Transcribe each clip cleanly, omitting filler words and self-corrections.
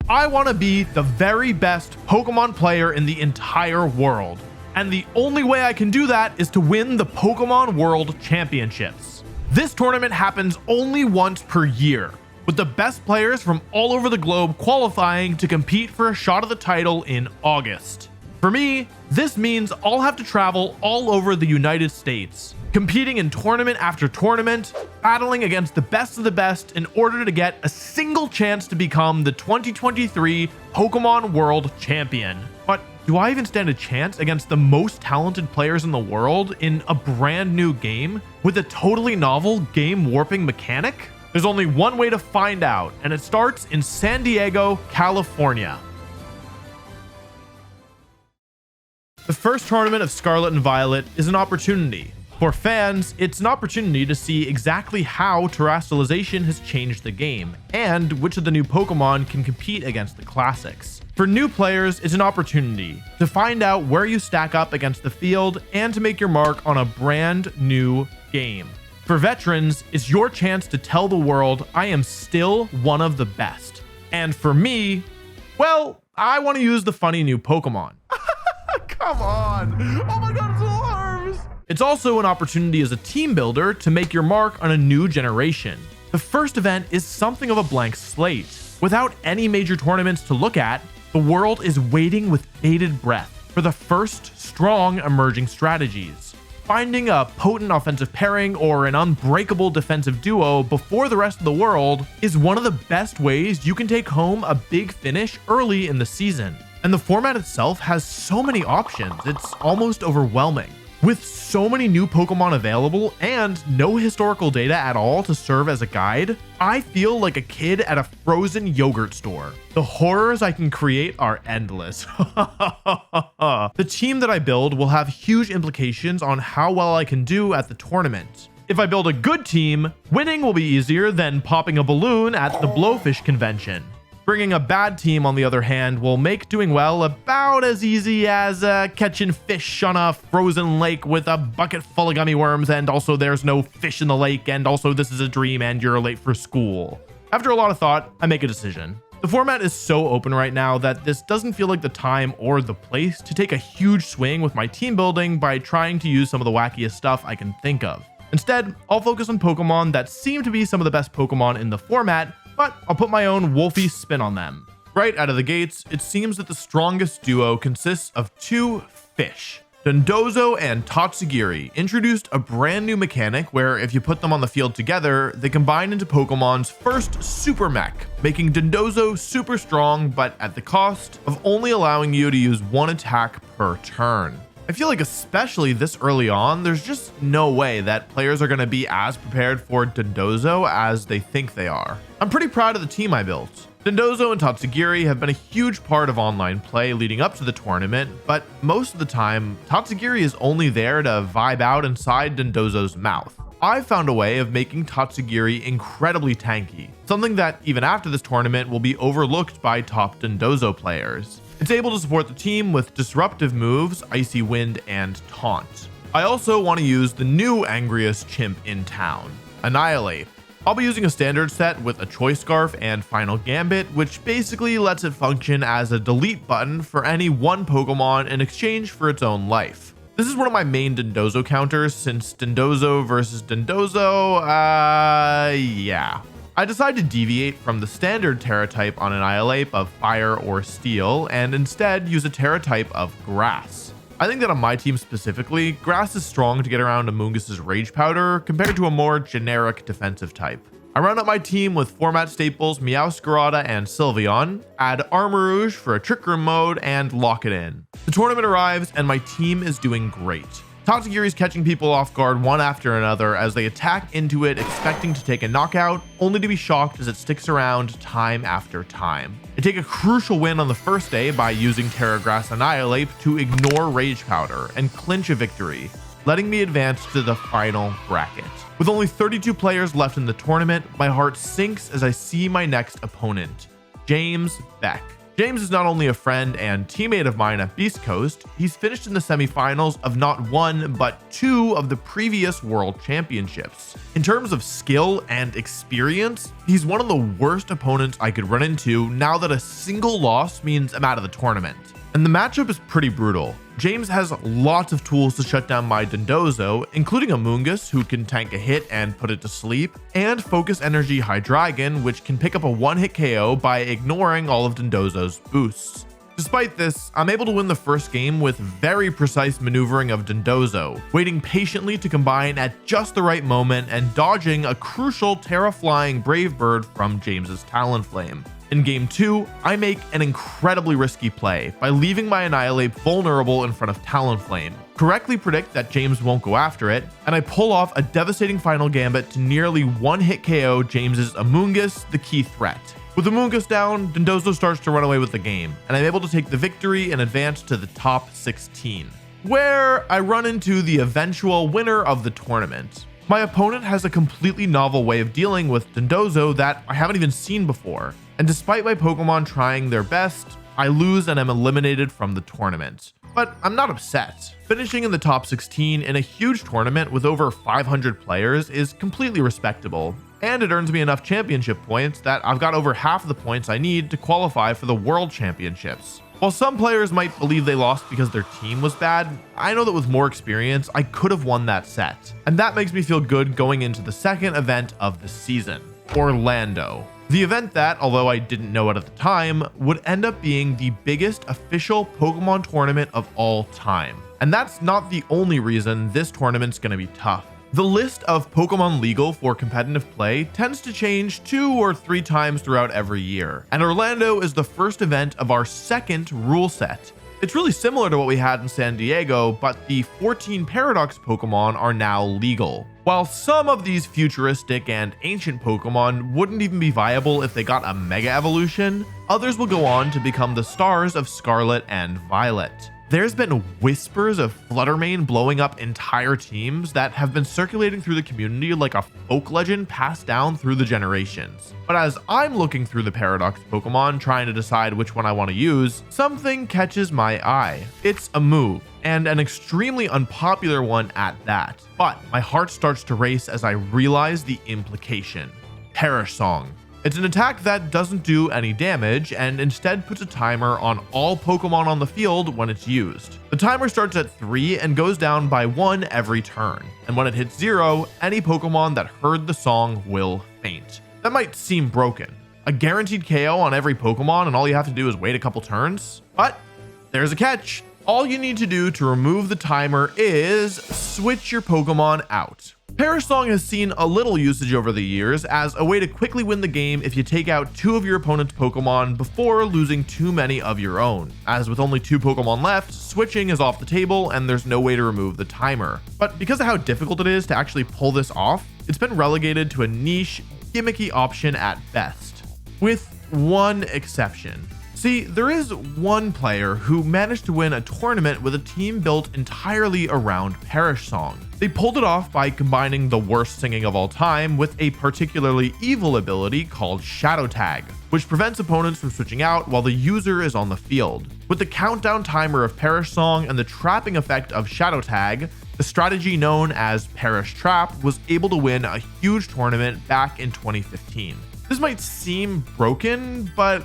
I want to be the very best Pokemon player in the entire world. And the only way I can do that is to win the Pokemon World Championships. This tournament happens only once per year, with the best players from all over the globe qualifying to compete for a shot at the title in August. For me, this means I'll have to travel all over the United States, competing in tournament after tournament, battling against the best of the best in order to get a single chance to become the 2023 Pokemon World Champion. But do I even stand a chance against the most talented players in the world in a brand new game with a totally novel game warping mechanic? There's only one way to find out, and it starts in San Diego, California. The first tournament of Scarlet and Violet is an opportunity. For fans, it's an opportunity to see exactly how terrestrialization has changed the game, and which of the new Pokemon can compete against the classics. For new players, it's an opportunity to find out where you stack up against the field and to make your mark on a brand new game. For veterans, it's your chance to tell the world I am still one of the best. And for me, well, I want to use the funny new Pokemon. Come on. Oh my god, it's alarms. It's also an opportunity as a team builder to make your mark on a new generation. The first event is something of a blank slate. Without any major tournaments to look at, the world is waiting with bated breath for the first strong emerging strategies. Finding a potent offensive pairing or an unbreakable defensive duo before the rest of the world is one of the best ways you can take home a big finish early in the season. And the format itself has so many options, it's almost overwhelming. With so many new Pokemon available and no historical data at all to serve as a guide, I feel like a kid at a frozen yogurt store. The horrors I can create are endless. The team that I build will have huge implications on how well I can do at the tournament. If I build a good team, winning will be easier than popping a balloon at the Blowfish convention. Bringing a bad team, on the other hand, will make doing well about as easy as catching fish on a frozen lake with a bucket full of gummy worms, and also there's no fish in the lake, and also this is a dream and you're late for school. After a lot of thought, I make a decision. The format is so open right now that this doesn't feel like the time or the place to take a huge swing with my team building by trying to use some of the wackiest stuff I can think of. Instead, I'll focus on Pokemon that seem to be some of the best Pokemon in the format, but I'll put my own Wolfey spin on them. Right out of the gates, it seems that the strongest duo consists of two fish. Dondozo and Tatsugiri introduced a brand new mechanic where if you put them on the field together, they combine into Pokemon's first super mech, making Dondozo super strong, but at the cost of only allowing you to use one attack per turn. I feel like especially this early on, there's just no way that players are going to be as prepared for Dondozo as they think they are. I'm pretty proud of the team I built. Dondozo and Tatsugiri have been a huge part of online play leading up to the tournament, but most of the time, Tatsugiri is only there to vibe out inside Dondozo's mouth. I've found a way of making Tatsugiri incredibly tanky, something that even after this tournament will be overlooked by top Dondozo players. It's able to support the team with disruptive moves, Icy Wind, and Taunt. I also want to use the new angriest chimp in town, Annihilate. I'll be using a standard set with a Choice Scarf and Final Gambit, which basically lets it function as a delete button for any one Pokemon in exchange for its own life. This is one of my main Dondozo counters since Dondozo versus Dondozo, yeah. I decided to deviate from the standard Terra type on Annihilate of Fire or Steel and instead use a Terra type of Grass. I think that on my team specifically, Grass is strong to get around Amoongus's Rage Powder compared to a more generic defensive type. I round up my team with format staples Meowscarada and Sylveon, add Armarouge for a Trick Room mode, and lock it in. The tournament arrives and my team is doing great. Tatsugiri is catching people off guard one after another as they attack into it expecting to take a knockout, only to be shocked as it sticks around time after time. I take a crucial win on the first day by using Terra Grass Annihilate to ignore Rage Powder and clinch a victory, letting me advance to the final bracket. With only 32 players left in the tournament, my heart sinks as I see my next opponent, James Beck. James is not only a friend and teammate of mine at Beast Coast, he's finished in the semifinals of not one, but two of the previous World Championships. In terms of skill and experience, he's one of the worst opponents I could run into now that a single loss means I'm out of the tournament. And the matchup is pretty brutal. James has lots of tools to shut down my Dondozo, including Amoonguss, who can tank a hit and put it to sleep, and Focus Energy Hydreigon, which can pick up a one-hit KO by ignoring all of Dondozo's boosts. Despite this, I'm able to win the first game with very precise maneuvering of Dondozo, waiting patiently to combine at just the right moment and dodging a crucial Terra-flying Brave Bird from James's Talonflame. In game 2, I make an incredibly risky play by leaving my Annihilate vulnerable in front of Talonflame, correctly predict that James won't go after it, and I pull off a devastating final gambit to nearly one-hit KO James's Amoonguss, the key threat. With Amoonguss down, Dondozo starts to run away with the game, and I'm able to take the victory and advance to the top 16, where I run into the eventual winner of the tournament. My opponent has a completely novel way of dealing with Dondozo that I haven't even seen before, and despite my Pokemon trying their best, I lose and am eliminated from the tournament. But I'm not upset. Finishing in the top 16 in a huge tournament with over 500 players is completely respectable, and it earns me enough championship points that I've got over half of the points I need to qualify for the World Championships. While some players might believe they lost because their team was bad, I know that with more experience, I could have won that set. And that makes me feel good going into the second event of the season, Orlando. The event that, although I didn't know it at the time, would end up being the biggest official Pokemon tournament of all time. And that's not the only reason this tournament's gonna be tough. The list of Pokemon legal for competitive play tends to change 2 or 3 times throughout every year, and Orlando is the first event of our second rule set. It's really similar to what we had in San Diego, but the 14 Paradox Pokemon are now legal. While some of these futuristic and ancient Pokemon wouldn't even be viable if they got a Mega Evolution, others will go on to become the stars of Scarlet and Violet. There's been whispers of Fluttermane blowing up entire teams that have been circulating through the community like a folk legend passed down through the generations. But as I'm looking through the Paradox Pokemon trying to decide which one I want to use, something catches my eye. It's a move, and an extremely unpopular one at that. But my heart starts to race as I realize the implication. Perish Song. It's an attack that doesn't do any damage and instead puts a timer on all Pokemon on the field when it's used. The timer starts at 3 and goes down by 1 every turn, and when it hits 0, any Pokemon that heard the song will faint. That might seem broken. A guaranteed KO on every Pokemon and all you have to do is wait a couple turns? But there's a catch. All you need to do to remove the timer is switch your Pokemon out. Perish Song has seen a little usage over the years as a way to quickly win the game if you take out 2 of your opponent's Pokemon before losing too many of your own. As with only 2 Pokemon left, switching is off the table and there's no way to remove the timer. But because of how difficult it is to actually pull this off, it's been relegated to a niche, gimmicky option at best. With one exception. See, there is one player who managed to win a tournament with a team built entirely around Perish Song. They pulled it off by combining the worst singing of all time with a particularly evil ability called Shadow Tag, which prevents opponents from switching out while the user is on the field. With the countdown timer of Perish Song and the trapping effect of Shadow Tag, the strategy known as Perish Trap was able to win a huge tournament back in 2015. This might seem broken, but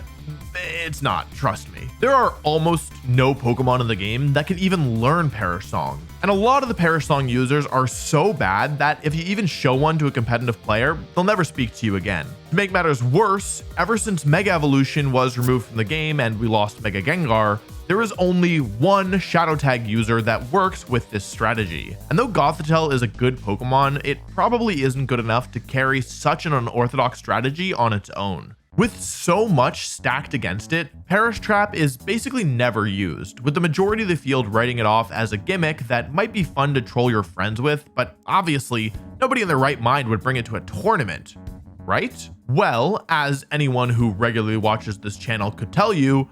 it's not, trust me. There are almost no Pokemon in the game that can even learn Perish Song. And a lot of the Perish Song users are so bad that if you even show one to a competitive player, they'll never speak to you again. To make matters worse, ever since Mega Evolution was removed from the game and we lost Mega Gengar, there is only one Shadow Tag user that works with this strategy. And though Gothitelle is a good Pokemon, it probably isn't good enough to carry such an unorthodox strategy on its own. With so much stacked against it, Perish Trap is basically never used, with the majority of the field writing it off as a gimmick that might be fun to troll your friends with, but obviously, nobody in their right mind would bring it to a tournament, right? Well, as anyone who regularly watches this channel could tell you,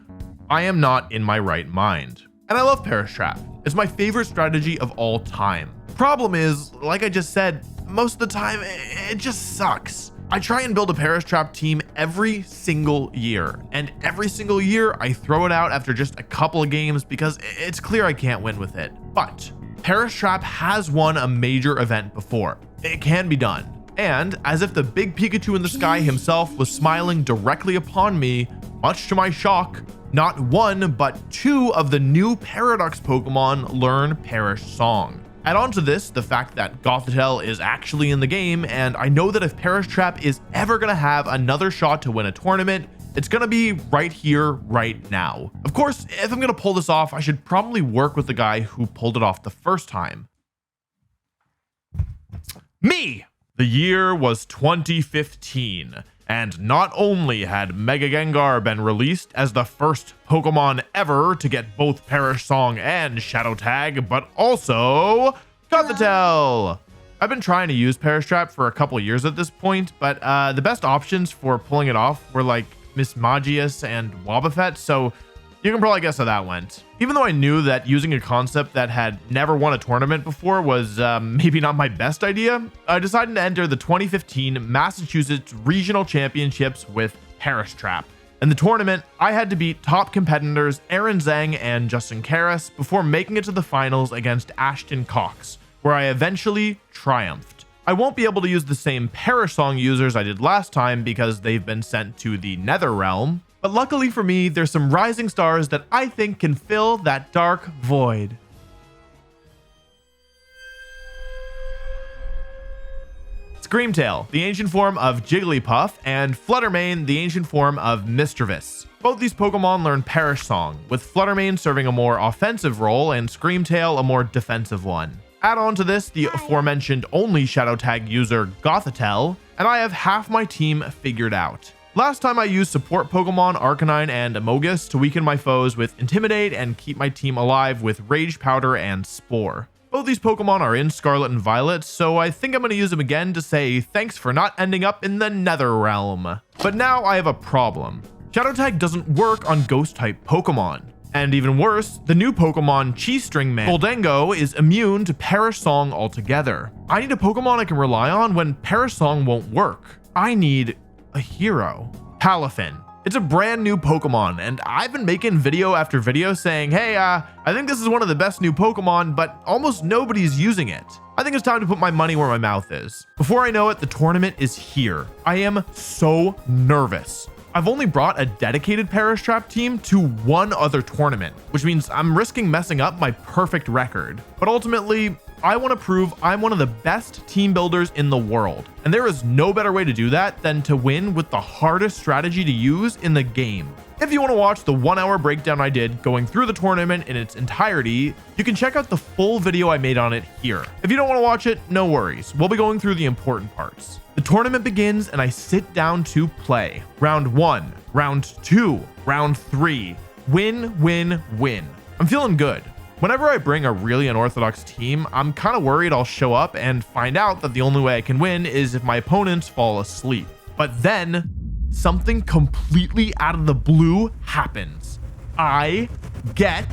I am not in my right mind. And I love Perish Trap. It's my favorite strategy of all time. Problem is, like I just said, most of the time, it just sucks. I try and build a Perish Trap team every single year, and every single year I throw it out after just a couple of games because it's clear I can't win with it. But Perish Trap has won a major event before. It can be done. And as if the big Pikachu in the sky himself was smiling directly upon me, much to my shock, not one, but two of the new Paradox Pokemon learn Perish Song. Add on to this the fact that Gothitelle is actually in the game, and I know that if Perish Trap is ever going to have another shot to win a tournament, it's going to be right here, right now. Of course, if I'm going to pull this off, I should probably work with the guy who pulled it off the first time. Me! The year was 2015. And not only had Mega Gengar been released as the first Pokemon ever to get both Perish Song and Shadow Tag, but also Gothitelle. I've been trying to use Perish Trap for a couple years at this point, but the best options for pulling it off were like Miss Magius and Wobbuffet, so you can probably guess how that went. Even though I knew that using a concept that had never won a tournament before was maybe not my best idea, I decided to enter the 2015 Massachusetts Regional Championships with Perish Trap. In the tournament, I had to beat top competitors Aaron Zhang and Justin Karras before making it to the finals against Ashton Cox, where I eventually triumphed. I won't be able to use the same Perish Song users I did last time because they've been sent to the Nether Realm, but luckily for me, there's some rising stars that I think can fill that dark void. Screamtail, the ancient form of Jigglypuff, and Fluttermane, the ancient form of Mischievous. Both these Pokemon learn Perish Song, with Fluttermane serving a more offensive role and Screamtail a more defensive one. Add on to this the aforementioned only Shadow Tag user Gothitelle, and I have half my team figured out. Last time I used support Pokemon Arcanine and Amogus to weaken my foes with Intimidate and keep my team alive with Rage Powder and Spore. Both these Pokemon are in Scarlet and Violet, so I think I'm going to use them again to say thanks for not ending up in the Nether Realm. But now I have a problem. Shadow Tag doesn't work on Ghost-type Pokemon. And even worse, the new Pokemon Cheestring Man Gholdengo is immune to Perish Song altogether. I need a Pokemon I can rely on when Perish Song won't work. I need a hero. Palafin. It's a brand new Pokemon, and I've been making video after video saying, hey, I think this is one of the best new Pokemon, but almost nobody's using it. I think it's time to put my money where my mouth is. Before I know it, the tournament is here. I am so nervous. I've only brought a dedicated Perish Trap team to one other tournament, which means I'm risking messing up my perfect record. But ultimately, I want to prove I'm one of the best team builders in the world. And there is no better way to do that than to win with the hardest strategy to use in the game. If you want to watch the 1-hour breakdown I did going through the tournament in its entirety, you can check out the full video I made on it here. If you don't want to watch it, no worries. We'll be going through the important parts. The tournament begins and I sit down to play. Round 1, round 2, round 3. Win, win, win. I'm feeling good. Whenever I bring a really unorthodox team, I'm kind of worried I'll show up and find out that the only way I can win is if my opponents fall asleep. But then something completely out of the blue happens. I get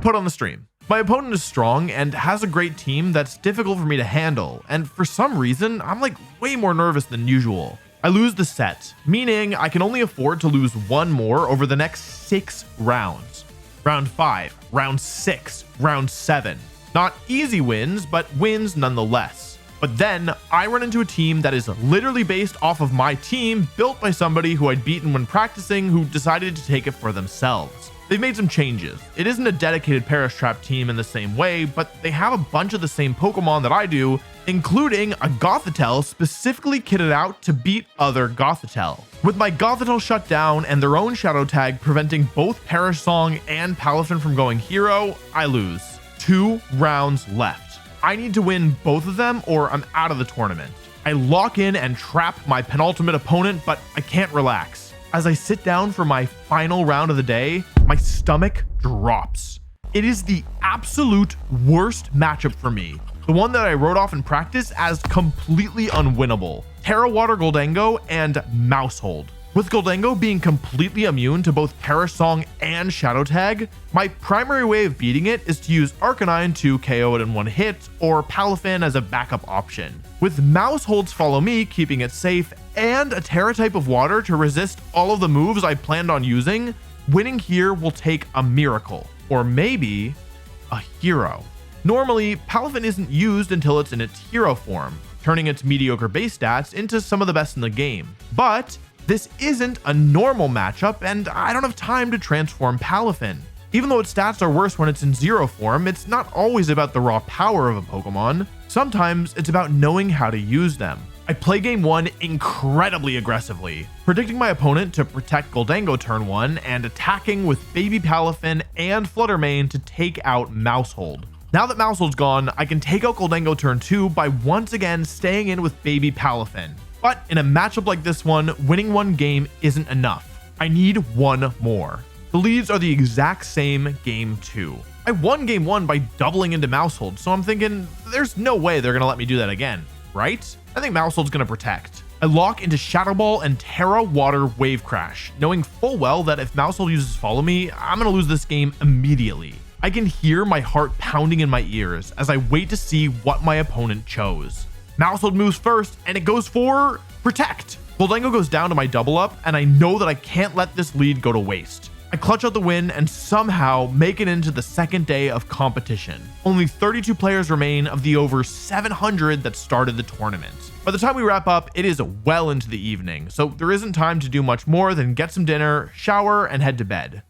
put on the stream. My opponent is strong and has a great team that's difficult for me to handle, and for some reason, I'm like way more nervous than usual. I lose the set, meaning I can only afford to lose one more over the next 6 rounds. Round 5, round 6, round 7. Not easy wins, but wins nonetheless. But then I run into a team that is literally based off of my team, built by somebody who I'd beaten when practicing, who decided to take it for themselves. They've made some changes. It isn't a dedicated Perish Trap team in the same way, but they have a bunch of the same Pokemon that I do, including a Gothitelle specifically kitted out to beat other Gothitelle. With my Gothitelle shut down and their own Shadow Tag preventing both Perish Song and Palafin from going hero, I lose. 2 rounds left. I need to win both of them or I'm out of the tournament. I lock in and trap my penultimate opponent, but I can't relax. As I sit down for my final round of the day, my stomach drops. It is the absolute worst matchup for me. The one that I wrote off in practice as completely unwinnable. Terra Water Gholdengo and Mousehold. With Gholdengo being completely immune to both Perish Song and Shadow Tag, my primary way of beating it is to use Arcanine to KO it in one hit, or Palafin as a backup option. With Maushold's Follow Me keeping it safe, and a Terra type of water to resist all of the moves I planned on using, winning here will take a miracle, or maybe a hero. Normally, Palafin isn't used until it's in its hero form, turning its mediocre base stats into some of the best in the game. But this isn't a normal matchup, and I don't have time to transform Palafin. Even though its stats are worse when it's in zero form, it's not always about the raw power of a Pokemon. Sometimes it's about knowing how to use them. I play game 1 incredibly aggressively, predicting my opponent to protect Gholdengo turn 1 and attacking with Baby Palafin and Flutter Mane to take out Maushold. Now that Maushold's gone, I can take out Gholdengo turn 2 by once again staying in with Baby Palafin. But in a matchup like this one, winning one game isn't enough. I need one more. The leads are the exact same game 2. I won game 1 by doubling into Maushold, so I'm thinking there's no way they're gonna let me do that again, right? I think Maushold's gonna protect. I lock into Shadow Ball and Terra Water Wave Crash, knowing full well that if Maushold uses Follow Me, I'm gonna lose this game immediately. I can hear my heart pounding in my ears as I wait to see what my opponent chose. Maushold moves first, and it goes for Protect. Gholdengo goes down to my double up, and I know that I can't let this lead go to waste. I clutch out the win and somehow make it into the second day of competition. Only 32 players remain of the over 700 that started the tournament. By the time we wrap up, it is well into the evening, so there isn't time to do much more than get some dinner, shower, and head to bed.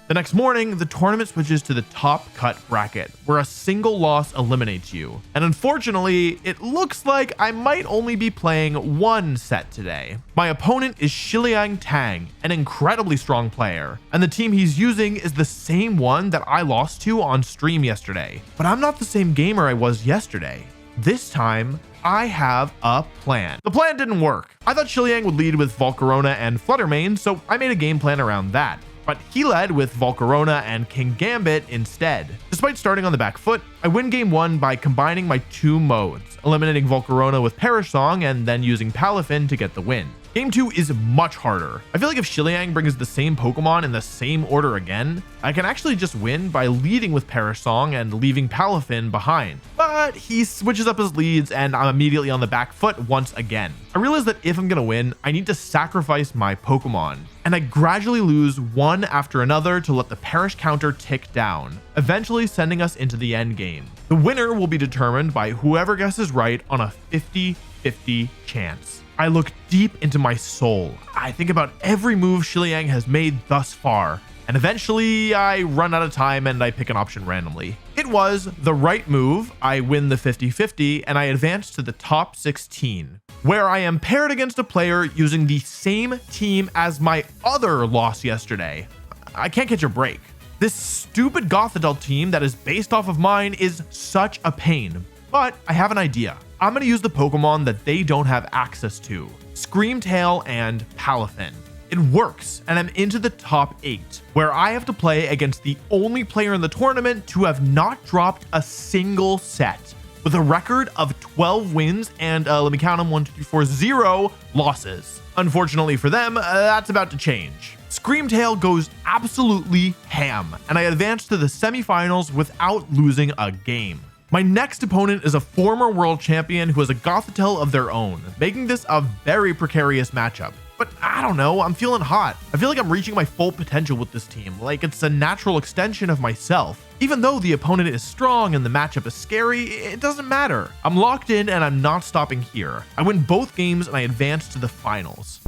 The next morning, the tournament switches to the top cut bracket, where a single loss eliminates you. And unfortunately, it looks like I might only be playing one set today. My opponent is Shiliang Tang, an incredibly strong player, and the team he's using is the same one that I lost to on stream yesterday. But I'm not the same gamer I was yesterday. This time, I have a plan. The plan didn't work. I thought Shiliang would lead with Volcarona and Flutter Mane, so I made a game plan around that. But he led with Volcarona and King Gambit instead. Despite starting on the back foot, I win game 1 by combining my two modes, eliminating Volcarona with Perish Song and then using Palafin to get the win. Game 2 is much harder. I feel like if Shiliang brings the same Pokemon in the same order again, I can actually just win by leading with Perish Song and leaving Palafin behind. But he switches up his leads and I'm immediately on the back foot once again. I realize that if I'm gonna win, I need to sacrifice my Pokemon. And I gradually lose one after another to let the Perish counter tick down, eventually sending us into the end game. The winner will be determined by whoever guesses right on a 50-50 chance. I look deep into my soul. I think about every move Shiliang has made thus far, and eventually I run out of time and I pick an option randomly. It was the right move. I win the 50-50 and I advance to the top 16, where I am paired against a player using the same team as my other loss yesterday. I can't catch a break. This stupid Gothitelle team that is based off of mine is such a pain, but I have an idea. I'm going to use the Pokemon that they don't have access to, Screamtail and Palafin. It works, and I'm into the top 8, where I have to play against the only player in the tournament to have not dropped a single set, with a record of 12 wins and, let me count them, 1, 2, 3, 4, 0 losses. Unfortunately for them, that's about to change. Screamtail goes absolutely ham, and I advance to the semifinals without losing a game. My next opponent is a former world champion who has a Gothitelle of their own, making this a very precarious matchup. But I don't know, I'm feeling hot. I feel like I'm reaching my full potential with this team, like it's a natural extension of myself. Even though the opponent is strong and the matchup is scary, it doesn't matter. I'm locked in and I'm not stopping here. I win both games and I advance to the finals.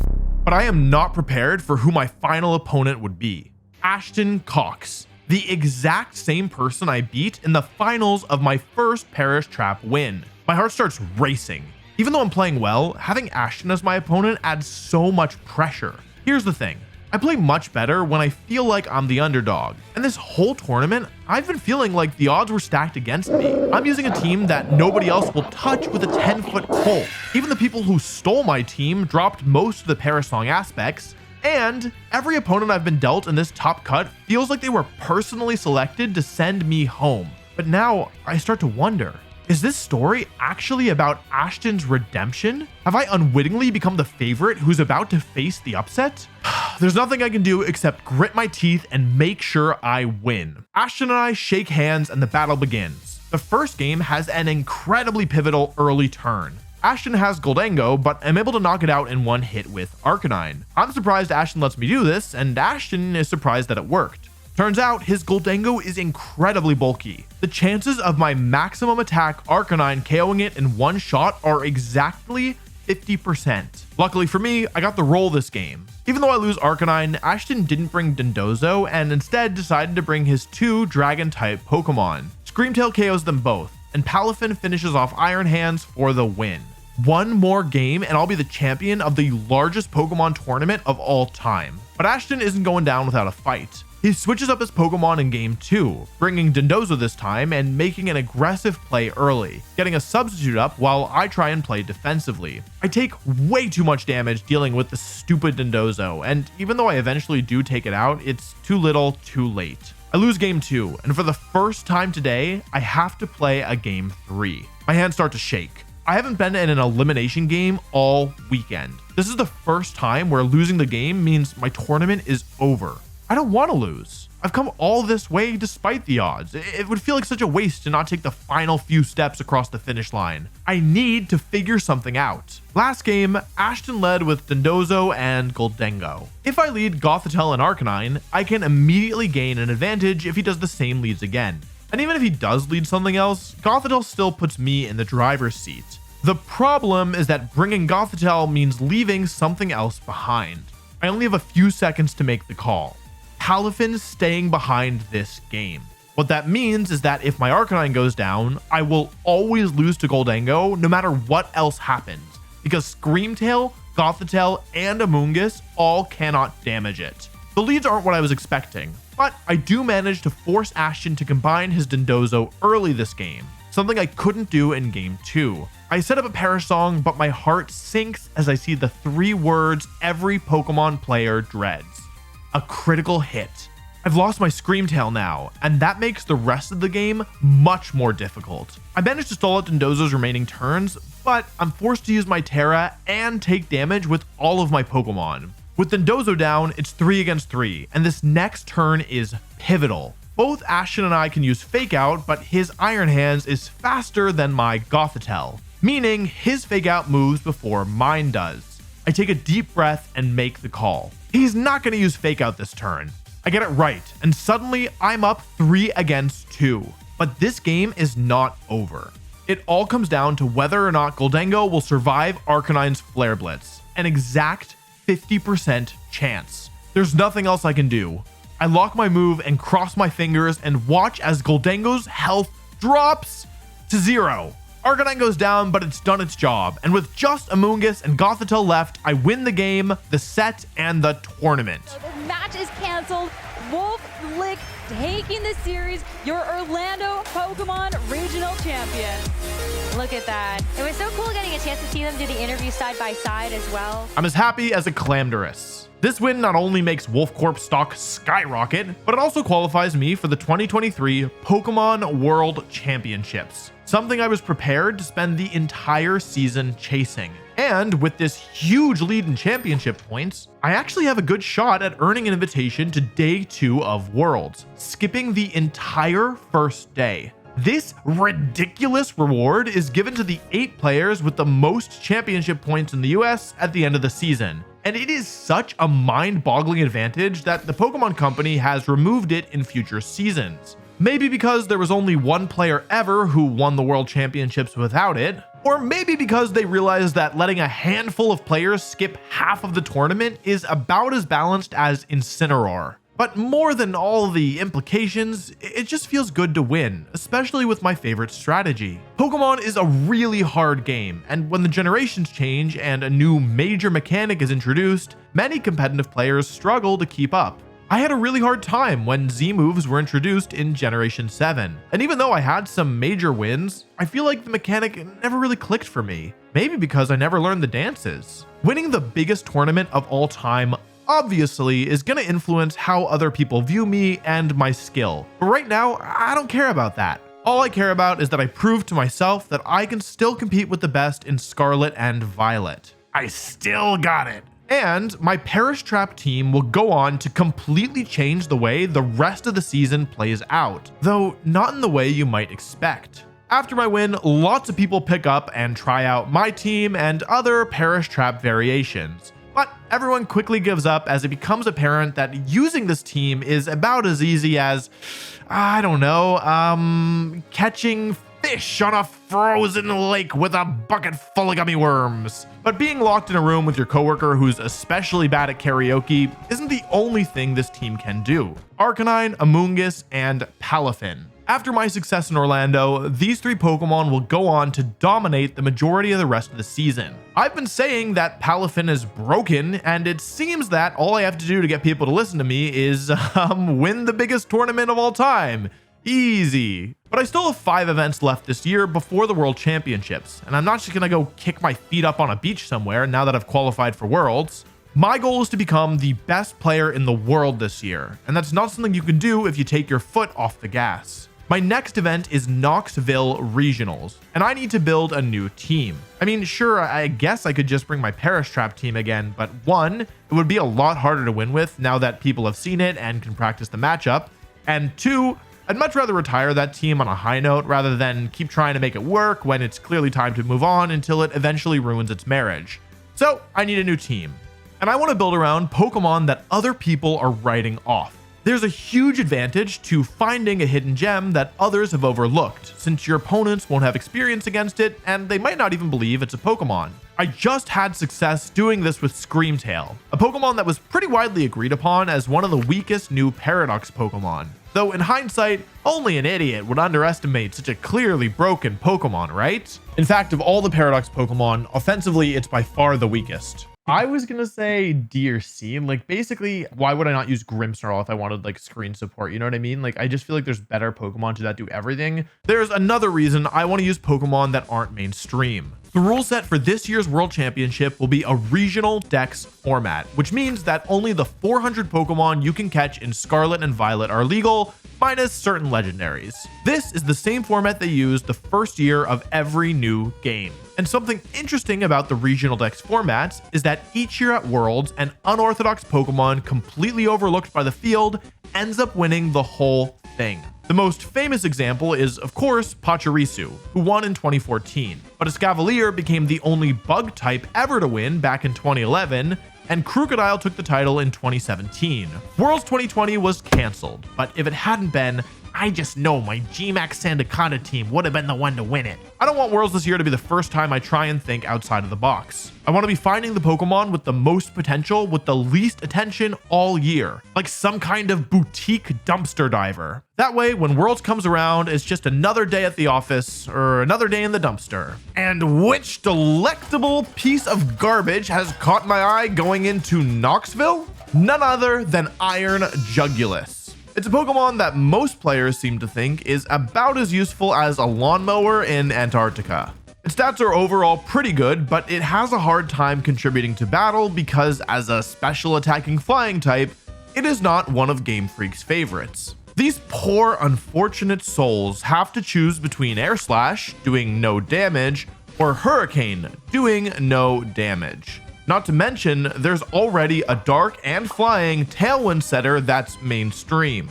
But I am not prepared for who my final opponent would be. Ashton Cox, the exact same person I beat in the finals of my first Perish Trap win. My heart starts racing. Even though I'm playing well, having Ashton as my opponent adds so much pressure. Here's the thing. I play much better when I feel like I'm the underdog. And this whole tournament, I've been feeling like the odds were stacked against me. I'm using a team that nobody else will touch with a 10-foot pole. Even the people who stole my team dropped most of the Perish Song aspects. And every opponent I've been dealt in this top cut feels like they were personally selected to send me home. But now I start to wonder, Is this story actually about Ashton's redemption? Have I unwittingly become the favorite who's about to face the upset? There's nothing I can do except grit my teeth and make sure I win. Ashton and I shake hands and the battle begins. The first game has an incredibly pivotal early turn. Ashton has Goldango, but I'm able to knock it out in one hit with Arcanine. I'm surprised Ashton lets me do this, and Ashton is surprised that it worked. Turns out his Goldango is incredibly bulky. The chances of my maximum attack Arcanine KOing it in one shot are exactly 50%. Luckily for me, I got the roll this game. Even though I lose Arcanine, Ashton didn't bring Dondozo and instead decided to bring his 2 Dragon-type Pokemon. Screamtail KOs them both, and Palafin finishes off Iron Hands for the win. One more game and I'll be the champion of the largest Pokemon tournament of all time. But Ashton isn't going down without a fight. He switches up his Pokemon in game 2, bringing Dondozo this time and making an aggressive play early, getting a substitute up while I try and play defensively. I take way too much damage dealing with the stupid Dondozo, and even though I eventually do take it out, it's too little, too late. I lose game 2, and for the first time today, I have to play a game 3. My hands start to shake. I haven't been in an elimination game all weekend. This is the first time where losing the game means my tournament is over. I don't want to lose. I've come all this way despite the odds. It would feel like such a waste to not take the final few steps across the finish line. I need to figure something out. Last game, Ashton led with Dondozo and Goldango. If I lead Gothitelle and Arcanine, I can immediately gain an advantage if he does the same leads again. And even if he does lead something else, Gothitelle still puts me in the driver's seat. The problem is that bringing Gothitelle means leaving something else behind. I only have a few seconds to make the call. Palafin staying behind this game. What that means is that if my Arcanine goes down, I will always lose to Goldango no matter what else happens, because Screamtail, Gothitelle, and Amoonguss all cannot damage it. The leads aren't what I was expecting, but I do manage to force Ashton to combine his Dondozo early this game, something I couldn't do in game 2. I set up a Perish Song, but my heart sinks as I see the 3 words every Pokemon player dreads. A critical hit. I've lost my Screamtail now, and that makes the rest of the game much more difficult. I managed to stall out Dondozo's remaining turns, but I'm forced to use my Terra and take damage with all of my Pokemon. With Dondozo down, it's 3 against 3, and this next turn is pivotal. Both Ashton and I can use Fake Out, but his Iron Hands is faster than my Gothitelle, meaning his Fake Out moves before mine does. I take a deep breath and make the call. He's not going to use Fake Out this turn. I get it right, and suddenly I'm up 3 against 2. But this game is not over. It all comes down to whether or not Goldango will survive Arcanine's Flare Blitz. An exact 50% chance. There's nothing else I can do. I lock my move and cross my fingers and watch as Goldango's health drops to 0. Arcanine goes down, but it's done its job, and with just Amoonguss and Gothitelle left, I win the game, the set, and the tournament. So the match is canceled. Wolfey taking the series, your Orlando Pokemon Regional Champion. Look at that. It was so cool getting a chance to see them do the interview side by side as well. I'm as happy as a Clamdorus. This win not only makes Wolf Corp stock skyrocket, but it also qualifies me for the 2023 Pokemon World Championships, something I was prepared to spend the entire season chasing. And with this huge lead in championship points, I actually have a good shot at earning an invitation to Day 2 of Worlds, skipping the entire first day. This ridiculous reward is given to the 8 players with the most championship points in the US at the end of the season. And it is such a mind-boggling advantage that the Pokemon Company has removed it in future seasons. Maybe because there was only one player ever who won the World Championships without it, or maybe because they realized that letting a handful of players skip half of the tournament is about as balanced as Incineroar. But more than all the implications, it just feels good to win, especially with my favorite strategy. Pokemon is a really hard game, and when the generations change and a new major mechanic is introduced, many competitive players struggle to keep up. I had a really hard time when Z-moves were introduced in Generation 7, and even though I had some major wins, I feel like the mechanic never really clicked for me. Maybe because I never learned the dances. Winning the biggest tournament of all time obviously is going to influence how other people view me and my skill. But right now, I don't care about that. All I care about is that I prove to myself that I can still compete with the best in Scarlet and Violet. I still got it. And my Perish Trap team will go on to completely change the way the rest of the season plays out, though not in the way you might expect. After my win, lots of people pick up and try out my team and other Perish Trap variations. But everyone quickly gives up as it becomes apparent that using this team is about as easy as, I don't know, catching fish on a frozen lake with a bucket full of gummy worms. But being locked in a room with your coworker who's especially bad at karaoke isn't the only thing this team can do. Arcanine, Amoonguss, and Palafin. After my success in Orlando, these 3 Pokemon will go on to dominate the majority of the rest of the season. I've been saying that Palafin is broken, and it seems that all I have to do to get people to listen to me is win the biggest tournament of all time. Easy. But I still have 5 events left this year before the World Championships, and I'm not just gonna go kick my feet up on a beach somewhere now that I've qualified for Worlds. My goal is to become the best player in the world this year, and that's not something you can do if you take your foot off the gas. My next event is Knoxville Regionals, and I need to build a new team. I mean, sure, I guess I could just bring my Perish Trap team again, but 1, it would be a lot harder to win with now that people have seen it and can practice the matchup, and 2, I'd much rather retire that team on a high note rather than keep trying to make it work when it's clearly time to move on until it eventually ruins its marriage. So I need a new team, and I want to build around Pokemon that other people are writing off. There's a huge advantage to finding a hidden gem that others have overlooked, since your opponents won't have experience against it and they might not even believe it's a Pokemon. I just had success doing this with Screamtail, a Pokemon that was pretty widely agreed upon as one of the weakest new Paradox Pokemon. Though in hindsight, only an idiot would underestimate such a clearly broken Pokemon, right? In fact, of all the Paradox Pokemon, offensively it's by far the weakest. I was gonna say D or C. Like, basically, why would I not use Grimmsnarl if I wanted like screen support? You know what I mean? Like, I just feel like there's better Pokemon that do everything. There's another reason I want to use Pokemon that aren't mainstream. The rule set for this year's World Championship will be a regional dex format, which means that only the 400 Pokemon you can catch in Scarlet and Violet are legal, minus certain legendaries. This is the same format they used the first year of every new game. And something interesting about the regional dex formats is that each year at Worlds, an unorthodox Pokemon completely overlooked by the field ends up winning the whole thing. The most famous example is, of course, Pachirisu, who won in 2014. But Escavalier became the only bug type ever to win back in 2011, and Crocodile took the title in 2017. Worlds 2020 was cancelled, but if it hadn't been, I just know my G-Max Sandaconda team would have been the one to win it. I don't want Worlds this year to be the first time I try and think outside of the box. I want to be finding the Pokemon with the most potential with the least attention all year, like some kind of boutique dumpster diver. That way, when Worlds comes around, it's just another day at the office or another day in the dumpster. And which delectable piece of garbage has caught my eye going into Knoxville? None other than Iron Jugulis. It's a Pokemon that most players seem to think is about as useful as a lawnmower in Antarctica. Its stats are overall pretty good, but it has a hard time contributing to battle because as a special attacking flying type, it is not one of Game Freak's favorites. These poor, unfortunate souls have to choose between Air Slash, doing no damage, or Hurricane, doing no damage. Not to mention, there's already a dark and flying Tailwind setter that's mainstream,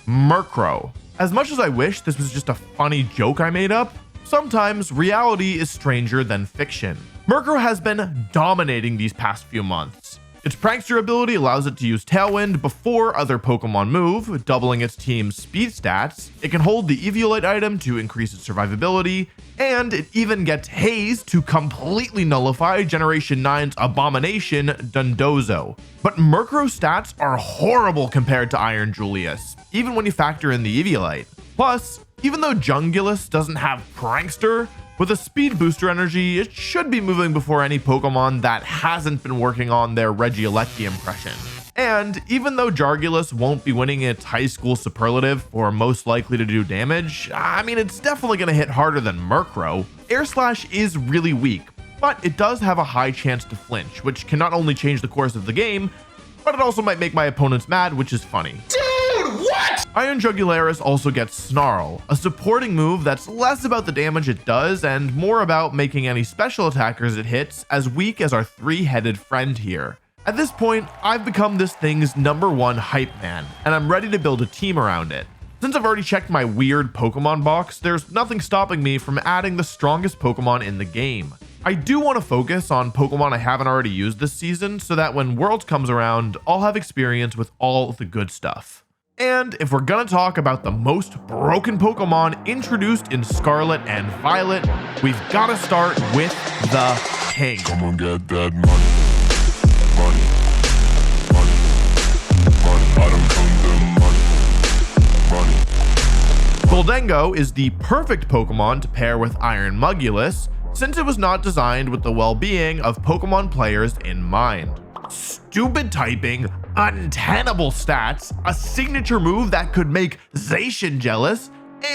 Murkrow. As much as I wish this was just a funny joke I made up, sometimes reality is stranger than fiction. Murkrow has been dominating these past few months. Its prankster ability allows it to use Tailwind before other Pokemon move, doubling its team's speed stats. It can hold the Eviolite item to increase its survivability, and it even gets Haze to completely nullify Generation 9's abomination, Dundozo. But Murkrow's stats are horrible compared to Iron Julius, even when you factor in the Eviolite. Plus, even though Jungulus doesn't have prankster, with a speed booster energy, it should be moving before any Pokemon that hasn't been working on their Regieleki impression. And even though Jargulus won't be winning its high school superlative or most likely to do damage, I mean, it's definitely going to hit harder than Murkrow. Air Slash is really weak, but it does have a high chance to flinch, which can not only change the course of the game, but it also might make my opponents mad, which is funny. Dude, what? Iron Jugularis also gets Snarl, a supporting move that's less about the damage it does and more about making any special attackers it hits as weak as our three-headed friend here. At this point, I've become this thing's #1 hype man, and I'm ready to build a team around it. Since I've already checked my weird Pokemon box, there's nothing stopping me from adding the strongest Pokemon in the game. I do want to focus on Pokemon I haven't already used this season so that when Worlds comes around, I'll have experience with all the good stuff. And if we're gonna talk about the most broken Pokemon introduced in Scarlet and Violet, we've gotta start with the King. Come on, get that money. Money. Money. Money. I don't come to money. Money. Gholdengo is the perfect Pokemon to pair with Iron Mugulus, since it was not designed with the well-being of Pokemon players in mind. Stupid typing, untenable stats, a signature move that could make Zacian jealous,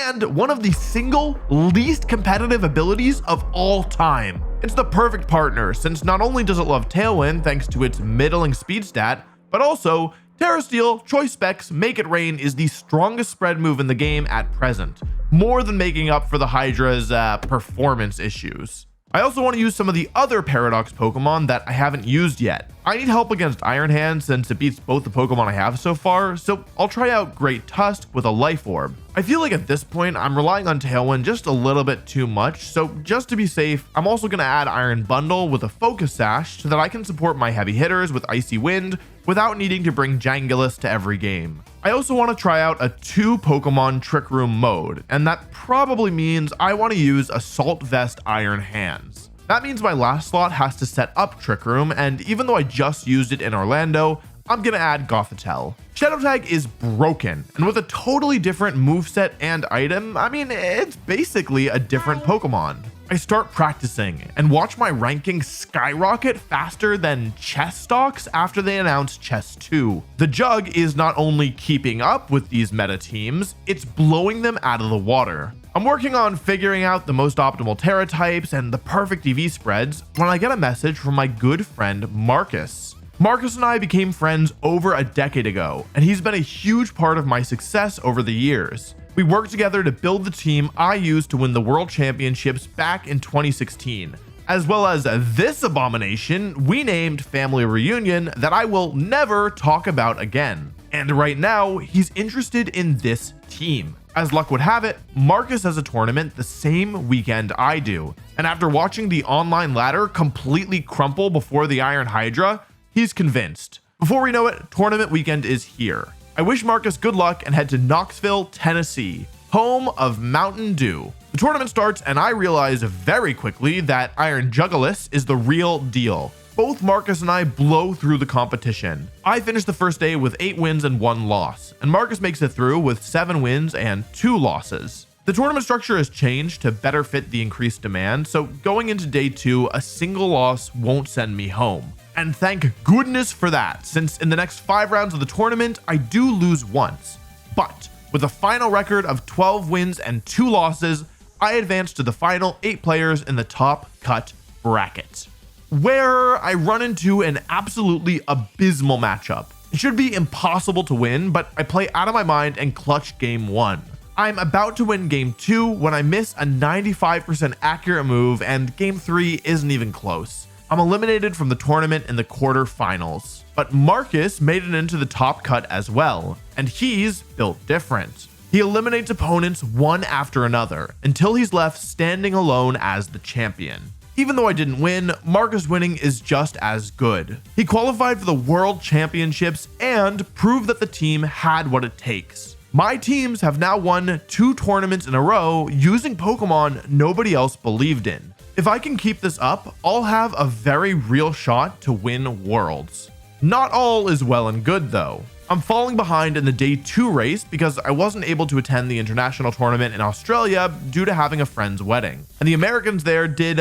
and one of the single least competitive abilities of all time. It's the perfect partner since not only does it love Tailwind thanks to its middling speed stat, but also Terra Steel, Choice Specs, Make It Rain is the strongest spread move in the game at present, more than making up for the Hydra's performance issues. I also want to use some of the other Paradox Pokemon that I haven't used yet. I need help against Iron Hand since it beats both the Pokemon I have so far, so I'll try out Great Tusk with a Life Orb. I feel like at this point I'm relying on Tailwind just a little bit too much, so just to be safe, I'm also going to add Iron Bundle with a Focus Sash so that I can support my heavy hitters with Icy Wind without needing to bring Jangulus to every game. I also want to try out a 2 Pokemon Trick Room mode, and that probably means I want to use Assault Vest Iron Hands. That means my last slot has to set up Trick Room, and even though I just used it in Orlando, I'm gonna add Gothitelle. Shadow Tag is broken, and with a totally different moveset and item, I mean, it's basically a different Pokemon. I start practicing and watch my ranking skyrocket faster than chess stocks after they announced Chess 2. The Jug is not only keeping up with these meta teams, it's blowing them out of the water. I'm working on figuring out the most optimal Terra types and the perfect EV spreads when I get a message from my good friend Marcus. Marcus and I became friends over a decade ago, and he's been a huge part of my success over the years. We worked together to build the team I used to win the World Championships back in 2016, as well as this abomination we named Family Reunion that I will never talk about again. And right now, he's interested in this team. As luck would have it, Marcus has a tournament the same weekend I do, and after watching the online ladder completely crumple before the Iron Hydra, he's convinced. Before we know it, tournament weekend is here. I wish Marcus good luck and head to Knoxville, Tennessee, home of Mountain Dew. The tournament starts and I realize very quickly that Iron Jugulus is the real deal. Both Marcus and I blow through the competition. I finish the first day with 8 wins and 1 loss, and Marcus makes it through with 7 wins and 2 losses. The tournament structure has changed to better fit the increased demand, so going into day 2, a single loss won't send me home. And thank goodness for that, since in the next 5 rounds of the tournament, I do lose once. But with a final record of 12 wins and 2 losses, I advance to the final 8 players in the top cut bracket, where I run into an absolutely abysmal matchup. It should be impossible to win, but I play out of my mind and clutch game 1. I'm about to win game 2 when I miss a 95% accurate move, and game 3 isn't even close. I'm eliminated from the tournament in the quarterfinals, but Marcus made it into the top cut as well, and he's built different. He eliminates opponents one after another until he's left standing alone as the champion. Even though I didn't win, Marcus winning is just as good. He qualified for the World Championships and proved that the team had what it takes. My teams have now won 2 tournaments in a row using Pokemon nobody else believed in. If I can keep this up, I'll have a very real shot to win Worlds. Not all is well and good though. I'm falling behind in the day 2 race because I wasn't able to attend the international tournament in Australia due to having a friend's wedding. And the Americans there did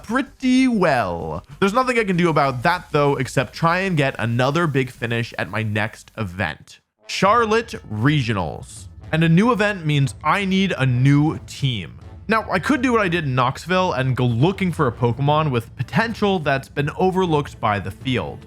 pretty well. There's nothing I can do about that though, except try and get another big finish at my next event. Charlotte Regionals. And a new event means I need a new team. Now, I could do what I did in Knoxville and go looking for a Pokemon with potential that's been overlooked by the field.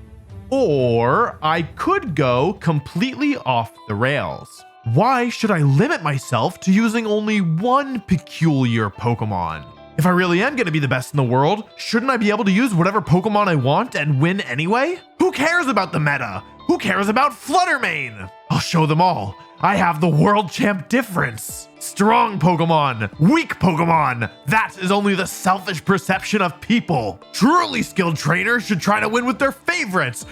Or I could go completely off the rails. Why should I limit myself to using only one peculiar Pokemon? If I really am going to be the best in the world, shouldn't I be able to use whatever Pokemon I want and win anyway? Who cares about the meta? Who cares about Fluttermane? I'll show them all. I have the world champ difference. Strong Pokemon, weak Pokemon. That is only the selfish perception of people. Truly skilled trainers should try to win with their favorites.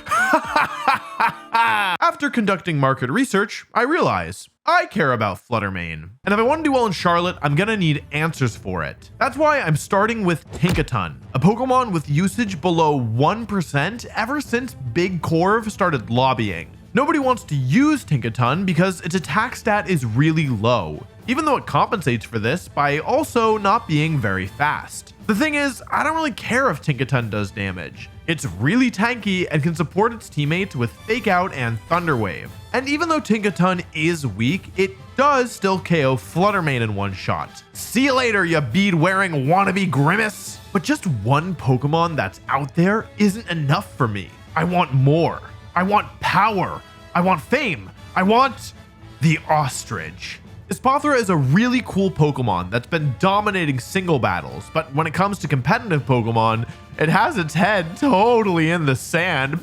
After conducting market research, I realize I care about Fluttermane. And if I want to do well in Charlotte, I'm gonna need answers for it. That's why I'm starting with Tinkaton, a Pokemon with usage below 1% ever since Big Corv started lobbying. Nobody wants to use Tinkaton because its attack stat is really low, even though it compensates for this by also not being very fast. The thing is, I don't really care if Tinkaton does damage. It's really tanky and can support its teammates with Fake Out and Thunder Wave. And even though Tinkaton is weak, it does still KO Fluttermane in one shot. See you later, you bead-wearing wannabe Grimace! But just one Pokemon that's out there isn't enough for me. I want more. I want power. I want fame. I want the ostrich. Espathra is a really cool Pokemon that's been dominating single battles, but when it comes to competitive Pokemon, it has its head totally in the sand.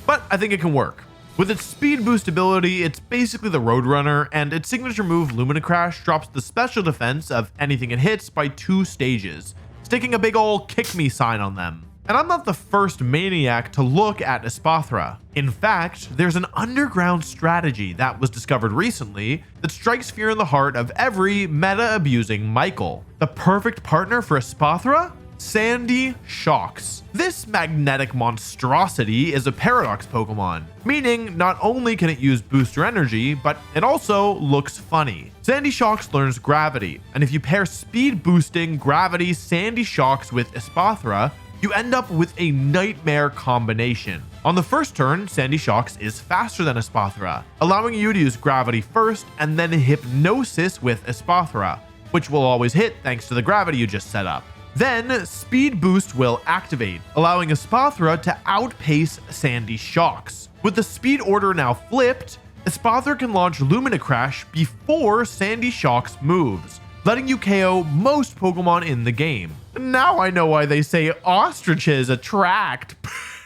But I think it can work. With its speed boost ability, it's basically the Roadrunner, and its signature move Luminicrash drops the special defense of anything it hits by 2 stages, sticking a big ol' kick me sign on them. And I'm not the first maniac to look at Espathra. In fact, there's an underground strategy that was discovered recently that strikes fear in the heart of every meta-abusing Michael. The perfect partner for Espathra? Sandy Shocks. This magnetic monstrosity is a paradox Pokemon, meaning not only can it use booster energy, but it also looks funny. Sandy Shocks learns gravity, and if you pair speed boosting gravity Sandy Shocks with Espathra, you end up with a nightmare combination. On the first turn, Sandy Shocks is faster than Espathra, allowing you to use gravity first and then hypnosis with Espathra, which will always hit thanks to the gravity you just set up. Then Speed Boost will activate, allowing Espathra to outpace Sandy Shocks. With the speed order now flipped, Espathra can launch Luminicrash before Sandy Shocks moves, letting you KO most Pokemon in the game. Now I know why they say ostriches attract.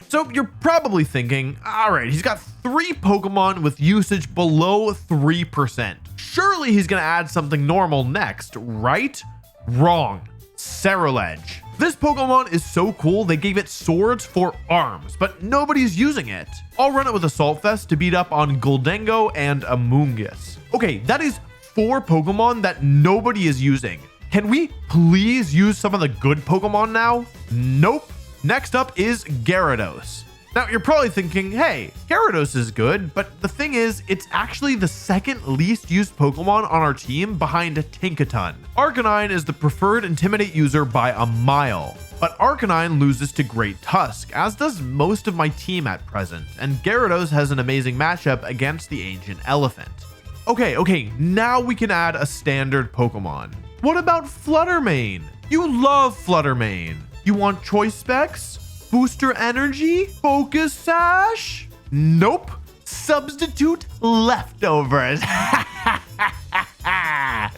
So you're probably thinking, alright, he's got 3 Pokemon with usage below 3%. Surely he's gonna add something normal next, right? Wrong. Ceruledge. This Pokemon is so cool they gave it swords for arms, but nobody's using it. I'll run it with Assault Vest to beat up on Guldengo and Amoonguss. Okay, that is 4 Pokemon that nobody is using. Can we please use some of the good Pokemon now? Nope. Next up is Gyarados. Now you're probably thinking, hey, Gyarados is good, but the thing is, it's actually the second least used Pokemon on our team behind Tinkaton. Arcanine is the preferred Intimidate user by a mile, but Arcanine loses to Great Tusk, as does most of my team at present, and Gyarados has an amazing matchup against the Ancient Elephant. Okay, now we can add a standard Pokemon. What about Fluttermane? You love Fluttermane. You want choice specs? Booster energy? Focus sash? Nope. Substitute leftovers.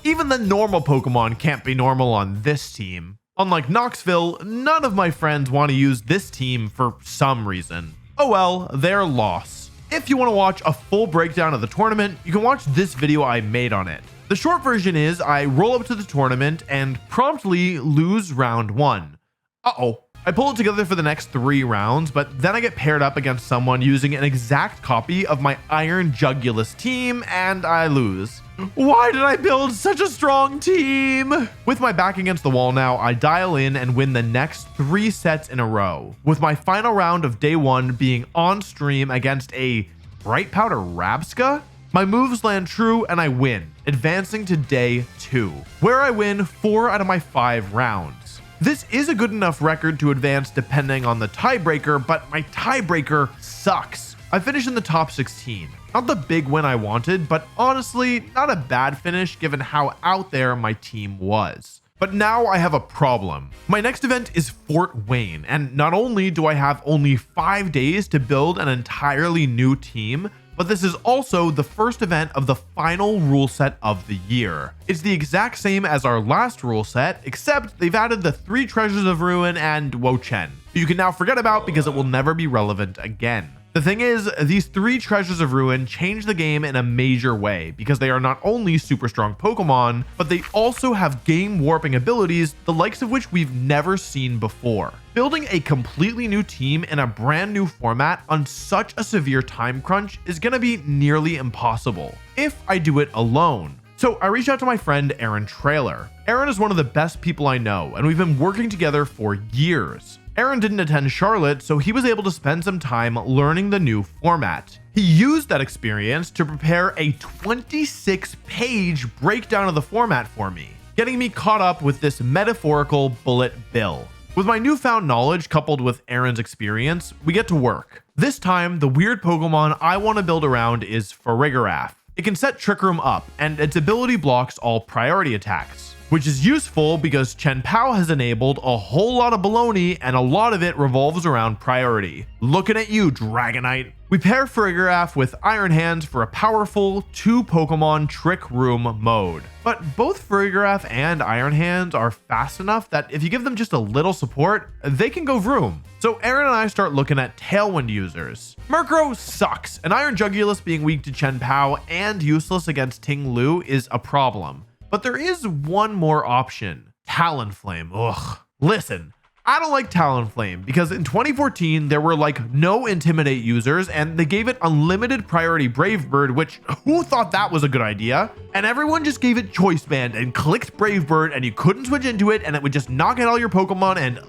Even the normal Pokemon can't be normal on this team. Unlike Knoxville, none of my friends want to use this team for some reason. Oh well, their loss. If you want to watch a full breakdown of the tournament, you can watch this video I made on it. The short version is I roll up to the tournament and promptly lose round 1. Uh-oh. I pull it together for the next 3 rounds, but then I get paired up against someone using an exact copy of my Iron Jugulus team, and I lose. Why did I build such a strong team? With my back against the wall now, I dial in and win the next 3 sets in a row, with my final round of day 1 being on stream against a Bright Powder Rabsca? My moves land true and I win, advancing to day 2, where I win 4 out of my 5 rounds. This is a good enough record to advance depending on the tiebreaker, but my tiebreaker sucks. I finished in the top 16. Not the big win I wanted, but honestly, not a bad finish given how out there my team was. But now I have a problem. My next event is Fort Wayne, and not only do I have only 5 days to build an entirely new team, but this is also the first event of the final rule set of the year. It's the exact same as our last rule set, except they've added the 3 Treasures of Ruin and Wo-Chen, who you can now forget about because it will never be relevant again. The thing is, these 3 Treasures of Ruin change the game in a major way because they are not only super strong Pokemon, but they also have game warping abilities, the likes of which we've never seen before. Building a completely new team in a brand new format on such a severe time crunch is going to be nearly impossible if I do it alone. So I reached out to my friend Aaron Trailer. Aaron is one of the best people I know, and we've been working together for years. Aaron didn't attend Charlotte, so he was able to spend some time learning the new format. He used that experience to prepare a 26-page breakdown of the format for me, getting me caught up with this metaphorical bullet bill. With my newfound knowledge coupled with Aaron's experience, we get to work. This time, the weird Pokemon I want to build around is Farigiraf. It can set Trick Room up, and its ability blocks all priority attacks, which is useful because Chen Pao has enabled a whole lot of baloney and a lot of it revolves around priority. Looking at you, Dragonite. We pair Farigiraf with Iron Hands for a powerful 2 Pokemon Trick Room mode. But both Farigiraf and Iron Hands are fast enough that if you give them just a little support, they can go vroom. So Aaron and I start looking at Tailwind users. Murkrow sucks, and Iron Jugulus being weak to Chen Pao and useless against Ting Lu is a problem. But there is one more option. Talonflame. Ugh. Listen, I don't like Talonflame because in 2014 there were like no Intimidate users and they gave it unlimited priority Brave Bird, which who thought that was a good idea? And everyone just gave it Choice Band and clicked Brave Bird and you couldn't switch into it and it would just knock out all your Pokemon and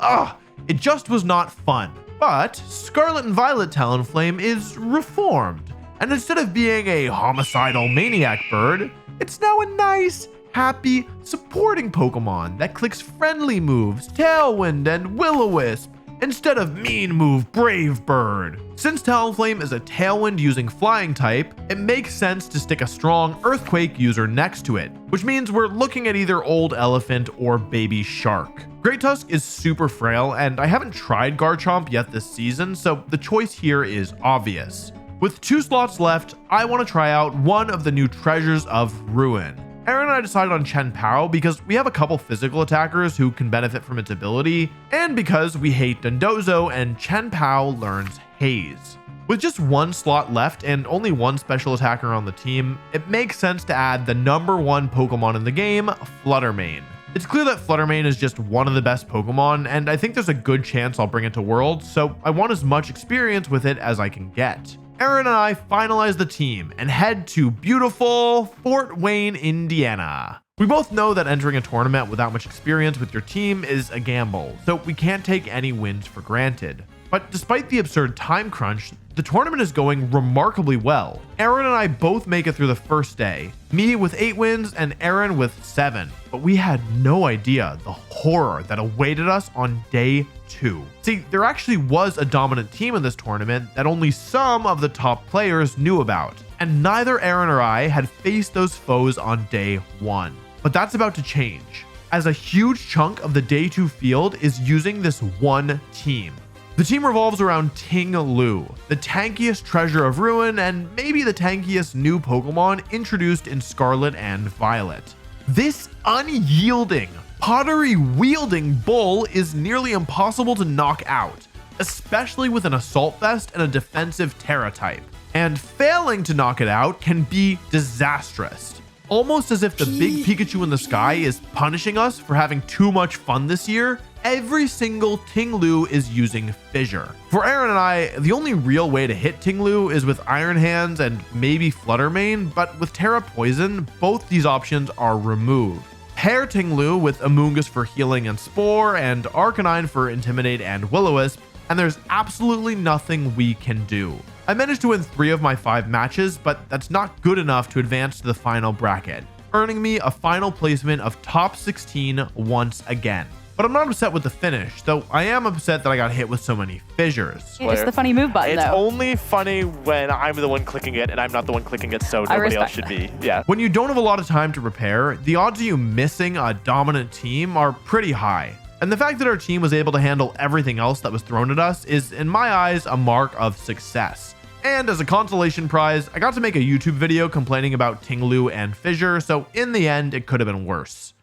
it just was not fun. But Scarlet and Violet Talonflame is reformed. And instead of being a homicidal maniac bird, it's now a nice, happy, supporting Pokemon that clicks friendly moves, Tailwind and Will-O-Wisp, instead of mean move Brave Bird. Since Talonflame is a Tailwind using Flying type, it makes sense to stick a strong Earthquake user next to it, which means we're looking at either Old Elephant or Baby Shark. Great Tusk is super frail, and I haven't tried Garchomp yet this season, so the choice here is obvious. With 2 slots left, I want to try out one of the new Treasures of Ruin. Aaron and I decided on Chen Pao because we have a couple physical attackers who can benefit from its ability, and because we hate Dondozo and Chen Pao learns Haze. With just 1 slot left and only 1 special attacker on the team, it makes sense to add the #1 Pokemon in the game, Fluttermane. It's clear that Fluttermane is just one of the best Pokemon, and I think there's a good chance I'll bring it to Worlds, so I want as much experience with it as I can get. Aaron and I finalize the team and head to beautiful Fort Wayne, Indiana. We both know that entering a tournament without much experience with your team is a gamble, so we can't take any wins for granted. But despite the absurd time crunch, the tournament is going remarkably well. Aaron and I both make it through the first day, me with 8 wins and Aaron with 7. But we had no idea the horror that awaited us on day 2. See, there actually was a dominant team in this tournament that only some of the top players knew about, and neither Aaron or I had faced those foes on day 1. But that's about to change, as a huge chunk of the day 2 field is using this one team. The team revolves around Ting Lu, the tankiest Treasure of Ruin and maybe the tankiest new Pokemon introduced in Scarlet and Violet. This unyielding, pottery-wielding bull is nearly impossible to knock out, especially with an Assault Vest and a defensive Terra type. And failing to knock it out can be disastrous. Almost as if the big Pikachu in the sky is punishing us for having too much fun this year, every single Ting Lu is using Fissure. For Aaron and I, the only real way to hit Ting Lu is with Iron Hands and maybe Fluttermane, but with Terra Poison, both these options are removed. Pair Ting Lu with Amoonguss for healing and Spore, and Arcanine for Intimidate and Will-O-Wisp, and there's absolutely nothing we can do. I managed to win 3 of my 5 matches, but that's not good enough to advance to the final bracket, earning me a final placement of top 16 once again. But I'm not upset with the finish, though I am upset that I got hit with so many fissures. It's the funny move button, It's though. only funny when I'm the one clicking it and I'm not the one clicking it, so nobody else should be. Yeah. When you don't have a lot of time to prepare, the odds of you missing a dominant team are pretty high. And the fact that our team was able to handle everything else that was thrown at us is, in my eyes, a mark of success. And as a consolation prize, I got to make a YouTube video complaining about Tinglu and Fissure, so in the end, it could have been worse.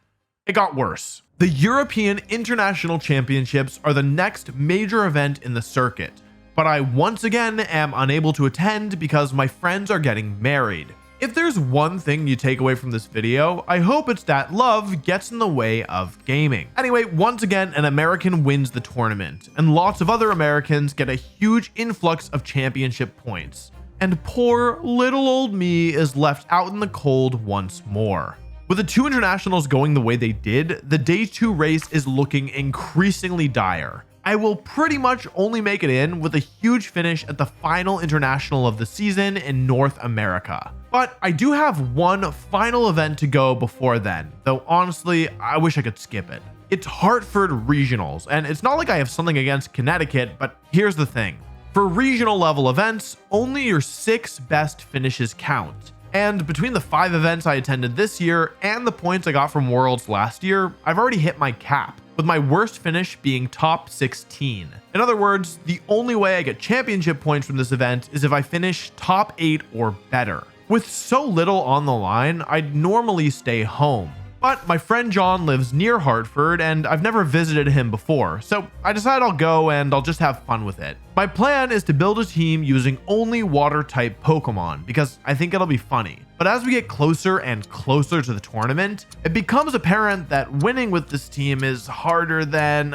It got worse. The European International Championships are the next major event in the circuit, but I once again am unable to attend because my friends are getting married. If there's one thing you take away from this video, I hope it's that love gets in the way of gaming. Anyway, once again, an American wins the tournament, and lots of other Americans get a huge influx of championship points. And poor little old me is left out in the cold once more. With the two internationals going the way they did, the day 2 race is looking increasingly dire. I will pretty much only make it in with a huge finish at the final international of the season in North America. But I do have one final event to go before then, though honestly, I wish I could skip it. It's Hartford Regionals, and it's not like I have something against Connecticut, but here's the thing. For regional level events, only your 6 best finishes count. And between the 5 events I attended this year and the points I got from Worlds last year, I've already hit my cap, with my worst finish being top 16. In other words, the only way I get championship points from this event is if I finish top 8 or better. With so little on the line, I'd normally stay home. But my friend John lives near Hartford and I've never visited him before, so I decided I'll go and I'll just have fun with it. My plan is to build a team using only water type Pokemon because I think it'll be funny. But as we get closer and closer to the tournament, it becomes apparent that winning with this team is harder than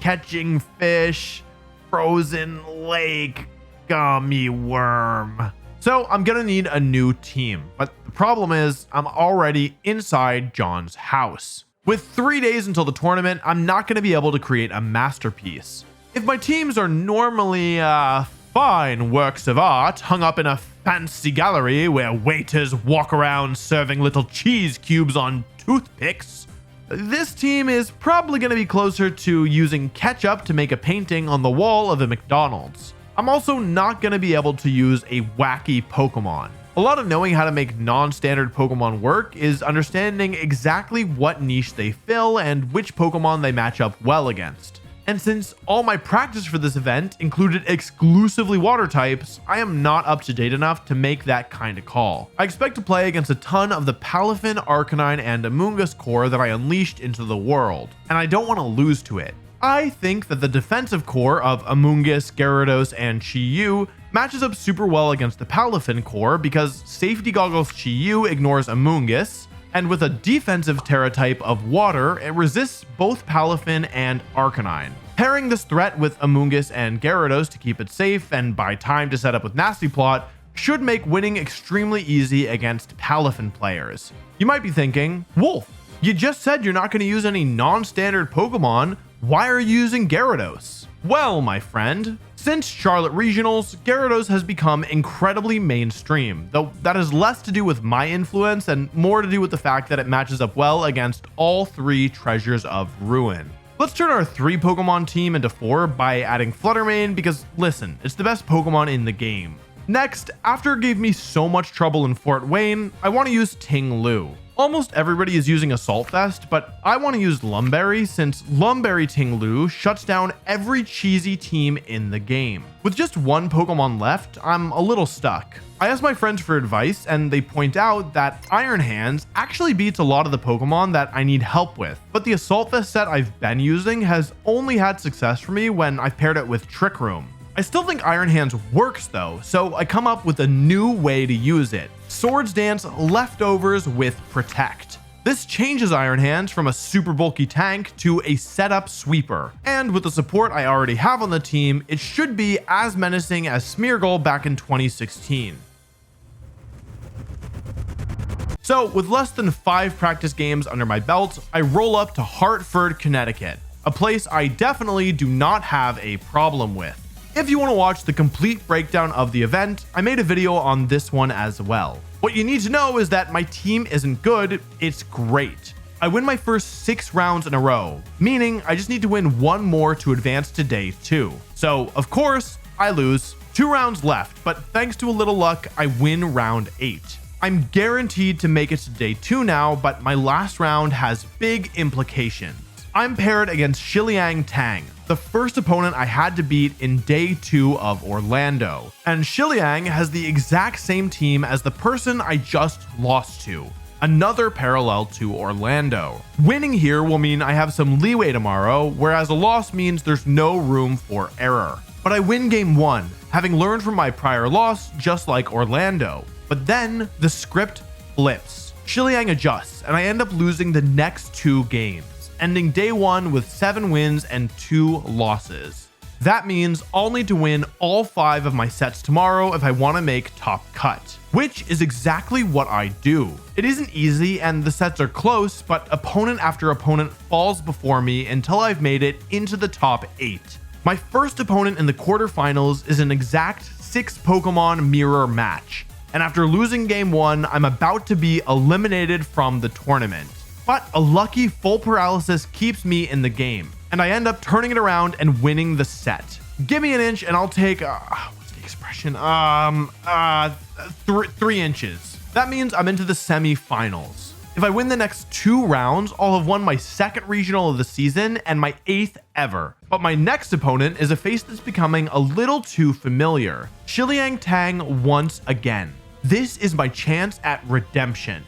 catching fish, frozen lake, gummy worm. So I'm gonna need a new team, but the problem is I'm already inside John's house. With 3 days until the tournament, I'm not gonna be able to create a masterpiece. If my teams are normally fine works of art hung up in a fancy gallery where waiters walk around serving little cheese cubes on toothpicks, this team is probably gonna be closer to using ketchup to make a painting on the wall of a McDonald's. I'm also not going to be able to use a wacky Pokemon. A lot of knowing how to make non-standard Pokemon work is understanding exactly what niche they fill and which Pokemon they match up well against. And since all my practice for this event included exclusively water types, I am not up to date enough to make that kind of call. I expect to play against a ton of the Palafin, Arcanine, and Amoonguss core that I unleashed into the world, and I don't want to lose to it. I think that the defensive core of Amoonguss, Gyarados, and Chi-Yu matches up super well against the Palafin core because Safety Goggles Chi-Yu ignores Amoonguss, and with a defensive Terra type of Water, it resists both Palafin and Arcanine. Pairing this threat with Amoonguss and Gyarados to keep it safe and buy time to set up with Nasty Plot should make winning extremely easy against Palafin players. You might be thinking, Wolf, you just said you're not going to use any non-standard Pokemon. Why are you using Gyarados? Well, my friend, since Charlotte Regionals, Gyarados has become incredibly mainstream, though that has less to do with my influence and more to do with the fact that it matches up well against all 3 Treasures of Ruin. Let's turn our 3 Pokemon team into 4 by adding Fluttermane because, listen, it's the best Pokemon in the game. Next, after it gave me so much trouble in Fort Wayne, I want to use Ting-Lu. Almost everybody is using Assault Vest, but I want to use Lumberry since Lumberry Ting-Lu shuts down every cheesy team in the game. With just 1 Pokemon left, I'm a little stuck. I asked my friends for advice and they point out that Iron Hands actually beats a lot of the Pokemon that I need help with, but the Assault Vest set I've been using has only had success for me when I've paired it with Trick Room. I still think Iron Hands works though, so I come up with a new way to use it. Swords Dance Leftovers with Protect. This changes Iron Hands from a super bulky tank to a setup sweeper. And with the support I already have on the team, it should be as menacing as Smeargle back in 2016. So with less than 5 practice games under my belt, I roll up to Hartford, Connecticut, a place I definitely do not have a problem with. If you want to watch the complete breakdown of the event, I made a video on this one as well. What you need to know is that my team isn't good, it's great. I win my first 6 rounds in a row, meaning I just need to win 1 more to advance to day 2. So, of course, I lose. 2 rounds left, but thanks to a little luck, I win round 8. I'm guaranteed to make it to day 2 now, but my last round has big implications. I'm paired against Shiliang Tang, the first opponent I had to beat in day 2 of Orlando. And Shiliang has the exact same team as the person I just lost to. Another parallel to Orlando. Winning here will mean I have some leeway tomorrow, whereas a loss means there's no room for error. But I win game 1, having learned from my prior loss just like Orlando. But then the script flips. Shiliang adjusts, and I end up losing the next 2 games, ending day 1 with 7 wins and 2 losses. That means I'll need to win all 5 of my sets tomorrow if I want to make top cut, which is exactly what I do. It isn't easy and the sets are close, but opponent after opponent falls before me until I've made it into the top 8. My first opponent in the quarterfinals is an exact 6 Pokemon mirror match, and after losing game 1, I'm about to be eliminated from the tournament. But a lucky full paralysis keeps me in the game, and I end up turning it around and winning the set. Give me an inch and I'll take, what's the expression? 3 inches. That means I'm into the semi-finals. If I win the next 2 rounds, I'll have won my 2nd regional of the season and my 8th ever. But my next opponent is a face that's becoming a little too familiar. Shiliang Tang once again. This is my chance at redemption.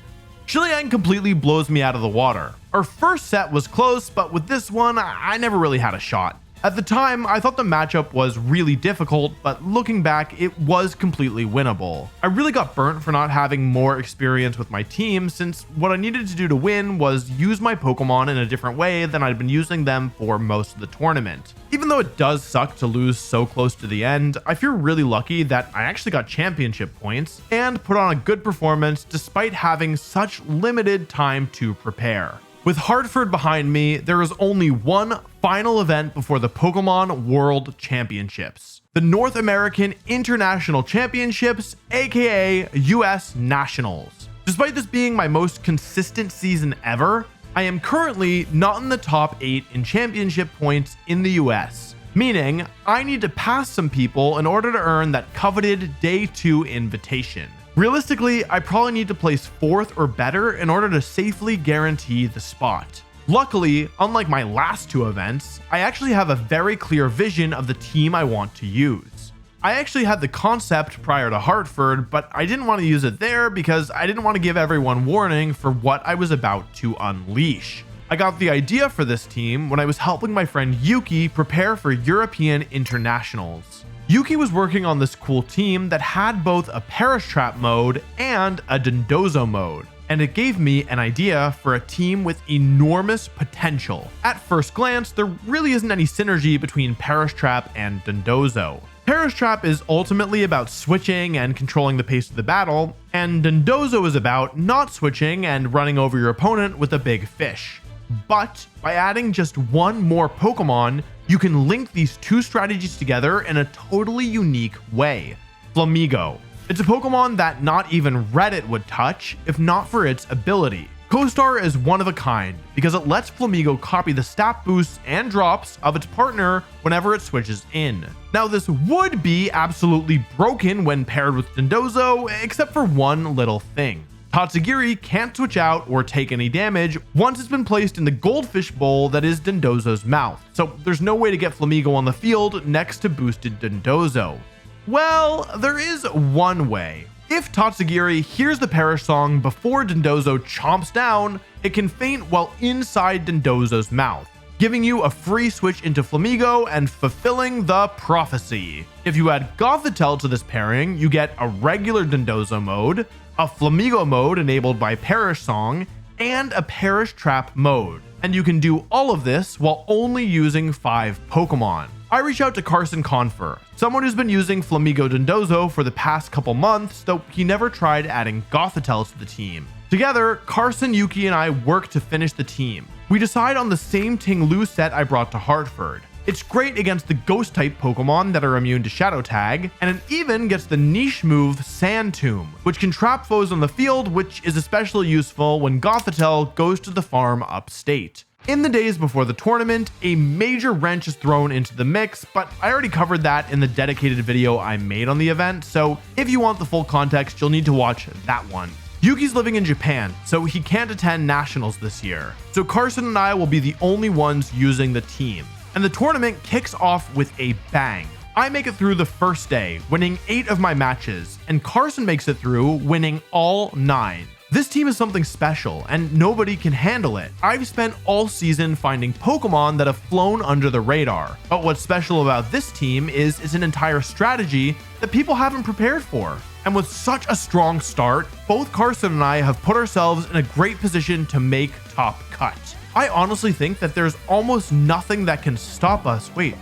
Shiliang completely blows me out of the water. Our first set was close, but with this one, I never really had a shot. At the time, I thought the matchup was really difficult, but looking back, it was completely winnable. I really got burnt for not having more experience with my team, since what I needed to do to win was use my Pokemon in a different way than I'd been using them for most of the tournament. Even though it does suck to lose so close to the end, I feel really lucky that I actually got championship points and put on a good performance despite having such limited time to prepare. With Hartford behind me, there is only one final event before the Pokémon World Championships. The North American International Championships, aka US Nationals. Despite this being my most consistent season ever, I am currently not in the top 8 in championship points in the US, meaning I need to pass some people in order to earn that coveted Day 2 invitation. Realistically, I probably need to place 4th or better in order to safely guarantee the spot. Luckily, unlike my last 2 events, I actually have a very clear vision of the team I want to use. I actually had the concept prior to Hartford, but I didn't want to use it there because I didn't want to give everyone warning for what I was about to unleash. I got the idea for this team when I was helping my friend Yuki prepare for European internationals. Yuki was working on this cool team that had both a Perish Trap mode and a Dondozo mode, and it gave me an idea for a team with enormous potential. At first glance, there really isn't any synergy between Perish Trap and Dondozo. Perish Trap is ultimately about switching and controlling the pace of the battle, and Dondozo is about not switching and running over your opponent with a big fish. But by adding just one more Pokemon, you can link these 2 strategies together in a totally unique way. Flamigo. It's a Pokemon that not even Reddit would touch if not for its ability. Co-Star is one of a kind because it lets Flamigo copy the stat boosts and drops of its partner whenever it switches in. Now this would be absolutely broken when paired with Dondozo, except for one little thing. Tatsugiri can't switch out or take any damage once it's been placed in the goldfish bowl that is Dondozo's mouth, so there's no way to get Flamigo on the field next to boosted Dondozo. Well, there is one way. If Tatsugiri hears the Perish song before Dondozo chomps down, it can faint while inside Dondozo's mouth, giving you a free switch into Flamigo and fulfilling the prophecy. If you add Gothitelle to this pairing, you get a regular Dondozo mode, a Flamigo mode enabled by Perish Song, and a Perish Trap mode. And you can do all of this while only using 5 Pokemon. I reached out to Carson Confer, someone who's been using Flamigo Dondozo for the past couple months, though he never tried adding Gothitelle to the team. Together, Carson, Yuki, and I work to finish the team. We decide on the same Ting-Lu set I brought to Hartford. It's great against the Ghost-type Pokemon that are immune to Shadow Tag, and it even gets the niche move Sand Tomb, which can trap foes on the field, which is especially useful when Gothitelle goes to the farm upstate. In the days before the tournament, a major wrench is thrown into the mix, but I already covered that in the dedicated video I made on the event, so if you want the full context, you'll need to watch that one. Yuki's living in Japan, so he can't attend nationals this year, so Carson and I will be the only ones using the team. and the tournament kicks off with a bang. I make it through the first day, winning 8 of my matches, and Carson makes it through, winning all 9. This team is something special, and nobody can handle it. I've spent all season finding Pokemon that have flown under the radar, but what's special about this team is it's an entire strategy that people haven't prepared for. And with such a strong start, both Carson and I have put ourselves in a great position to make top cut. I honestly think that there's almost nothing that can stop us. Wait,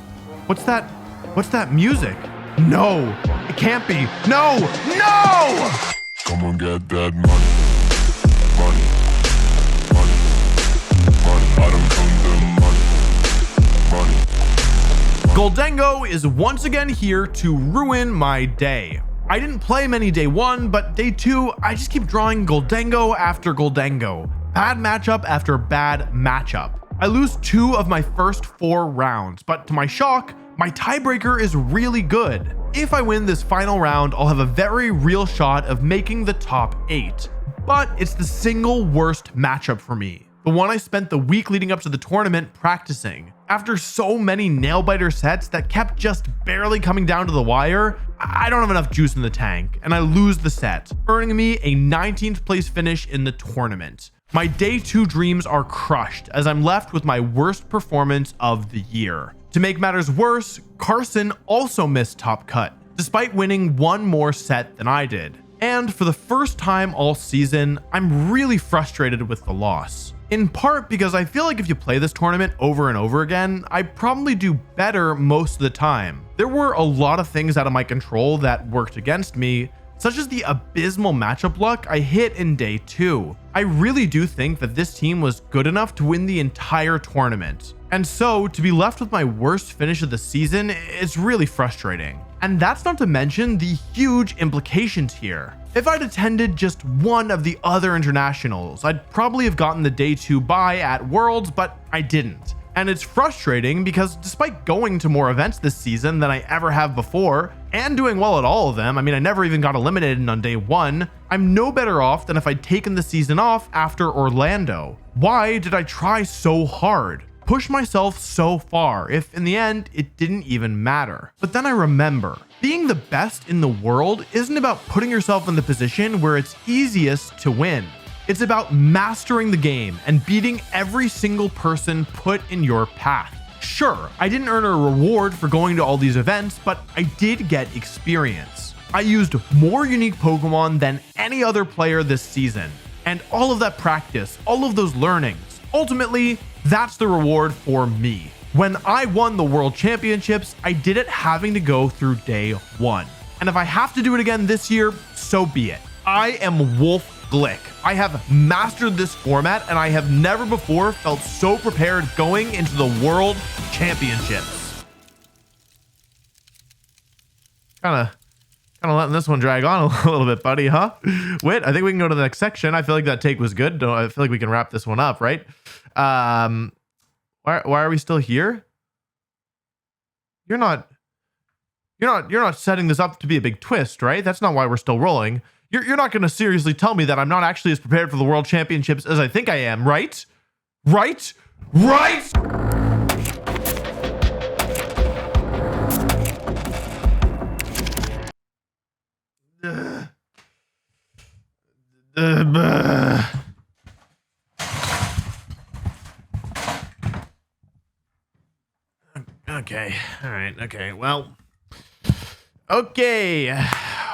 what's that? What's that music? No, it can't be. No, no! Come on, get that money. Money. Money. Money. I don't come to money. Money. Gholdengo is once again here to ruin my day. I didn't play many day 1, but day 2, I just keep drawing Gholdengo after Gholdengo. Bad matchup after bad matchup. I lose 2 of my first 4 rounds, but to my shock, my tiebreaker is really good. If I win this final round, I'll have a very real shot of making the top 8. But it's the single worst matchup for me. The one I spent the week leading up to the tournament practicing. After so many nail-biter sets that kept just barely coming down to the wire, I don't have enough juice in the tank, and I lose the set, earning me a 19th place finish in the tournament. My day 2 dreams are crushed as I'm left with my worst performance of the year. To make matters worse, Carson also missed top cut, despite winning 1 more set than I did. And for the first time all season, I'm really frustrated with the loss. In part because I feel like if you play this tournament over and over again, I probably do better most of the time. There were a lot of things out of my control that worked against me, such as the abysmal matchup luck I hit in day 2. I really do think that this team was good enough to win the entire tournament. And so to be left with my worst finish of the season is really frustrating. And that's not to mention the huge implications here. If I'd attended just one of the other internationals, I'd probably have gotten the day 2 bye at Worlds, but I didn't. And it's frustrating because despite going to more events this season than I ever have before, and doing well at all of them, I mean, I never even got eliminated on day 1, I'm no better off than if I'd taken the season off after Orlando. Why did I try so hard? Push myself so far if in the end it didn't even matter? But then I remember, being the best in the world isn't about putting yourself in the position where it's easiest to win. It's about mastering the game and beating every single person put in your path. Sure, I didn't earn a reward for going to all these events, but I did get experience. I used more unique Pokemon than any other player this season. And all of that practice, all of those learnings, ultimately, that's the reward for me. When I won the World Championships, I did it having to go through day 1. And if I have to do it again this year, so be it. I am Wolfey. I have mastered this format and I have never before felt so prepared going into the World Championships. Kind of letting this one drag on a little bit, buddy, huh? Wait, I think we can go to the next section. I feel like that take was good. I feel like we can wrap this one up, right? Why are we still here? You're not setting this up to be a big twist, right? That's not why we're still rolling. You're not going to seriously tell me that I'm not actually as prepared for the World Championships as I think I am, right? Right? Right? Okay. All right. Okay. Well. Okay.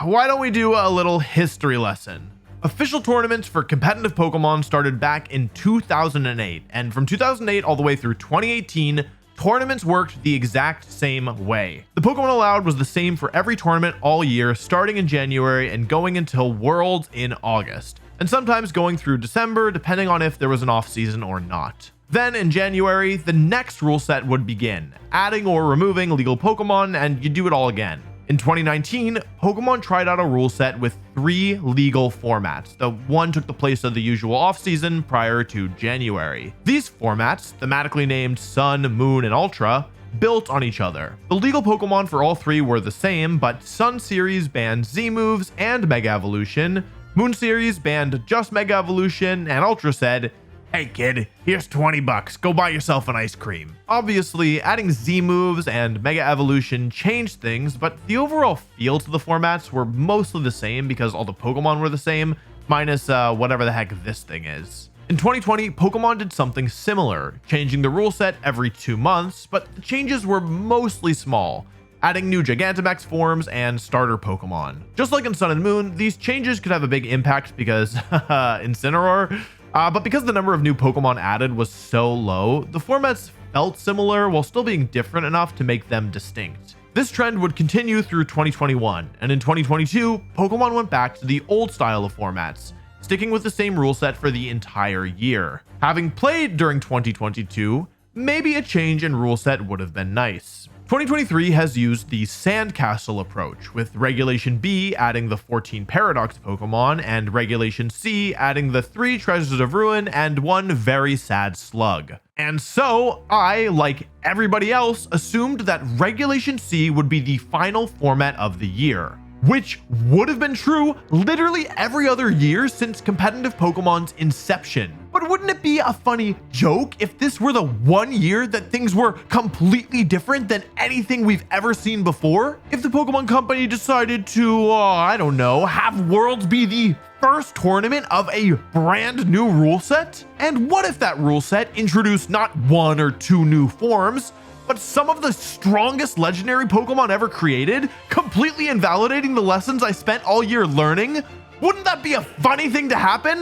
Why don't we do a little history lesson? Official tournaments for competitive Pokemon started back in 2008, and from 2008 all the way through 2018, tournaments worked the exact same way. The Pokemon allowed was the same for every tournament all year, starting in January and going until Worlds in August, and sometimes going through December, depending on if there was an off season or not. Then in January, the next rule set would begin, adding or removing legal Pokemon, and you do it all again. In 2019, Pokemon tried out a rule set with 3 legal formats. The one took the place of the usual off-season prior to January. These formats, thematically named Sun, Moon, and Ultra, built on each other. The legal Pokemon for all 3 were the same, but Sun Series banned Z-moves and Mega Evolution, Moon Series banned just Mega Evolution, and Ultra said, Hey kid, here's 20 bucks. Go buy yourself an ice cream. Obviously, adding Z moves and Mega Evolution changed things, but the overall feel to the formats were mostly the same because all the Pokemon were the same, minus whatever the heck this thing is. In 2020, Pokemon did something similar, changing the rule set every 2 months, but the changes were mostly small, adding new Gigantamax forms and starter Pokemon. Just like in Sun and Moon, these changes could have a big impact because Incineroar, but because the number of new Pokemon added was so low, the formats felt similar while still being different enough to make them distinct. This trend would continue through 2021, and in 2022, Pokemon went back to the old style of formats, sticking with the same rule set for the entire year. Having played during 2022, maybe a change in rule set would have been nice. 2023 has used the Sandcastle approach, with Regulation B adding the 14 Paradox Pokemon and Regulation C adding the 3 Treasures of Ruin and 1 very sad slug. And so I, like everybody else, assumed that Regulation C would be the final format of the year, which would have been true literally every other year since competitive Pokemon's inception. But wouldn't it be a funny joke if this were the one year that things were completely different than anything we've ever seen before? If the Pokemon Company decided to, I don't know, have Worlds be the first tournament of a brand new rule set? And what if that rule set introduced not 1 or 2 new forms, but some of the strongest legendary Pokemon ever created, completely invalidating the lessons I spent all year learning? Wouldn't that be a funny thing to happen?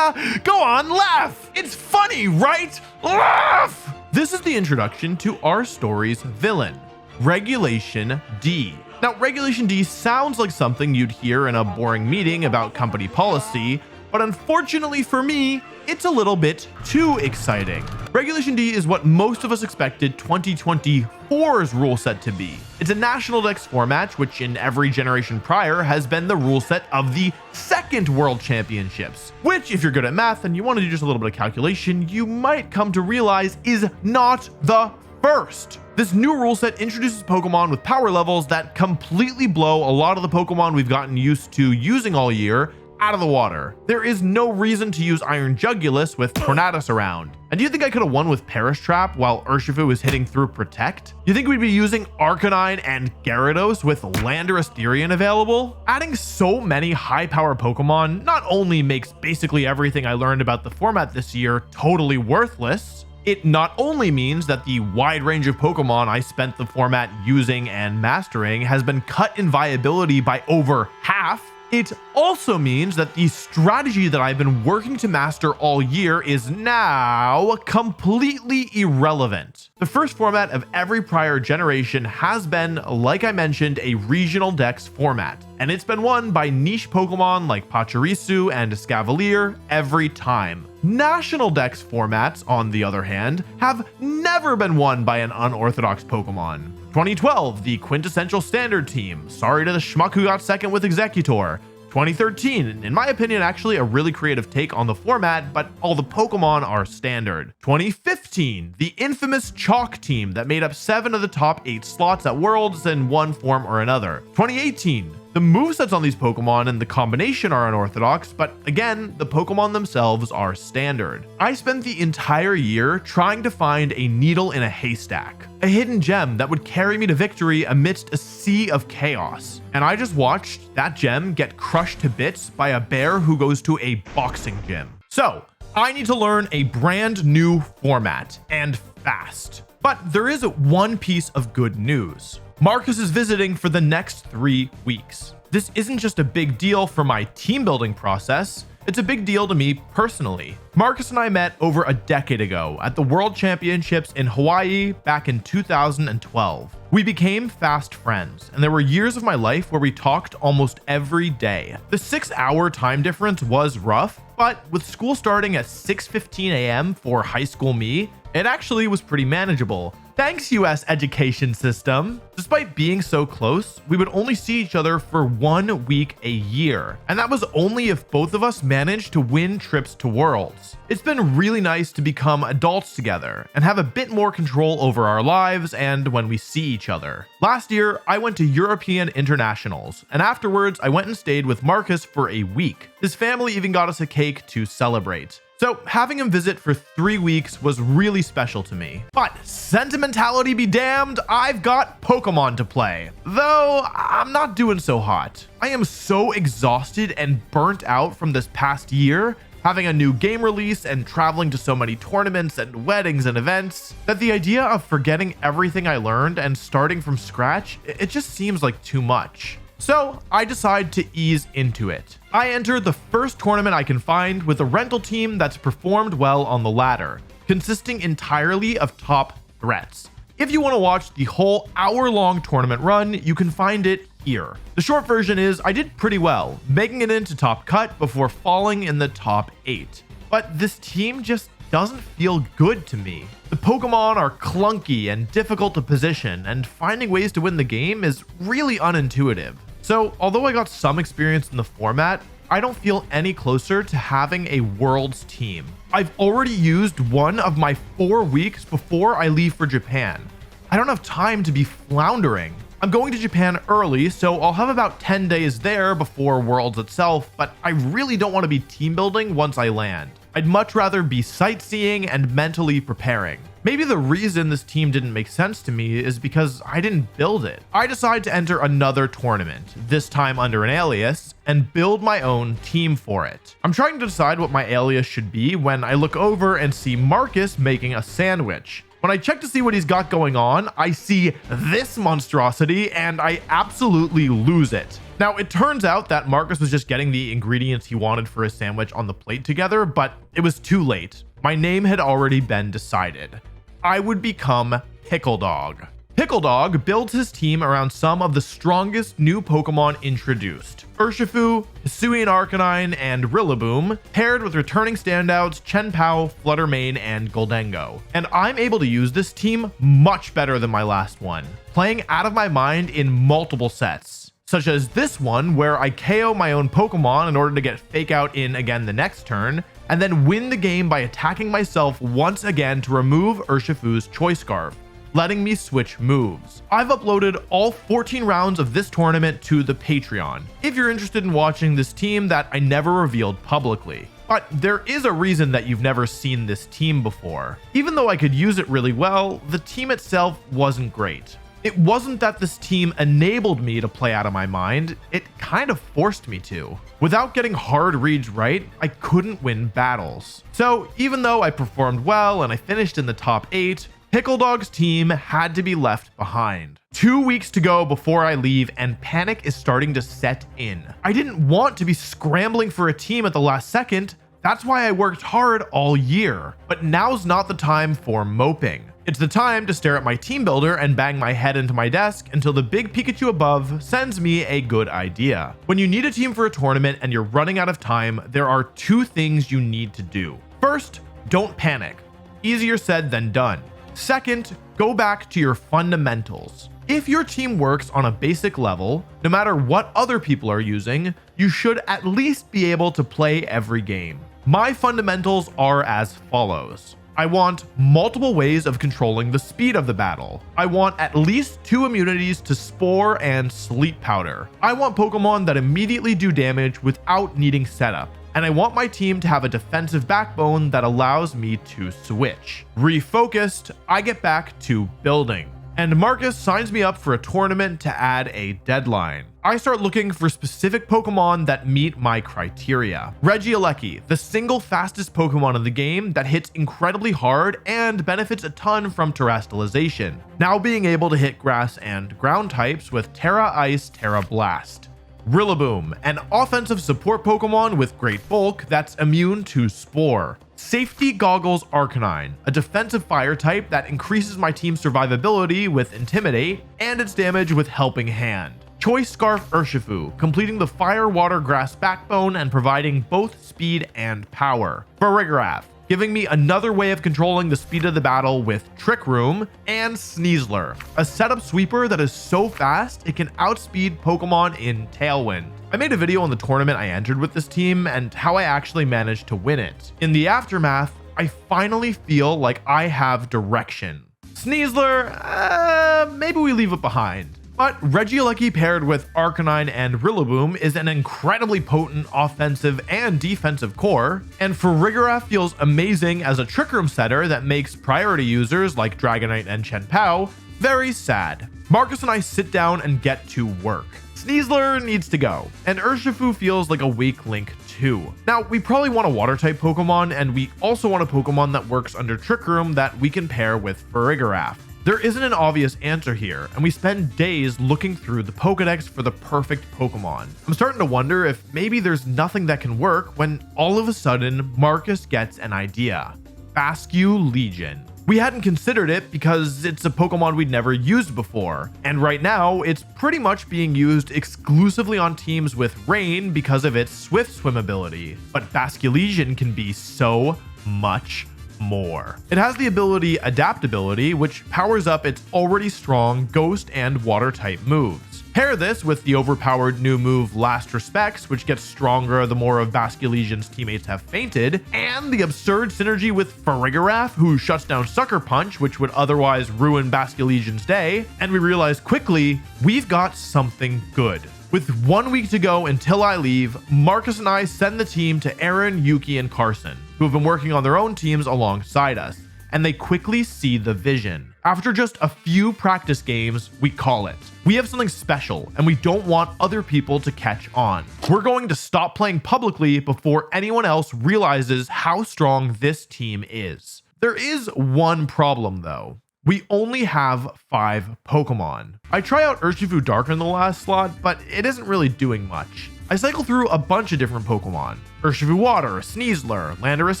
Go on, laugh! It's funny, right? Laugh! This is the introduction to our story's villain, Regulation D. Now, Regulation D sounds like something you'd hear in a boring meeting about company policy, but unfortunately for me, it's a little bit too exciting. Regulation D is what most of us expected 2024's rule set to be. It's a national dex format, which in every generation prior has been the rule set of the second World Championships, which, if you're good at math and you want to do just a little bit of calculation, you might come to realize is not the first. This new rule set introduces Pokemon with power levels that completely blow a lot of the Pokemon we've gotten used to using all year out of the water. There is no reason to use Iron Jugulus with Tornadus around. And do you think I could have won with Perish Trap while Urshifu was hitting through Protect? You think we'd be using Arcanine and Gyarados with Landorus Therian available? Adding so many high power Pokemon not only makes basically everything I learned about the format this year totally worthless, it not only means that the wide range of Pokemon I spent the format using and mastering has been cut in viability by over half, it also means that the strategy that I've been working to master all year is now completely irrelevant. The first format of every prior generation has been, like I mentioned, a regional dex format, and it's been won by niche Pokemon like Pachirisu and Escavalier every time. National dex formats, on the other hand, have never been won by an unorthodox Pokemon. 2012, the quintessential standard team. Sorry to the schmuck who got second with Executor. 2013, in my opinion, actually a really creative take on the format, but all the Pokemon are standard. 2015, the infamous Chalk team that made up 7 of the top 8 slots at Worlds in one form or another. 2018, the movesets on these Pokemon and the combination are unorthodox, but again, the Pokemon themselves are standard. I spent the entire year trying to find a needle in a haystack, a hidden gem that would carry me to victory amidst a sea of chaos. And I just watched that gem get crushed to bits by a bear who goes to a boxing gym. So I need to learn a brand new format, and fast. But there is one piece of good news. Marcus is visiting for the next 3 weeks. This isn't just a big deal for my team building process, it's a big deal to me personally. Marcus and I met over a decade ago at the World Championships in Hawaii back in 2012. We became fast friends, and there were years of my life where we talked almost every day. The 6-hour time difference was rough, but with school starting at 6:15 a.m. for high school me, it actually was pretty manageable. Thanks, US education system. Despite being so close, we would only see each other for 1 week a year, and that was only if both of us managed to win trips to Worlds. It's been really nice to become adults together and have a bit more control over our lives and when we see each other. Last year, I went to European internationals, and afterwards I went and stayed with Marcus for a week. His family even got us a cake to celebrate. So having him visit for 3 weeks was really special to me. But sentimentality be damned, I've got Pokemon to play. Though I'm not doing so hot. I am so exhausted and burnt out from this past year, having a new game release and traveling to so many tournaments and weddings and events, that the idea of forgetting everything I learned and starting from scratch, it just seems like too much. So I decide to ease into it. I enter the first tournament I can find with a rental team that's performed well on the ladder, consisting entirely of top threats. If you want to watch the whole hour-long tournament run, you can find it here. The short version is I did pretty well, making it into top cut before falling in the top 8. But this team just doesn't feel good to me. The Pokemon are clunky and difficult to position, and finding ways to win the game is really unintuitive. So although I got some experience in the format, I don't feel any closer to having a Worlds team. I've already used one of my 4 weeks before I leave for Japan. I don't have time to be floundering. I'm going to Japan early, so I'll have about 10 days there before Worlds itself, but I really don't want to be team building once I land. I'd much rather be sightseeing and mentally preparing. Maybe the reason this team didn't make sense to me is because I didn't build it. I decide to enter another tournament, this time under an alias, and build my own team for it. I'm trying to decide what my alias should be when I look over and see Marcus making a sandwich. When I check to see what he's got going on, I see this monstrosity and I absolutely lose it. Now, it turns out that Marcus was just getting the ingredients he wanted for his sandwich on the plate together, but it was too late. My name had already been decided. I would become Pickle Dog. Pickle Dog builds his team around some of the strongest new Pokemon introduced. Urshifu, Hisuian Arcanine, and Rillaboom, paired with returning standouts Chenpao, Fluttermane, and Goldengo. And I'm able to use this team much better than my last one, playing out of my mind in multiple sets, such as this one where I KO my own Pokemon in order to get Fake Out in again the next turn, and then win the game by attacking myself once again to remove Urshifu's Choice Scarf, letting me switch moves. I've uploaded all 14 rounds of this tournament to the Patreon, if you're interested in watching this team that I never revealed publicly. But there is a reason that you've never seen this team before. Even though I could use it really well, the team itself wasn't great. It wasn't that this team enabled me to play out of my mind, it kind of forced me to. Without getting hard reads right, I couldn't win battles. So even though I performed well and I finished in the top 8, Pickle Dog's team had to be left behind. 2 weeks to go before I leave and panic is starting to set in. I didn't want to be scrambling for a team at the last second. That's why I worked hard all year. But now's not the time for moping. It's the time to stare at my team builder and bang my head into my desk until the big Pikachu above sends me a good idea. When you need a team for a tournament and you're running out of time, there are 2 things you need to do. First, don't panic. Easier said than done. Second, go back to your fundamentals. If your team works on a basic level, no matter what other people are using, you should at least be able to play every game. My fundamentals are as follows. I want multiple ways of controlling the speed of the battle. I want at least 2 immunities to Spore and Sleep Powder. I want Pokemon that immediately do damage without needing setup. And I want my team to have a defensive backbone that allows me to switch. Refocused, I get back to building. And Marcus signs me up for a tournament to add a deadline. I start looking for specific Pokemon that meet my criteria. Regieleki, the single fastest Pokemon in the game that hits incredibly hard and benefits a ton from terastallization, now being able to hit grass and ground types with Terra Ice, Terra Blast. Rillaboom, an offensive support Pokemon with great bulk that's immune to Spore. Safety Goggles Arcanine, a defensive fire type that increases my team's survivability with Intimidate and its damage with Helping Hand. Choice Scarf Urshifu, completing the Fire, Water, Grass backbone and providing both speed and power. Farigiraf, giving me another way of controlling the speed of the battle with Trick Room, and Sneasler, a setup sweeper that is so fast it can outspeed Pokemon in Tailwind. I made a video on the tournament I entered with this team and how I actually managed to win it. In the aftermath, I finally feel like I have direction. Sneasler, maybe we leave it behind. But Regieleki paired with Arcanine and Rillaboom is an incredibly potent offensive and defensive core, and Farigiraf feels amazing as a Trick Room setter that makes priority users like Dragonite and Chien-Pao very sad. Marcus and I sit down and get to work. Sneasler needs to go, and Urshifu feels like a weak link too. Now, we probably want a Water-type Pokemon, and we also want a Pokemon that works under Trick Room that we can pair with Farigiraf. There isn't an obvious answer here, and we spend days looking through the Pokedex for the perfect Pokemon. I'm starting to wonder if maybe there's nothing that can work when all of a sudden Marcus gets an idea. Basculegion. We hadn't considered it because it's a Pokemon we'd never used before, and right now it's pretty much being used exclusively on teams with Rain because of its Swift Swim ability, but Basculegion can be so much more. It has the ability Adaptability, which powers up its already strong Ghost and Water type moves. Pair this with the overpowered new move Last Respects, which gets stronger the more of Basculegion's teammates have fainted, and the absurd synergy with Farigiraf, who shuts down Sucker Punch, which would otherwise ruin Basculegion's day, and we realize quickly we've got something good. With 1 week to go until I leave, Marcus and I send the team to Aaron, Yuki, and Carson, who have been working on their own teams alongside us, and they quickly see the vision. After just a few practice games, we call it. We have something special, and we don't want other people to catch on. We're going to stop playing publicly before anyone else realizes how strong this team is. There is one problem though. We only have 5 Pokemon. I try out Urshifu Dark in the last slot, but it isn't really doing much. I cycle through a bunch of different Pokemon. Urshifu Water, Sneasler, Landorus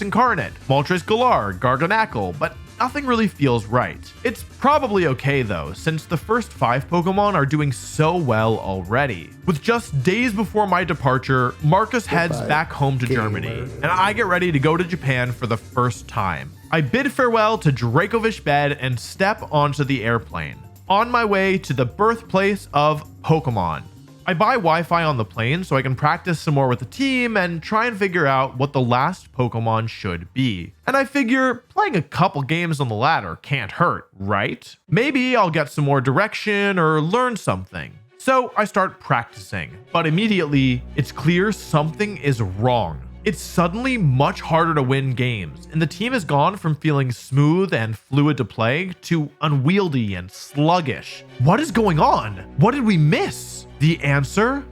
Incarnate, Moltres Galar, Garganacl, but nothing really feels right. It's probably okay though, since the first 5 Pokemon are doing so well already. With just days before my departure, Marcus heads back home to Germany, and I get ready to go to Japan for the first time. I bid farewell to Dracovish Bed and step onto the airplane, on my way to the birthplace of Pokemon. I buy Wi-Fi on the plane so I can practice some more with the team and try and figure out what the last Pokemon should be. And I figure playing a couple games on the ladder can't hurt, right? Maybe I'll get some more direction or learn something. So I start practicing, but immediately it's clear something is wrong. It's suddenly much harder to win games, and the team has gone from feeling smooth and fluid to play to unwieldy and sluggish. What is going on? What did we miss? The answer?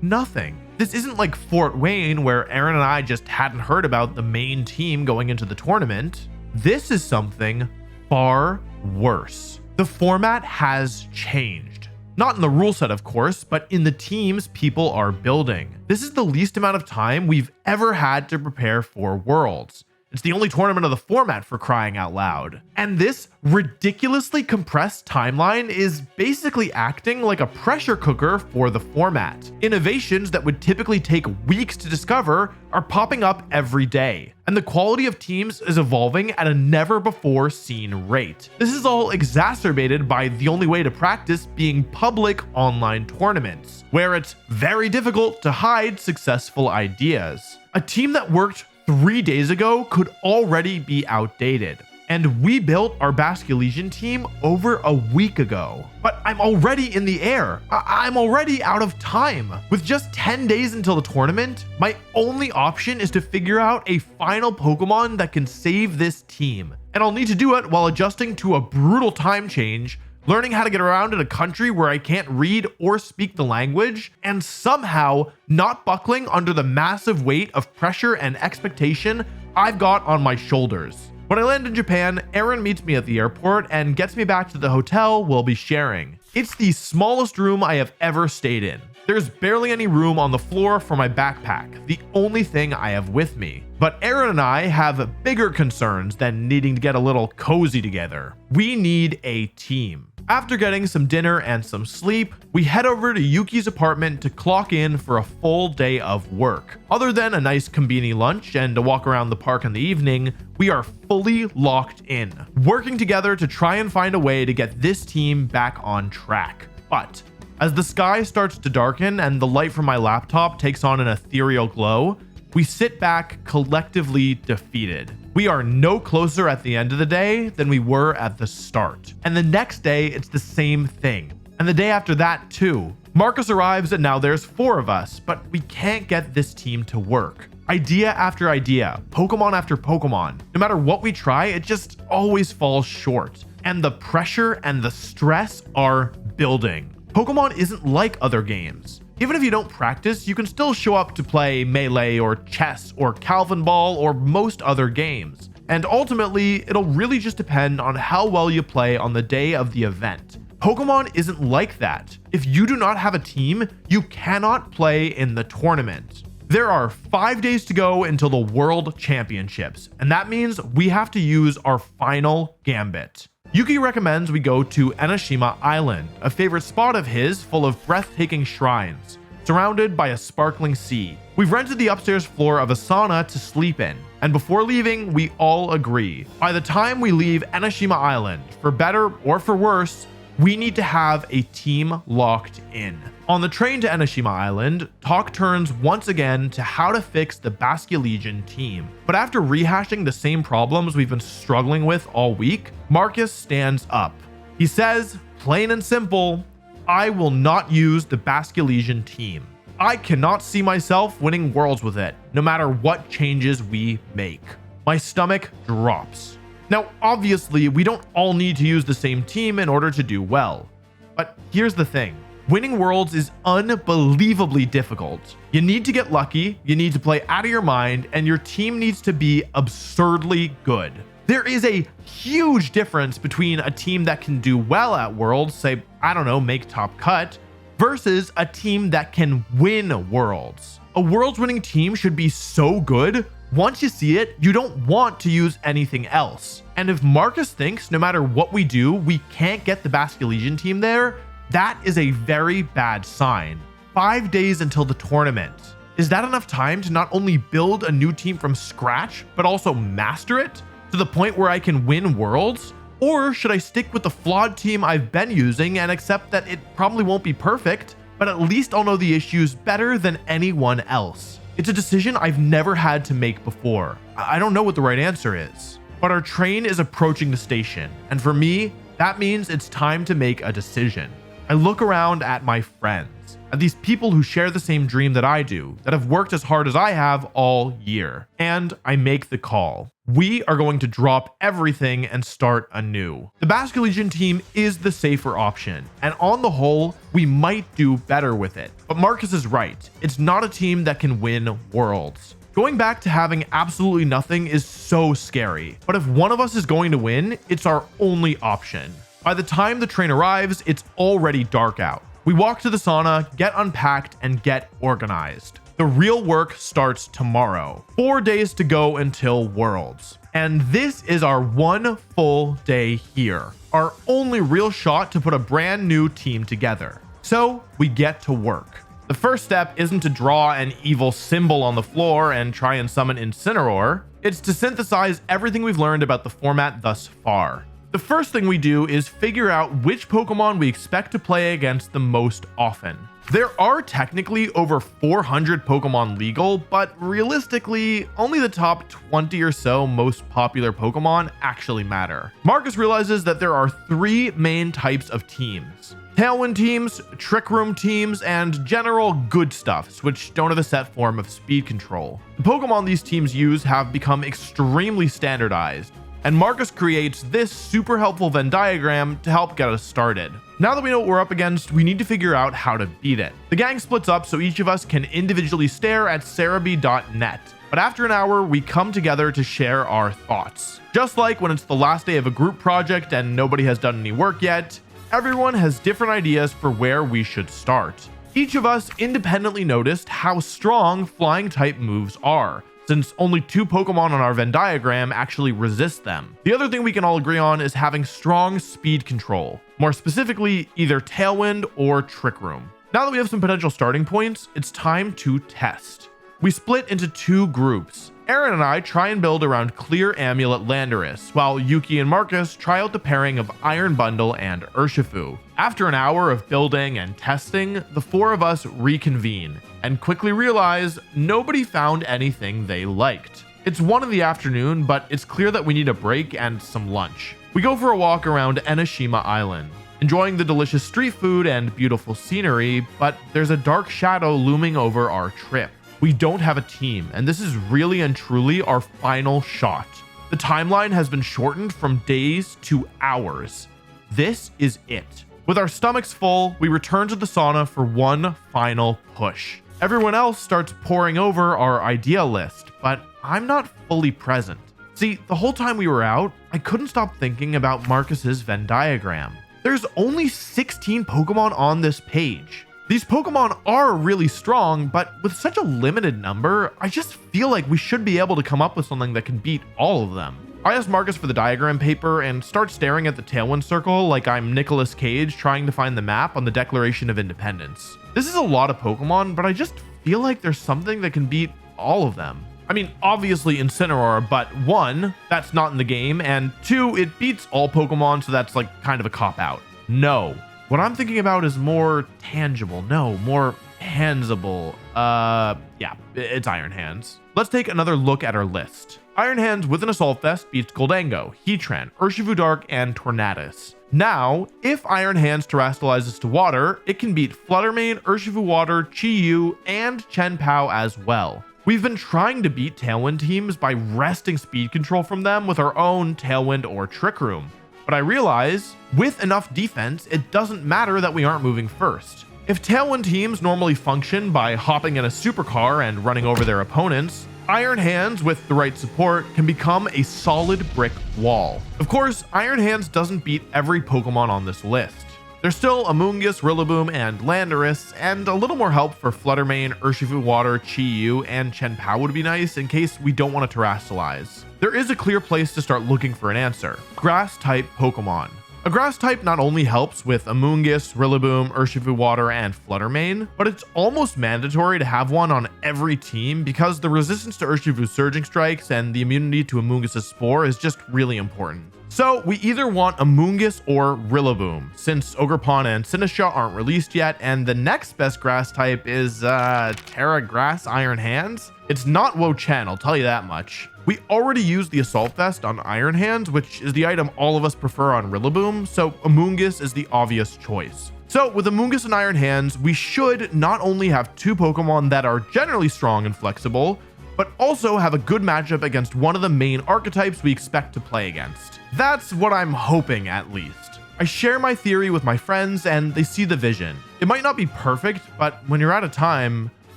Nothing. This isn't like Fort Wayne where Aaron and I just hadn't heard about the main team going into the tournament. This is something far worse. The format has changed. Not in the rule set, of course, but in the teams people are building. This is the least amount of time we've ever had to prepare for Worlds. It's the only tournament of the format, for crying out loud. And this ridiculously compressed timeline is basically acting like a pressure cooker for the format. Innovations that would typically take weeks to discover are popping up every day, and the quality of teams is evolving at a never before seen rate. This is all exacerbated by the only way to practice being public online tournaments, where it's very difficult to hide successful ideas. A team that worked 3 days ago could already be outdated. And we built our Basculegion team over a week ago. But I'm already in the air. I'm already out of time. With just 10 days until the tournament, my only option is to figure out a final Pokemon that can save this team. And I'll need to do it while adjusting to a brutal time change, learning how to get around in a country where I can't read or speak the language, and somehow not buckling under the massive weight of pressure and expectation I've got on my shoulders. When I land in Japan, Aaron meets me at the airport and gets me back to the hotel we'll be sharing. It's the smallest room I have ever stayed in. There's barely any room on the floor for my backpack, the only thing I have with me. But Aaron and I have bigger concerns than needing to get a little cozy together. We need a team. After getting some dinner and some sleep, we head over to Yuki's apartment to clock in for a full day of work. Other than a nice konbini lunch and a walk around the park in the evening, we are fully locked in, working together to try and find a way to get this team back on track. But as the sky starts to darken and the light from my laptop takes on an ethereal glow, we sit back collectively defeated. We are no closer at the end of the day than we were at the start. And the next day, it's the same thing. and the day after that too. Marcus arrives and now there's 4 of us, but we can't get this team to work. Idea after idea, Pokemon after Pokemon. No matter what we try, it just always falls short. And the pressure and the stress are building. Pokemon isn't like other games. Even if you don't practice, you can still show up to play Melee or Chess or Calvin Ball or most other games. And ultimately, it'll really just depend on how well you play on the day of the event. Pokemon isn't like that. If you do not have a team, you cannot play in the tournament. There are 5 days to go until the World Championships, and that means we have to use our final gambit. Yuki recommends we go to Enoshima Island, a favorite spot of his full of breathtaking shrines, surrounded by a sparkling sea. We've rented the upstairs floor of a sauna to sleep in, and before leaving, we all agree. By the time we leave Enoshima Island, for better or for worse, we need to have a team locked in. On the train to Enoshima Island, talk turns once again to how to fix the Basculegion team. But after rehashing the same problems we've been struggling with all week, Marcus stands up. He says, plain and simple, I will not use the Basculegion team. I cannot see myself winning Worlds with it, no matter what changes we make. My stomach drops. Now, obviously, we don't all need to use the same team in order to do well. But here's the thing. Winning Worlds is unbelievably difficult. You need to get lucky, you need to play out of your mind, and your team needs to be absurdly good. There is a huge difference between a team that can do well at Worlds, say, I don't know, make top cut, versus a team that can win Worlds. A Worlds winning team should be so good, once you see it, you don't want to use anything else. And if Marcus thinks no matter what we do, we can't get the Basculegion team there, that is a very bad sign. 5 days until the tournament. Is that enough time to not only build a new team from scratch, but also master it to the point where I can win Worlds? Or should I stick with the flawed team I've been using and accept that it probably won't be perfect, but at least I'll know the issues better than anyone else? It's a decision I've never had to make before. I don't know what the right answer is, but our train is approaching the station, and for me, that means it's time to make a decision. I look around at my friends, at these people who share the same dream that I do, that have worked as hard as I have all year, and I make the call. We are going to drop everything and start anew. The Basculegion team is the safer option, and on the whole, we might do better with it. But Marcus is right. It's not a team that can win Worlds. Going back to having absolutely nothing is so scary, but if one of us is going to win, it's our only option. By the time the train arrives, it's already dark out. We walk to the sauna, get unpacked, and get organized. The real work starts tomorrow. 4 days to go until Worlds. And this is our one full day here. Our only real shot to put a brand new team together. So we get to work. The first step isn't to draw an evil symbol on the floor and try and summon Incineroar. It's to synthesize everything we've learned about the format thus far. The first thing we do is figure out which Pokemon we expect to play against the most often. There are technically over 400 Pokemon legal, but realistically, only the top 20 or so most popular Pokemon actually matter. Marcus realizes that there are 3 main types of teams. Tailwind teams, Trick Room teams, and general good stuffs, which don't have a set form of speed control. The Pokemon these teams use have become extremely standardized, and Marcus creates this super helpful Venn diagram to help get us started. Now that we know what we're up against, we need to figure out how to beat it. The gang splits up so each of us can individually stare at Cerebi.net. But after an hour, we come together to share our thoughts. Just like when it's the last day of a group project and nobody has done any work yet, everyone has different ideas for where we should start. Each of us independently noticed how strong flying type moves are, since only 2 Pokemon on our Venn diagram actually resist them. The other thing we can all agree on is having strong speed control, more specifically either Tailwind or Trick Room. Now that we have some potential starting points, it's time to test. We split into 2 groups. Aaron and I try and build around Clear Amulet Landorus, while Yuki and Marcus try out the pairing of Iron Bundle and Urshifu. After an hour of building and testing, the 4 of us reconvene and quickly realize nobody found anything they liked. It's 1 in the afternoon, but it's clear that we need a break and some lunch. We go for a walk around Enoshima Island. enjoying the delicious street food and beautiful scenery, but there's a dark shadow looming over our trip. We don't have a team, and this is really and truly our final shot. The timeline has been shortened from days to hours. This is it. With our stomachs full, we return to the sauna for one final push. Everyone else starts poring over our idea list, but I'm not fully present. See, the whole time we were out, I couldn't stop thinking about Marcus's Venn diagram. There's only 16 Pokemon on this page. These Pokemon are really strong, but with such a limited number, I just feel like we should be able to come up with something that can beat all of them. I asked Marcus for the diagram paper and start staring at the Tailwind Circle like I'm Nicolas Cage trying to find the map on the Declaration of Independence. This is a lot of Pokemon, but I just feel like there's something that can beat all of them. I mean, obviously Incineroar, but one, that's not in the game, and two, it beats all Pokemon, so that's like kind of a cop-out. No. What I'm thinking about is more tangible. No, more handsable. Yeah, it's Iron Hands. Let's take another look at our list. Iron Hands with an Assault Vest beats Goldango, Heatran, Urshifu Dark, and Tornadus. Now, if Iron Hands terrestrializes to water, it can beat Fluttermane, Urshifu Water, Chi-Yu, and Chen-Pao as well. We've been trying to beat Tailwind teams by wresting speed control from them with our own Tailwind or Trick Room. But I realize, with enough defense, it doesn't matter that we aren't moving first. If Tailwind teams normally function by hopping in a supercar and running over their opponents, Iron Hands with the right support can become a solid brick wall. Of course, Iron Hands doesn't beat every Pokemon on this list. There's still Amoonguss, Rillaboom, and Landorus, and a little more help for Fluttermane, Urshifu Water, Chi-Yu, and Chen-Pao would be nice in case we don't want to terrestrialize. There is a clear place to start looking for an answer: Grass-type Pokemon. A Grass type not only helps with Amoonguss, Rillaboom, Urshifu Water, and Fluttermane, but it's almost mandatory to have one on every team because the resistance to Urshifu's Surging Strikes and the immunity to Amoonguss' Spore is just really important. So we either want Amoonguss or Rillaboom, since Ogerpon and Sinistcha aren't released yet, and the next best grass type is Terra Grass Iron Hands. It's not Wo-Chen, I'll tell you that much. We already used the Assault Vest on Iron Hands, which is the item all of us prefer on Rillaboom, so Amoonguss is the obvious choice. So with Amoonguss and Iron Hands, we should not only have two Pokemon that are generally strong and flexible, but also have a good matchup against one of the main archetypes we expect to play against. That's what I'm hoping, at least. I share my theory with my friends and they see the vision. It might not be perfect, but when you're out of time,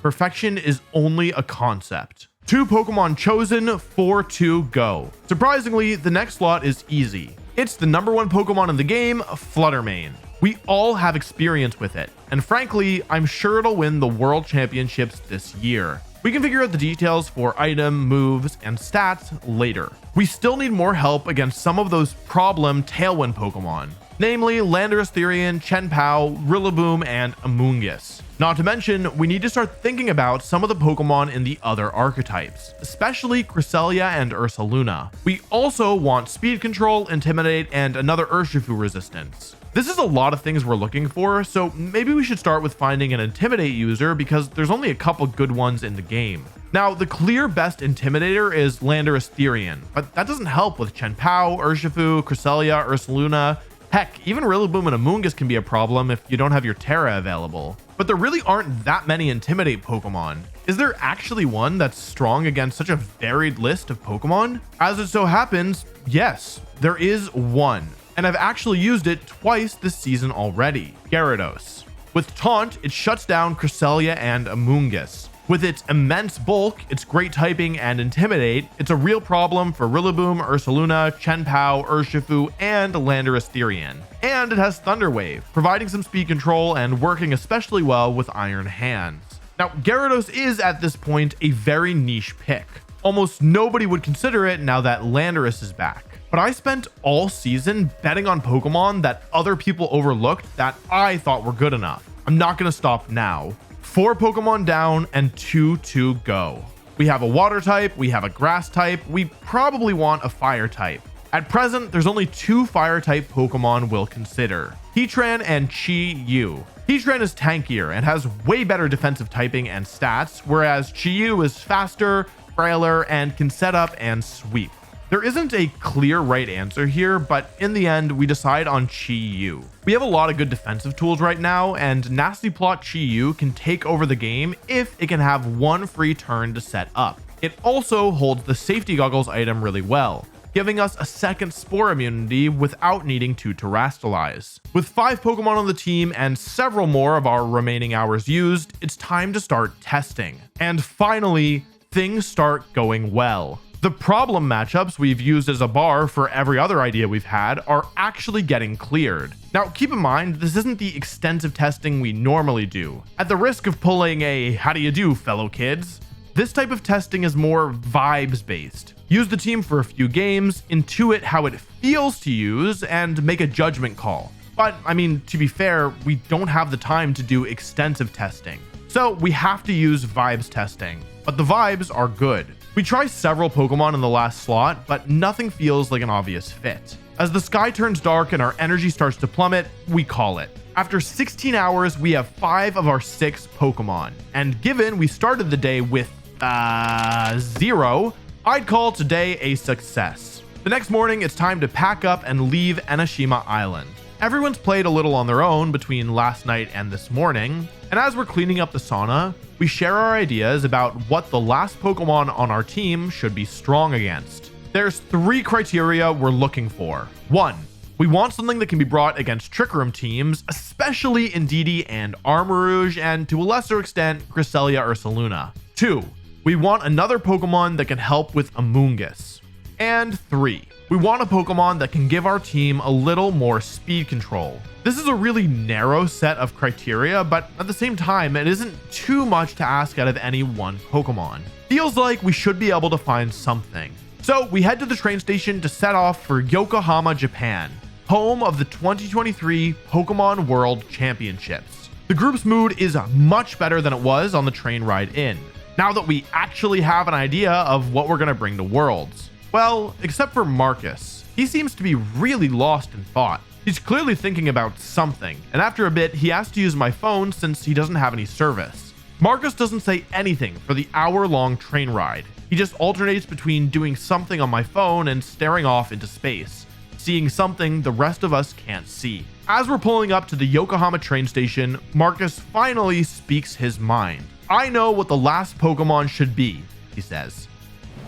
perfection is only a concept. 2 Pokemon chosen, 4 to go. Surprisingly, the next slot is easy. It's the #1 Pokemon in the game, Fluttermane. We all have experience with it, and frankly, I'm sure it'll win the World Championships this year. We can figure out the details for item, moves, and stats later. We still need more help against some of those problem Tailwind Pokemon, namely Landorus, Therian, Chen-Pao, Rillaboom, and Amoonguss. Not to mention, we need to start thinking about some of the Pokemon in the other archetypes, especially Cresselia and Ursaluna. We also want Speed Control, Intimidate, and another Urshifu resistance. This is a lot of things we're looking for, so maybe we should start with finding an Intimidate user because there's only a couple good ones in the game. Now, the clear best Intimidator is Landorus Therian, but that doesn't help with Chen-Pao, Urshifu, Cresselia, Ursaluna. Heck, even Rillaboom and Amoonguss can be a problem if you don't have your Terra available. But there really aren't that many Intimidate Pokemon. Is there actually one that's strong against such a varied list of Pokemon? As it so happens, yes, there is one. And I've actually used it twice this season already, Gyarados. With Taunt, it shuts down Cresselia and Amoonguss. With its immense bulk, its great typing, and Intimidate, it's a real problem for Rillaboom, Ursaluna, Chen-Pao, Urshifu, and Landorus Therian. And it has Thunder Wave, providing some speed control and working especially well with Iron Hands. Now, Gyarados is at this point a very niche pick. Almost nobody would consider it now that Landorus is back. But I spent all season betting on Pokemon that other people overlooked that I thought were good enough. I'm not going to stop now. 4 Pokemon down and 2 to go. We have a water type, we have a grass type, we probably want a fire type. At present, there's only 2 fire type Pokemon we'll consider: Heatran and Chi-Yu. Heatran is tankier and has way better defensive typing and stats, whereas Chi-Yu is faster, frailer, and can set up and sweep. There isn't a clear right answer here, but in the end, we decide on Chi-Yu. We have a lot of good defensive tools right now, and Nasty Plot Chi-Yu can take over the game if it can have one free turn to set up. It also holds the safety goggles item really well, giving us a second spore immunity without needing to terrastalize. With 5 Pokemon on the team and several more of our remaining hours used, it's time to start testing. And finally, things start going well. The problem matchups we've used as a bar for every other idea we've had are actually getting cleared. Now, keep in mind, this isn't the extensive testing we normally do. At the risk of pulling a "how do you do, fellow kids?" this type of testing is more vibes based. Use the team for a few games, intuit how it feels to use, and make a judgment call. But, I mean, to be fair, we don't have the time to do extensive testing. So we have to use vibes testing, but the vibes are good. We try several Pokemon in the last slot, but nothing feels like an obvious fit. As the sky turns dark and our energy starts to plummet, we call it. After 16 hours, we have 5 of our 6 Pokemon. And given we started the day with 0, I'd call today a success. The next morning, it's time to pack up and leave Enoshima Island. Everyone's played a little on their own between last night and this morning, and as we're cleaning up the sauna, we share our ideas about what the last Pokemon on our team should be strong against. There's 3 criteria we're looking for. 1. We want something that can be brought against Trick Room teams, especially Indeedee and Armarouge, and to a lesser extent, Cresselia Ursaluna. 2. We want another Pokemon that can help with Amoonguss. And 3. We want a Pokemon that can give our team a little more speed control. This is a really narrow set of criteria, but at the same time, it isn't too much to ask out of any one Pokemon. Feels like we should be able to find something. So we head to the train station to set off for Yokohama, Japan, home of the 2023 Pokemon World Championships. The group's mood is much better than it was on the train ride in, now that we actually have an idea of what we're going to bring to Worlds. Well, except for Marcus. He seems to be really lost in thought. He's clearly thinking about something, and after a bit, he asks to use my phone since he doesn't have any service. Marcus doesn't say anything for the hour-long train ride. He just alternates between doing something on my phone and staring off into space, seeing something the rest of us can't see. As we're pulling up to the Yokohama train station, Marcus finally speaks his mind. "I know what the last Pokemon should be," he says.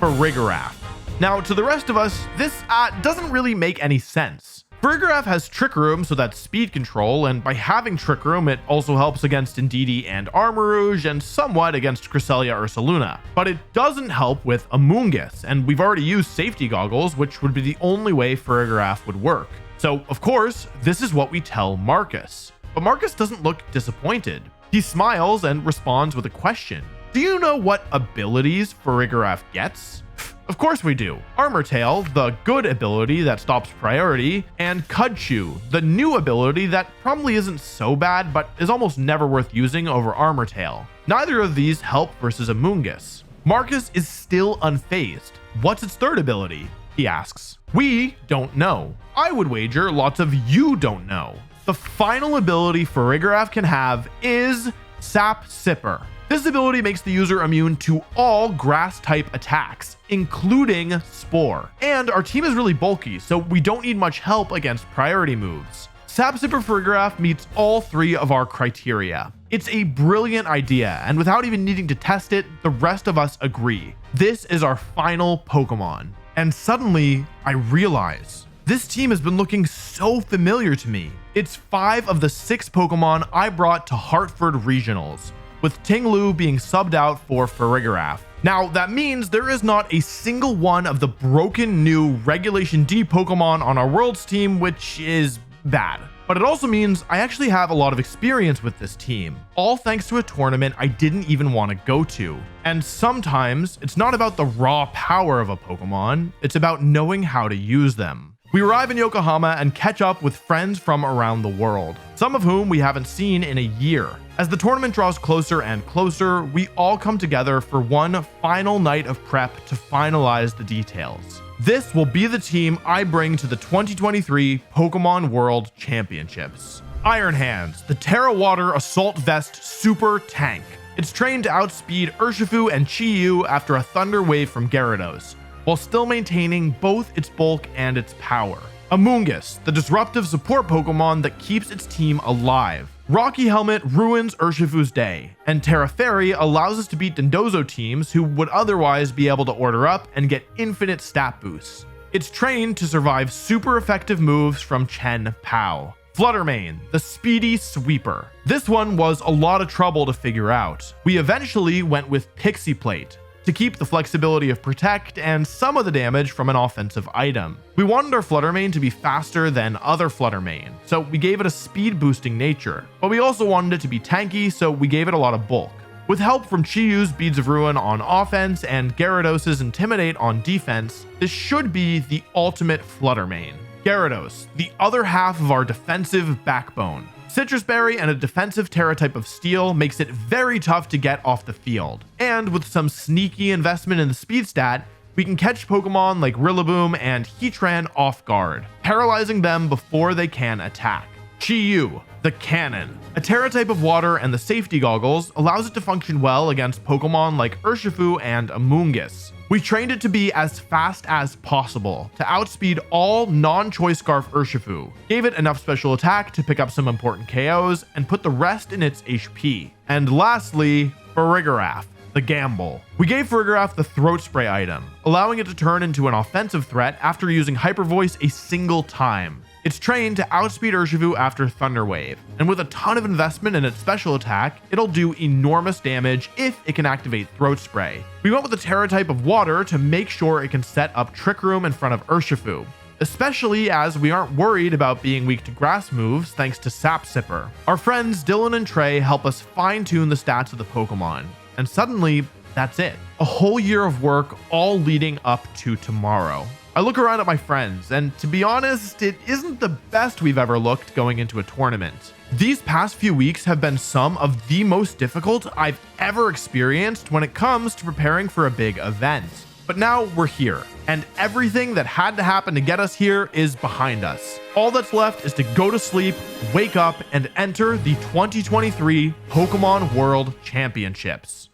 Farigiraf. Now, to the rest of us, this doesn't really make any sense. Farigiraf has Trick Room, so that's speed control, and by having Trick Room, it also helps against Indeedee and Armarouge, and somewhat against Cresselia Ursaluna. But it doesn't help with Amoonguss, and we've already used safety goggles, which would be the only way Farigiraf would work. So, of course, this is what we tell Marcus. But Marcus doesn't look disappointed. He smiles and responds with a question. Do you know what abilities Farigiraf gets? Of course we do. Armor Tail, the good ability that stops priority, and Cudchew, the new ability that probably isn't so bad but is almost never worth using over Armor Tail. Neither of these help versus Amoonguss. Marcus is still unfazed. What's its third ability? He asks. We don't know. I would wager lots of you don't know. The final ability Farigiraf can have is Sap Sipper. This ability makes the user immune to all grass-type attacks, including Spore. And our team is really bulky, so we don't need much help against priority moves. Sap Sipper Farigiraf meets all 3 of our criteria. It's a brilliant idea, and without even needing to test it, the rest of us agree. This is our final Pokemon. And suddenly, I realize, this team has been looking so familiar to me. It's 5 of the 6 Pokemon I brought to Hartford Regionals, with Tinglu being subbed out for Farigiraf. Now, that means there is not a single one of the broken new Regulation D Pokemon on our Worlds team, which is bad. But it also means I actually have a lot of experience with this team, all thanks to a tournament I didn't even want to go to. And sometimes, it's not about the raw power of a Pokemon, it's about knowing how to use them. We arrive in Yokohama and catch up with friends from around the world, some of whom we haven't seen in a year. As the tournament draws closer and closer, we all come together for one final night of prep to finalize the details. This will be the team I bring to the 2023 Pokemon World Championships. Iron Hands, the Terra Water Assault Vest Super Tank. It's trained to outspeed Urshifu and Chi-Yu after a Thunder Wave from Gyarados. while still maintaining both its bulk and its power. Amoonguss, the disruptive support Pokemon that keeps its team alive. Rocky Helmet ruins Urshifu's day, and Terra Fairy allows us to beat Dondozo teams who would otherwise be able to order up and get infinite stat boosts. It's trained to survive super effective moves from Chen Pao. Fluttermane, the speedy sweeper. This one was a lot of trouble to figure out. We eventually went with Pixie Plate to keep the flexibility of Protect and some of the damage from an offensive item. We wanted our Fluttermane to be faster than other Fluttermane, so we gave it a speed boosting nature, but we also wanted it to be tanky, so we gave it a lot of bulk. With help from Chiyu's Beads of Ruin on offense and Gyarados' Intimidate on defense, this should be the ultimate Fluttermane. Gyarados, the other half of our defensive backbone. Citrus Berry and a defensive Terra type of Steel makes it very tough to get off the field. And with some sneaky investment in the speed stat, we can catch Pokemon like Rillaboom and Heatran off guard, paralyzing them before they can attack. Chiyu, the Cannon. A Terra type of water and the safety goggles allows it to function well against Pokemon like Urshifu and Amoonguss. We trained it to be as fast as possible to outspeed all non-Choice Scarf Urshifu, gave it enough special attack to pick up some important KOs, and put the rest in its HP. And lastly, Farigiraf, the Gamble. We gave Farigiraf the Throat Spray item, allowing it to turn into an offensive threat after using Hyper Voice a single time. It's trained to outspeed Urshifu after Thunder Wave, and with a ton of investment in its special attack, it'll do enormous damage if it can activate Throat Spray. We went with a Terra type of water to make sure it can set up Trick Room in front of Urshifu, especially as we aren't worried about being weak to grass moves thanks to Sap Sipper. Our friends Dylan and Trey help us fine-tune the stats of the Pokemon, and suddenly, that's it. A whole year of work all leading up to tomorrow. I look around at my friends, and to be honest, it isn't the best we've ever looked going into a tournament. These past few weeks have been some of the most difficult I've ever experienced when it comes to preparing for a big event. But now we're here, and everything that had to happen to get us here is behind us. All that's left is to go to sleep, wake up, and enter the 2023 Pokemon World Championships.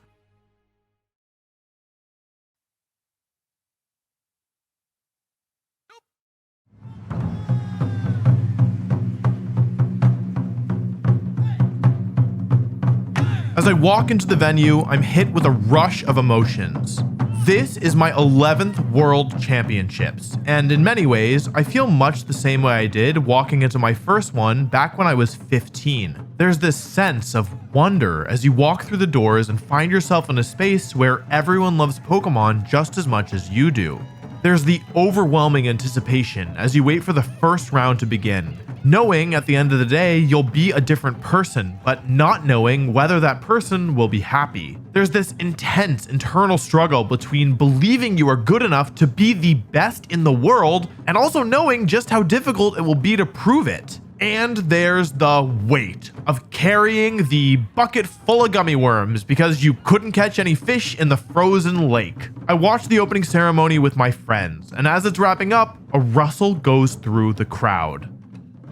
As I walk into the venue, I'm hit with a rush of emotions. This is my 11th World Championships, and in many ways, I feel much the same way I did walking into my first one back when I was 15. There's this sense of wonder as you walk through the doors and find yourself in a space where everyone loves Pokemon just as much as you do. There's the overwhelming anticipation as you wait for the first round to begin, knowing at the end of the day you'll be a different person, but not knowing whether that person will be happy. There's this intense internal struggle between believing you are good enough to be the best in the world and also knowing just how difficult it will be to prove it. And there's the weight of carrying the bucket full of gummy worms because you couldn't catch any fish in the frozen lake. I watched the opening ceremony with my friends, and as it's wrapping up, a rustle goes through the crowd.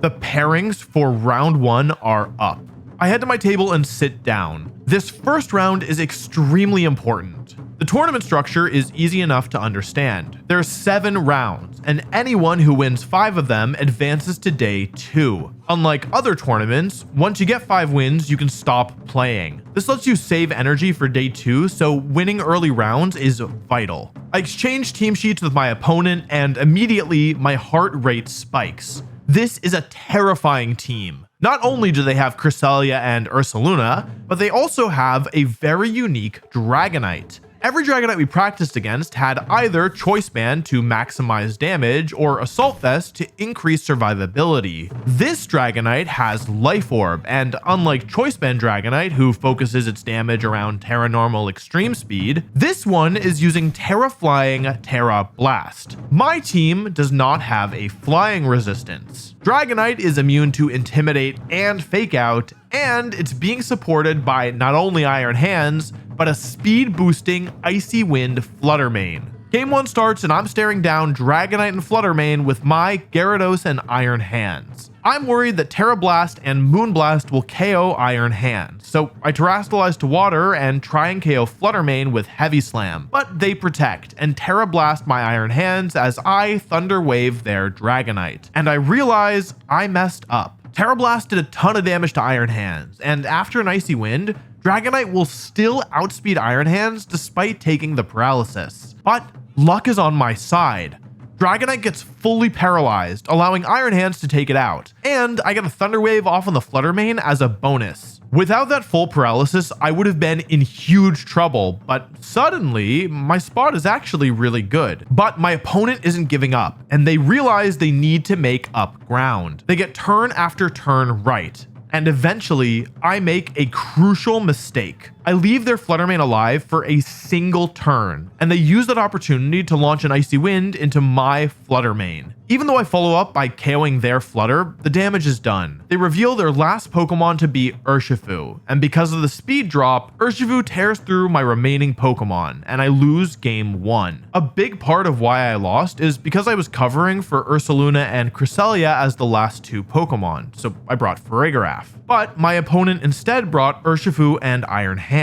The pairings for round 1 are up. I head to my table and sit down. This first round is extremely important. The tournament structure is easy enough to understand. There are 7 rounds, and anyone who wins 5 of them advances to day 2. Unlike other tournaments, once you get 5 wins, you can stop playing. This lets you save energy for day 2, so winning early rounds is vital. I exchange team sheets with my opponent, and immediately my heart rate spikes. This is a terrifying team. Not only do they have Cresselia and Ursaluna, but they also have a very unique Dragonite. Every Dragonite we practiced against had either Choice Band to maximize damage or Assault Vest to increase survivability. This Dragonite has Life Orb, and unlike Choice Band Dragonite, who focuses its damage around Terra Normal Extreme Speed, this one is using Terra Flying Terra Blast. My team does not have a flying resistance. Dragonite is immune to Intimidate and Fake Out, and it's being supported by not only Iron Hands, but a speed-boosting Icy Wind Fluttermane. Game 1 starts and I'm staring down Dragonite and Fluttermane with my Gyarados and Iron Hands. I'm worried that Terra Blast and Moonblast will KO Iron Hands, so I Terrastalize to Water and try and KO Fluttermane with Heavy Slam, but they protect and Terra Blast my Iron Hands as I Thunder Wave their Dragonite. And I realize I messed up. Terra Blast did a ton of damage to Iron Hands, and after an Icy Wind, Dragonite will still outspeed Iron Hands despite taking the paralysis. But luck is on my side. Dragonite gets fully paralyzed, allowing Iron Hands to take it out, and I get a Thunder Wave off on the Fluttermane as a bonus. Without that full paralysis, I would have been in huge trouble, but suddenly, my spot is actually really good. But my opponent isn't giving up, and they realize they need to make up ground. They get turn after turn right. And eventually, I make a crucial mistake. I leave their Fluttermane alive for a single turn, and they use that opportunity to launch an Icy Wind into my Fluttermane. Even though I follow up by KOing their Flutter, the damage is done. They reveal their last Pokemon to be Urshifu, and because of the speed drop, Urshifu tears through my remaining Pokemon, and I lose game 1. A big part of why I lost is because I was covering for Ursaluna and Cresselia as the last 2 Pokemon, so I brought Farigiraf. But my opponent instead brought Urshifu and Iron Hands.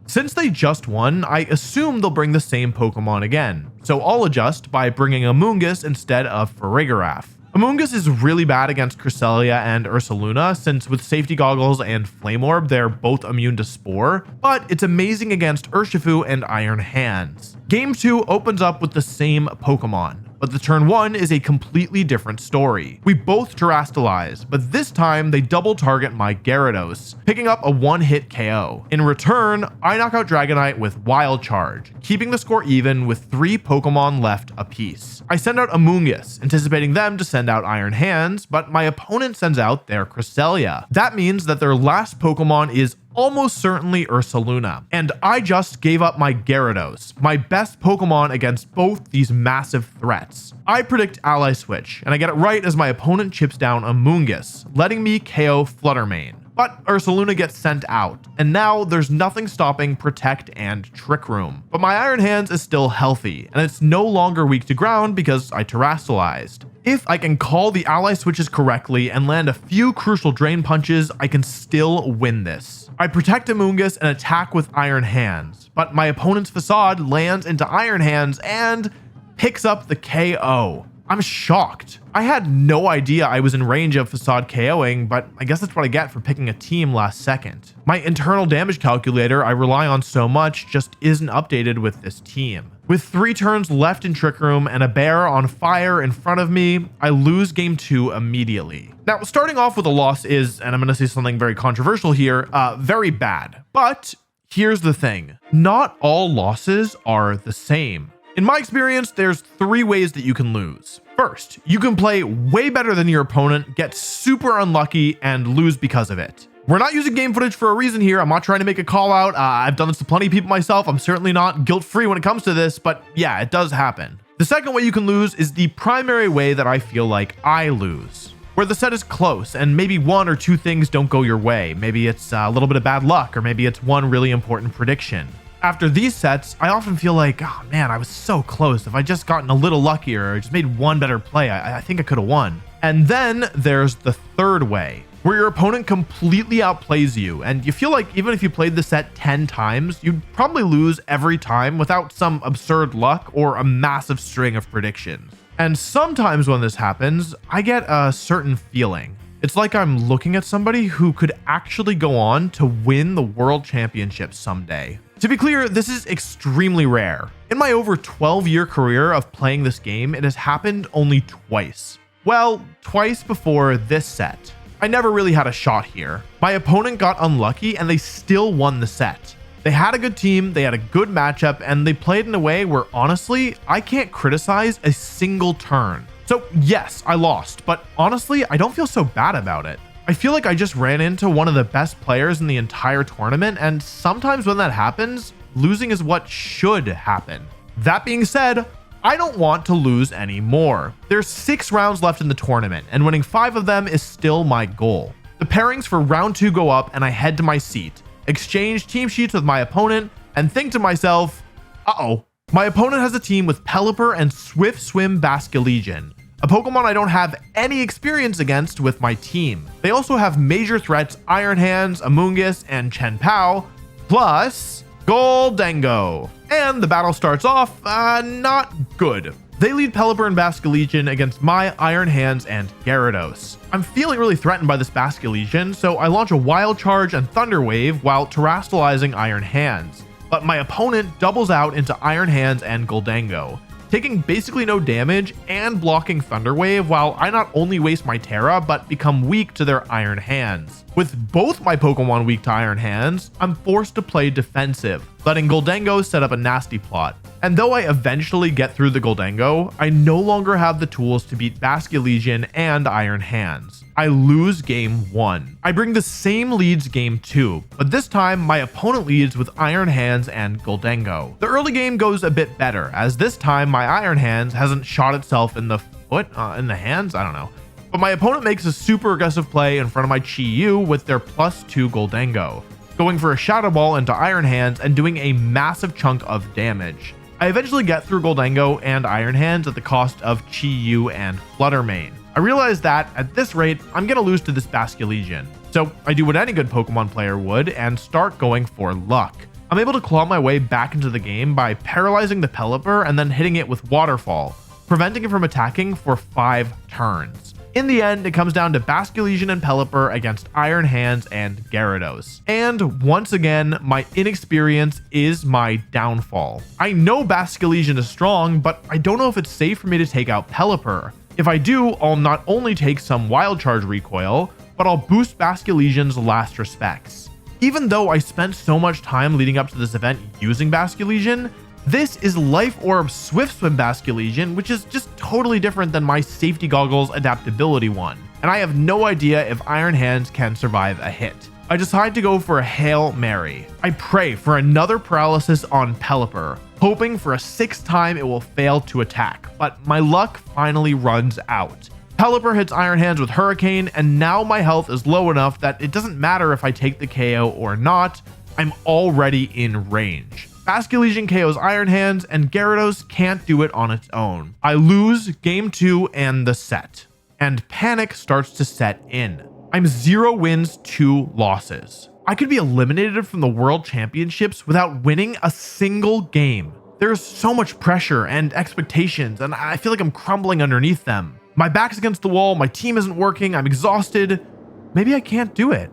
Since they just won, I assume they'll bring the same Pokemon again, so I'll adjust by bringing Amoonguss instead of Farigiraf. Amoonguss is really bad against Cresselia and Ursaluna, since with Safety Goggles and Flame Orb, they're both immune to Spore, but it's amazing against Urshifu and Iron Hands. Game 2 opens up with the same Pokemon, but the turn 1 is a completely different story. We both Terrastalize, but this time they double target my Gyarados, picking up a one-hit KO. In return, I knock out Dragonite with Wild Charge, keeping the score even with 3 Pokemon left apiece. I send out Amoonguss, anticipating them to send out Iron Hands, but my opponent sends out their Cresselia. That means that their last Pokemon is almost certainly Ursaluna, and I just gave up my Gyarados, my best Pokemon against both these massive threats. I predict Ally Switch, and I get it right as my opponent chips down Amoonguss, letting me KO Fluttermane. But Ursaluna gets sent out, and now there's nothing stopping Protect and Trick Room. But my Iron Hands is still healthy, and it's no longer weak to ground because I Terrastalized. If I can call the ally switches correctly and land a few crucial drain punches, I can still win this. I protect Amoonguss and attack with Iron Hands, but my opponent's Facade lands into Iron Hands and picks up the KO. I'm shocked. I had no idea I was in range of Facade KOing, but I guess that's what I get for picking a team last second. My internal damage calculator I rely on so much just isn't updated with this team. With 3 turns left in Trick Room and a bear on fire in front of me, I lose game 2 immediately. Now, starting off with a loss is, and I'm going to say something very controversial here, very bad. But here's the thing. Not all losses are the same. In my experience, there's 3 ways that you can lose. First, you can play way better than your opponent, get super unlucky, and lose because of it. We're not using game footage for a reason here. I'm not trying to make a call out. I've done this to plenty of people myself. I'm certainly not guilt-free when it comes to this, but yeah, it does happen. The second way you can lose is the primary way that I feel like I lose, where the set is close and maybe 1 or 2 things don't go your way. Maybe it's a little bit of bad luck, or maybe it's one really important prediction. After these sets, I often feel like, oh man, I was so close. If I just gotten a little luckier or just made one better play, I think I could have won. And then there's the third way, where your opponent completely outplays you, and you feel like even if you played the set 10 times, you'd probably lose every time without some absurd luck or a massive string of predictions. And sometimes when this happens, I get a certain feeling. It's like I'm looking at somebody who could actually go on to win the world championship someday. To be clear, this is extremely rare. In my over 12-year career of playing this game, it has happened only twice. Well, twice before this set. I never really had a shot here. My opponent got unlucky and they still won the set. They had a good team, they had a good matchup, and they played in a way where honestly, I can't criticize a single turn. So yes, I lost, but honestly, I don't feel so bad about it. I feel like I just ran into one of the best players in the entire tournament, and sometimes when that happens, losing is what should happen. That being said, I don't want to lose anymore. There's 6 rounds left in the tournament, and winning 5 of them is still my goal. The pairings for round 2 go up, and I head to my seat, exchange team sheets with my opponent, and think to myself, uh-oh, My opponent has a team with Pelipper and Swift Swim Basculegion, a Pokemon I don't have any experience against with my team. They also have major threats Iron Hands, Amoonguss, and Chien-Pao, plus Goldengo. And the battle starts off not good. They lead Pelipper and Basculegion against my Iron Hands and Gyarados. I'm feeling really threatened by this Basculegion, so I launch a Wild Charge and Thunder Wave while terastallizing Iron Hands. But my opponent doubles out into Iron Hands and Goldengo, taking basically no damage and blocking Thunder Wave while I not only waste my Terra, but become weak to their Iron Hands. With both my Pokemon weak to Iron Hands, I'm forced to play defensive, letting Goldengo set up a nasty plot. And though I eventually get through the Goldengo, I no longer have the tools to beat Basculegion and Iron Hands. I lose game 1. I bring the same leads game 2, but this time my opponent leads with Iron Hands and Goldengo. The early game goes a bit better, as this time my Iron Hands hasn't shot itself in the foot, in the hands, I don't know. But my opponent makes a super aggressive play in front of my Chi-Yu with their +2 Goldengo, going for a Shadow Ball into Iron Hands and doing a massive chunk of damage. I eventually get through Goldengo and Iron Hands at the cost of Chi-Yu and Flutter Mane. I realize that, at this rate, I'm going to lose to this Basculegion. So I do what any good Pokemon player would and start going for luck. I'm able to claw my way back into the game by paralyzing the Pelipper and then hitting it with Waterfall, preventing it from attacking for 5 turns. In the end, it comes down to Basculegion and Pelipper against Iron Hands and Gyarados. And once again, my inexperience is my downfall. I know Basculegion is strong, but I don't know if it's safe for me to take out Pelipper. If I do, I'll not only take some Wild Charge recoil, but I'll boost Basculegion's last respects. Even though I spent so much time leading up to this event using Basculegion, this is Life Orb Swift Swim Basculegion, which is just totally different than my Safety Goggles Adaptability one, and I have no idea if Iron Hands can survive a hit. I decide to go for a Hail Mary. I pray for another paralysis on Pelipper, hoping for a 6th time it will fail to attack, but my luck finally runs out. Pelipper hits Iron Hands with Hurricane, and now my health is low enough that it doesn't matter if I take the KO or not, I'm already in range. Basculegion KOs Iron Hands, and Gyarados can't do it on its own. I lose game 2 and the set, and panic starts to set in. I'm 0 wins, 2 losses. I could be eliminated from the World Championships without winning a single game. There's so much pressure and expectations, and I feel like I'm crumbling underneath them. My back's against the wall, my team isn't working, I'm exhausted. Maybe I can't do it.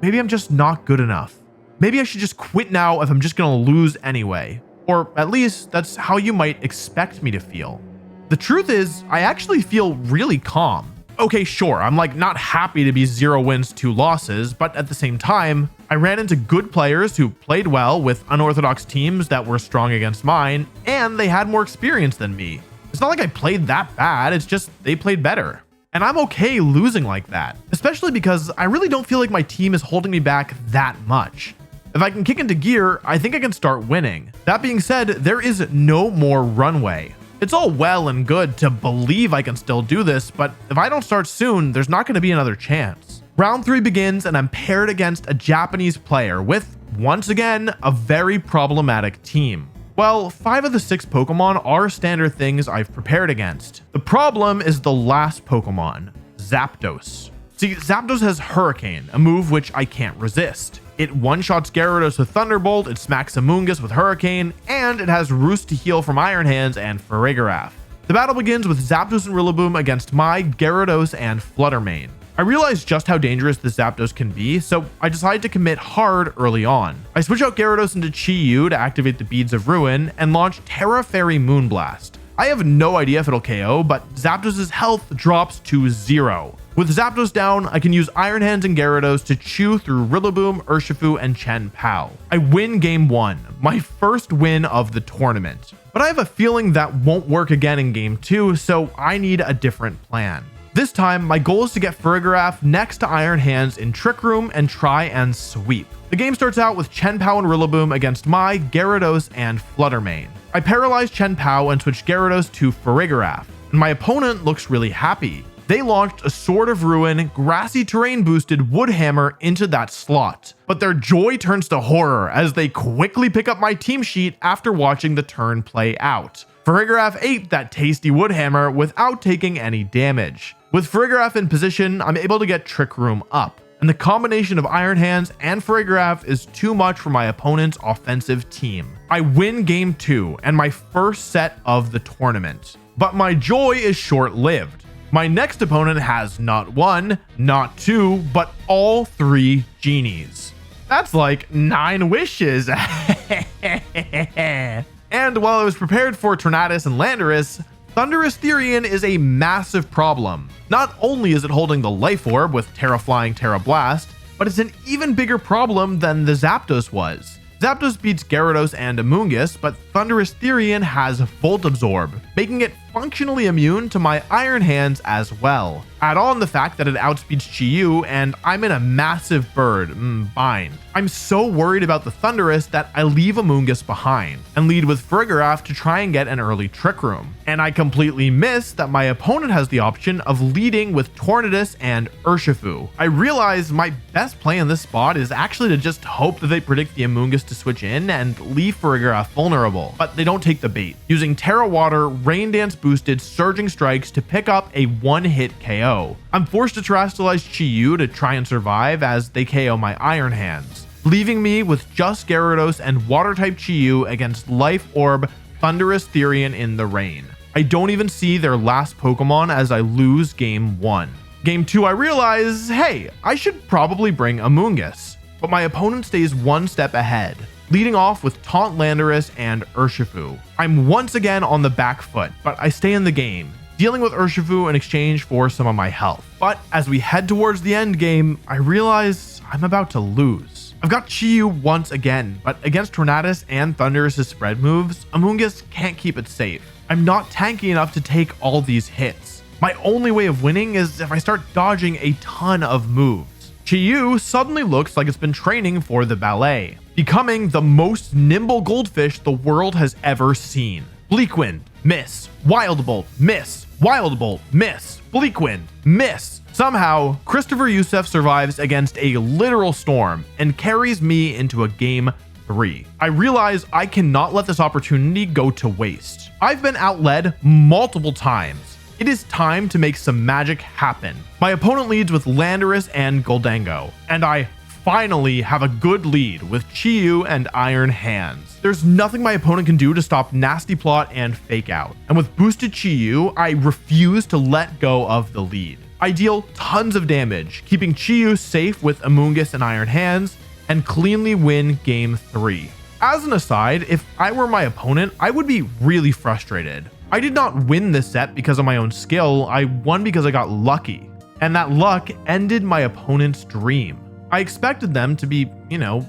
Maybe I'm just not good enough. Maybe I should just quit now if I'm just gonna lose anyway. Or at least that's how you might expect me to feel. The truth is, I actually feel really calm. Okay, sure, I'm like not happy to be 0 wins, 2 losses, but at the same time, I ran into good players who played well with unorthodox teams that were strong against mine, and they had more experience than me. It's not like I played that bad, it's just they played better. And I'm okay losing like that, especially because I really don't feel like my team is holding me back that much. If I can kick into gear, I think I can start winning. That being said, there is no more runway. It's all well and good to believe I can still do this, but if I don't start soon, there's not going to be another chance. Round 3 begins and I'm paired against a Japanese player with, once again, a very problematic team. Well, 5 of the 6 Pokemon are standard things I've prepared against. The problem is the last Pokemon, Zapdos. See, Zapdos has Hurricane, a move which I can't resist. It one-shots Gyarados with Thunderbolt, it smacks Amoonguss with Hurricane, and it has Roost to heal from Iron Hands and Farigiraf. The battle begins with Zapdos and Rillaboom against my Gyarados and Flutter Mane. I realize just how dangerous this Zapdos can be, so I decide to commit hard early on. I switch out Gyarados into Chi-Yu to activate the Beads of Ruin and launch Terra Fairy Moonblast. I have no idea if it'll KO, but Zapdos' health drops to 0. With Zapdos down, I can use Iron Hands and Gyarados to chew through Rillaboom, Urshifu, and Chien-Pao. I win game 1, my first win of the tournament. But I have a feeling that won't work again in game 2, so I need a different plan. This time, my goal is to get Farigiraf next to Iron Hands in Trick Room and try and sweep. The game starts out with Chien-Pao and Rillaboom against my Gyarados and Flutter Mane. I paralyze Chien-Pao and switch Gyarados to Farigiraf, and my opponent looks really happy. They launched a Sword of Ruin, grassy terrain boosted Woodhammer into that slot. But their joy turns to horror as they quickly pick up my team sheet after watching the turn play out. Farigiraf ate that tasty Woodhammer without taking any damage. With Farigiraf in position, I'm able to get Trick Room up, and the combination of Iron Hands and Farigiraf is too much for my opponent's offensive team. I win game 2 and my first set of the tournament, but my joy is short-lived. My next opponent has not 1, not 2, but all 3 genies. That's like 9 wishes. And while I was prepared for Tornadus and Landorus, Thunderous Therian is a massive problem. Not only is it holding the Life Orb with Terra Flying, Terra Blast, but it's an even bigger problem than the Zapdos was. Zapdos beats Gyarados and Amoonguss, but Thunderous Therian has Volt Absorb, making it functionally immune to my Iron Hands as well. Add on the fact that it outspeeds Chi-Yu, and I'm in a massive bird bind. I'm so worried about the Thundurus that I leave Amoonguss behind and lead with Farigiraf to try and get an early Trick Room. And I completely miss that my opponent has the option of leading with Tornadus and Urshifu. I realize my best play in this spot is actually to just hope that they predict the Amoonguss to switch in and leave Farigiraf vulnerable, but they don't take the bait, using Terra Water, Rain Dance boosted Surging Strikes to pick up a one-hit KO. I'm forced to Terastallize Chi-Yu to try and survive as they KO my Iron Hands, leaving me with just Gyarados and Water-type Chi-Yu against Life Orb Thunderous Therian in the rain. I don't even see their last Pokemon as I lose game 1. Game 2 I realize, hey, I should probably bring Amoonguss, but my opponent stays one step ahead, leading off with Taunt Landorus and Urshifu. I'm once again on the back foot, but I stay in the game, dealing with Urshifu in exchange for some of my health. But as we head towards the end game, I realize I'm about to lose. I've got Chi-Yu once again, but against Tornadus and Thundurus' spread moves, Amoonguss can't keep it safe. I'm not tanky enough to take all these hits. My only way of winning is if I start dodging a ton of moves. Chi-Yu suddenly looks like it's been training for the ballet, becoming the most nimble goldfish the world has ever seen. Bleak Wind, miss. Wild Bolt, miss. Wild Bolt, miss. Bleak Wind, miss. Somehow, Christopher Youssef survives against a literal storm and carries me into a game 3. I realize I cannot let this opportunity go to waste. I've been outled multiple times. It is time to make some magic happen. My opponent leads with Landorus and Goldango, and I finally have a good lead with Chi-Yu and Iron Hands. There's nothing my opponent can do to stop Nasty Plot and Fake Out, and with boosted Chi-Yu, I refuse to let go of the lead. I deal tons of damage, keeping Chi-Yu safe with Amoonguss and Iron Hands, and cleanly win game 3. As an aside, if I were my opponent, I would be really frustrated. I did not win this set because of my own skill, I won because I got lucky. And that luck ended my opponent's dream. I expected them to be,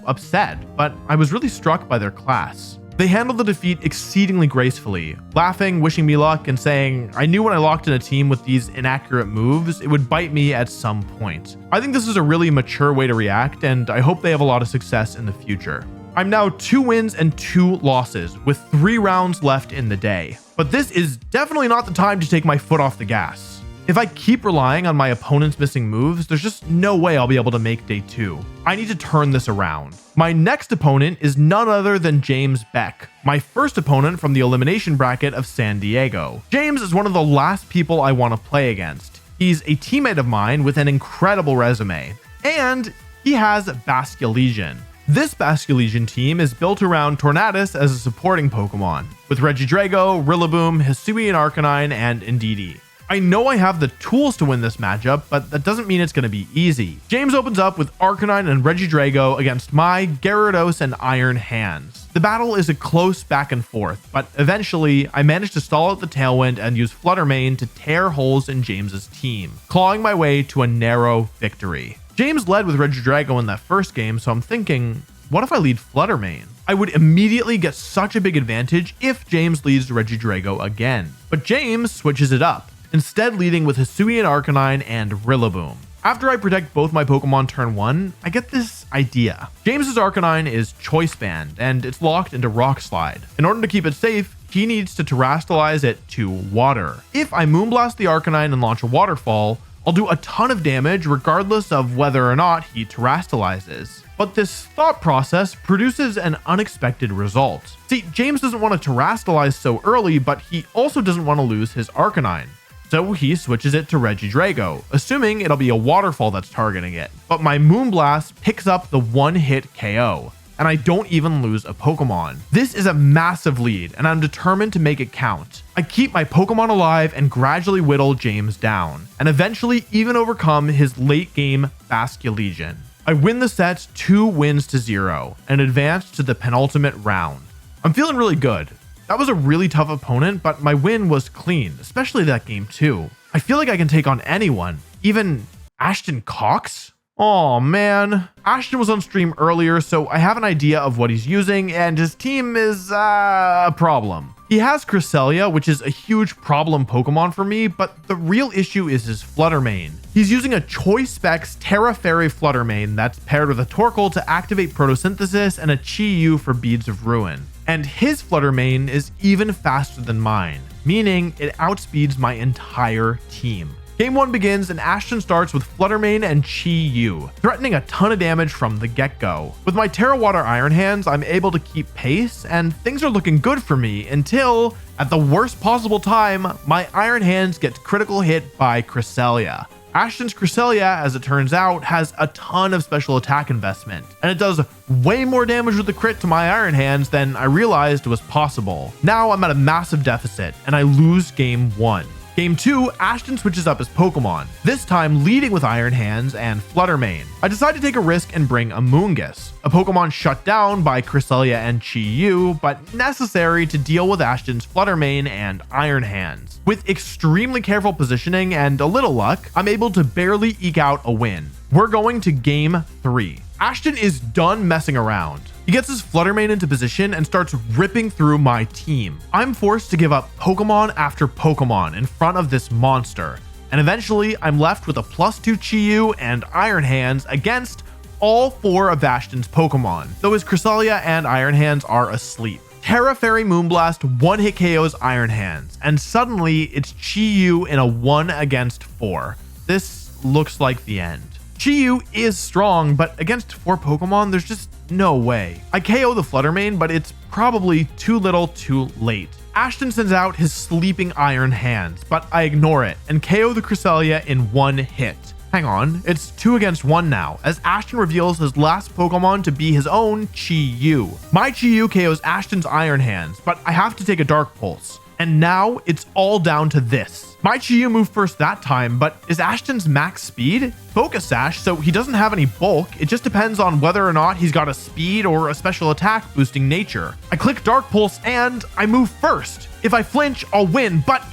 upset, but I was really struck by their class. They handled the defeat exceedingly gracefully, laughing, wishing me luck, and saying, I knew when I locked in a team with these inaccurate moves, it would bite me at some point. I think this is a really mature way to react, and I hope they have a lot of success in the future. I'm now 2 wins and 2 losses, with 3 rounds left in the day. But this is definitely not the time to take my foot off the gas. If I keep relying on my opponent's missing moves, there's just no way I'll be able to make day 2. I need to turn this around. My next opponent is none other than James Beck, my first opponent from the elimination bracket of San Diego. James is one of the last people I want to play against. He's a teammate of mine with an incredible resume, and he has Basculegion. This Basculegion team is built around Tornadus as a supporting Pokemon, with Regidrago, Rillaboom, Hisuian Arcanine, and Indeedee. I know I have the tools to win this matchup, but that doesn't mean it's going to be easy. James opens up with Arcanine and Regidrago against my Gyarados and Iron Hands. The battle is a close back and forth, but eventually I manage to stall out the Tailwind and use Flutter Mane to tear holes in James's team, clawing my way to a narrow victory. James led with Regidrago in that first game, so I'm thinking, what if I lead Flutter Mane? I would immediately get such a big advantage if James leads Regidrago again. But James switches it up, instead leading with Hisuian Arcanine and Rillaboom. After I protect both my Pokemon turn 1, I get this idea. James's Arcanine is Choice Band, and it's locked into Rock Slide. In order to keep it safe, he needs to Terrastalize it to Water. If I Moonblast the Arcanine and launch a Waterfall, I'll do a ton of damage regardless of whether or not he Terrastalizes. But this thought process produces an unexpected result. See, James doesn't want to Terrastalize so early, but he also doesn't want to lose his Arcanine. So he switches it to Regidrago, assuming it'll be a Waterfall that's targeting it. But my Moonblast picks up the one-hit KO, and I don't even lose a Pokemon. This is a massive lead, and I'm determined to make it count. I keep my Pokemon alive and gradually whittle James down, and eventually even overcome his late-game Basculegion. I win the set 2-0 and advance to the penultimate round. I'm feeling really good. That was a really tough opponent, but my win was clean, especially that game too. I feel like I can take on anyone, even Ashton Cox? Oh man. Ashton was on stream earlier, so I have an idea of what he's using, and his team is a problem. He has Cresselia, which is a huge problem Pokemon for me, but the real issue is his Flutter Mane. He's using a Choice Specs Terra Fairy Flutter Mane that's paired with a Torkoal to activate Photosynthesis and a Chi-Yu for Beads of Ruin. And his Flutter Mane is even faster than mine, meaning it outspeeds my entire team. Game 1 begins and Ashton starts with Flutter Mane and Chi-Yu, threatening a ton of damage from the get-go. With my Terra Water Iron Hands, I'm able to keep pace, and things are looking good for me until, at the worst possible time, my Iron Hands gets critical hit by Cresselia. Ashton's Cresselia, as it turns out, has a ton of special attack investment, and it does way more damage with the crit to my Iron Hands than I realized was possible. Now I'm at a massive deficit, and I lose game 1. Game 2, Ashton switches up his Pokemon, this time leading with Iron Hands and Flutter Mane. I decide to take a risk and bring a Moongus, a Pokemon shut down by Cresselia and Chi-Yu, but necessary to deal with Ashton's Flutter Mane and Iron Hands. With extremely careful positioning and a little luck, I'm able to barely eke out a win. We're going to game 3. Ashton is done messing around. He gets his Flutter Mane into position and starts ripping through my team. I'm forced to give up Pokemon after Pokemon in front of this monster, and eventually I'm left with a +2 Chi-Yu and Iron Hands against all 4 of Ashton's Pokemon, though his Cresselia and Iron Hands are asleep. Terra Fairy Moonblast one-hit KOs Iron Hands, and suddenly it's Chi-Yu in a 1 against 4. This looks like the end. Chi-Yu is strong, but against 4 Pokemon, there's just no way. I KO the Flutter Mane, but it's probably too little too late. Ashton sends out his sleeping Iron Hands, but I ignore it and KO the Cresselia in 1 hit. Hang on, it's 2 against 1 now, as Ashton reveals his last Pokemon to be his own Chi-Yu. My Chi-Yu KOs Ashton's Iron Hands, but I have to take a Dark Pulse. And now it's all down to this. My Chi-Yu moved first that time, but is Ashton's max speed? Focus Sash, so he doesn't have any bulk. It just depends on whether or not he's got a speed or a special attack boosting nature. I click Dark Pulse and I move first. If I flinch, I'll win, but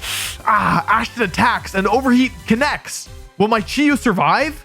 Ashton attacks and Overheat connects. Will my Chi-Yu survive?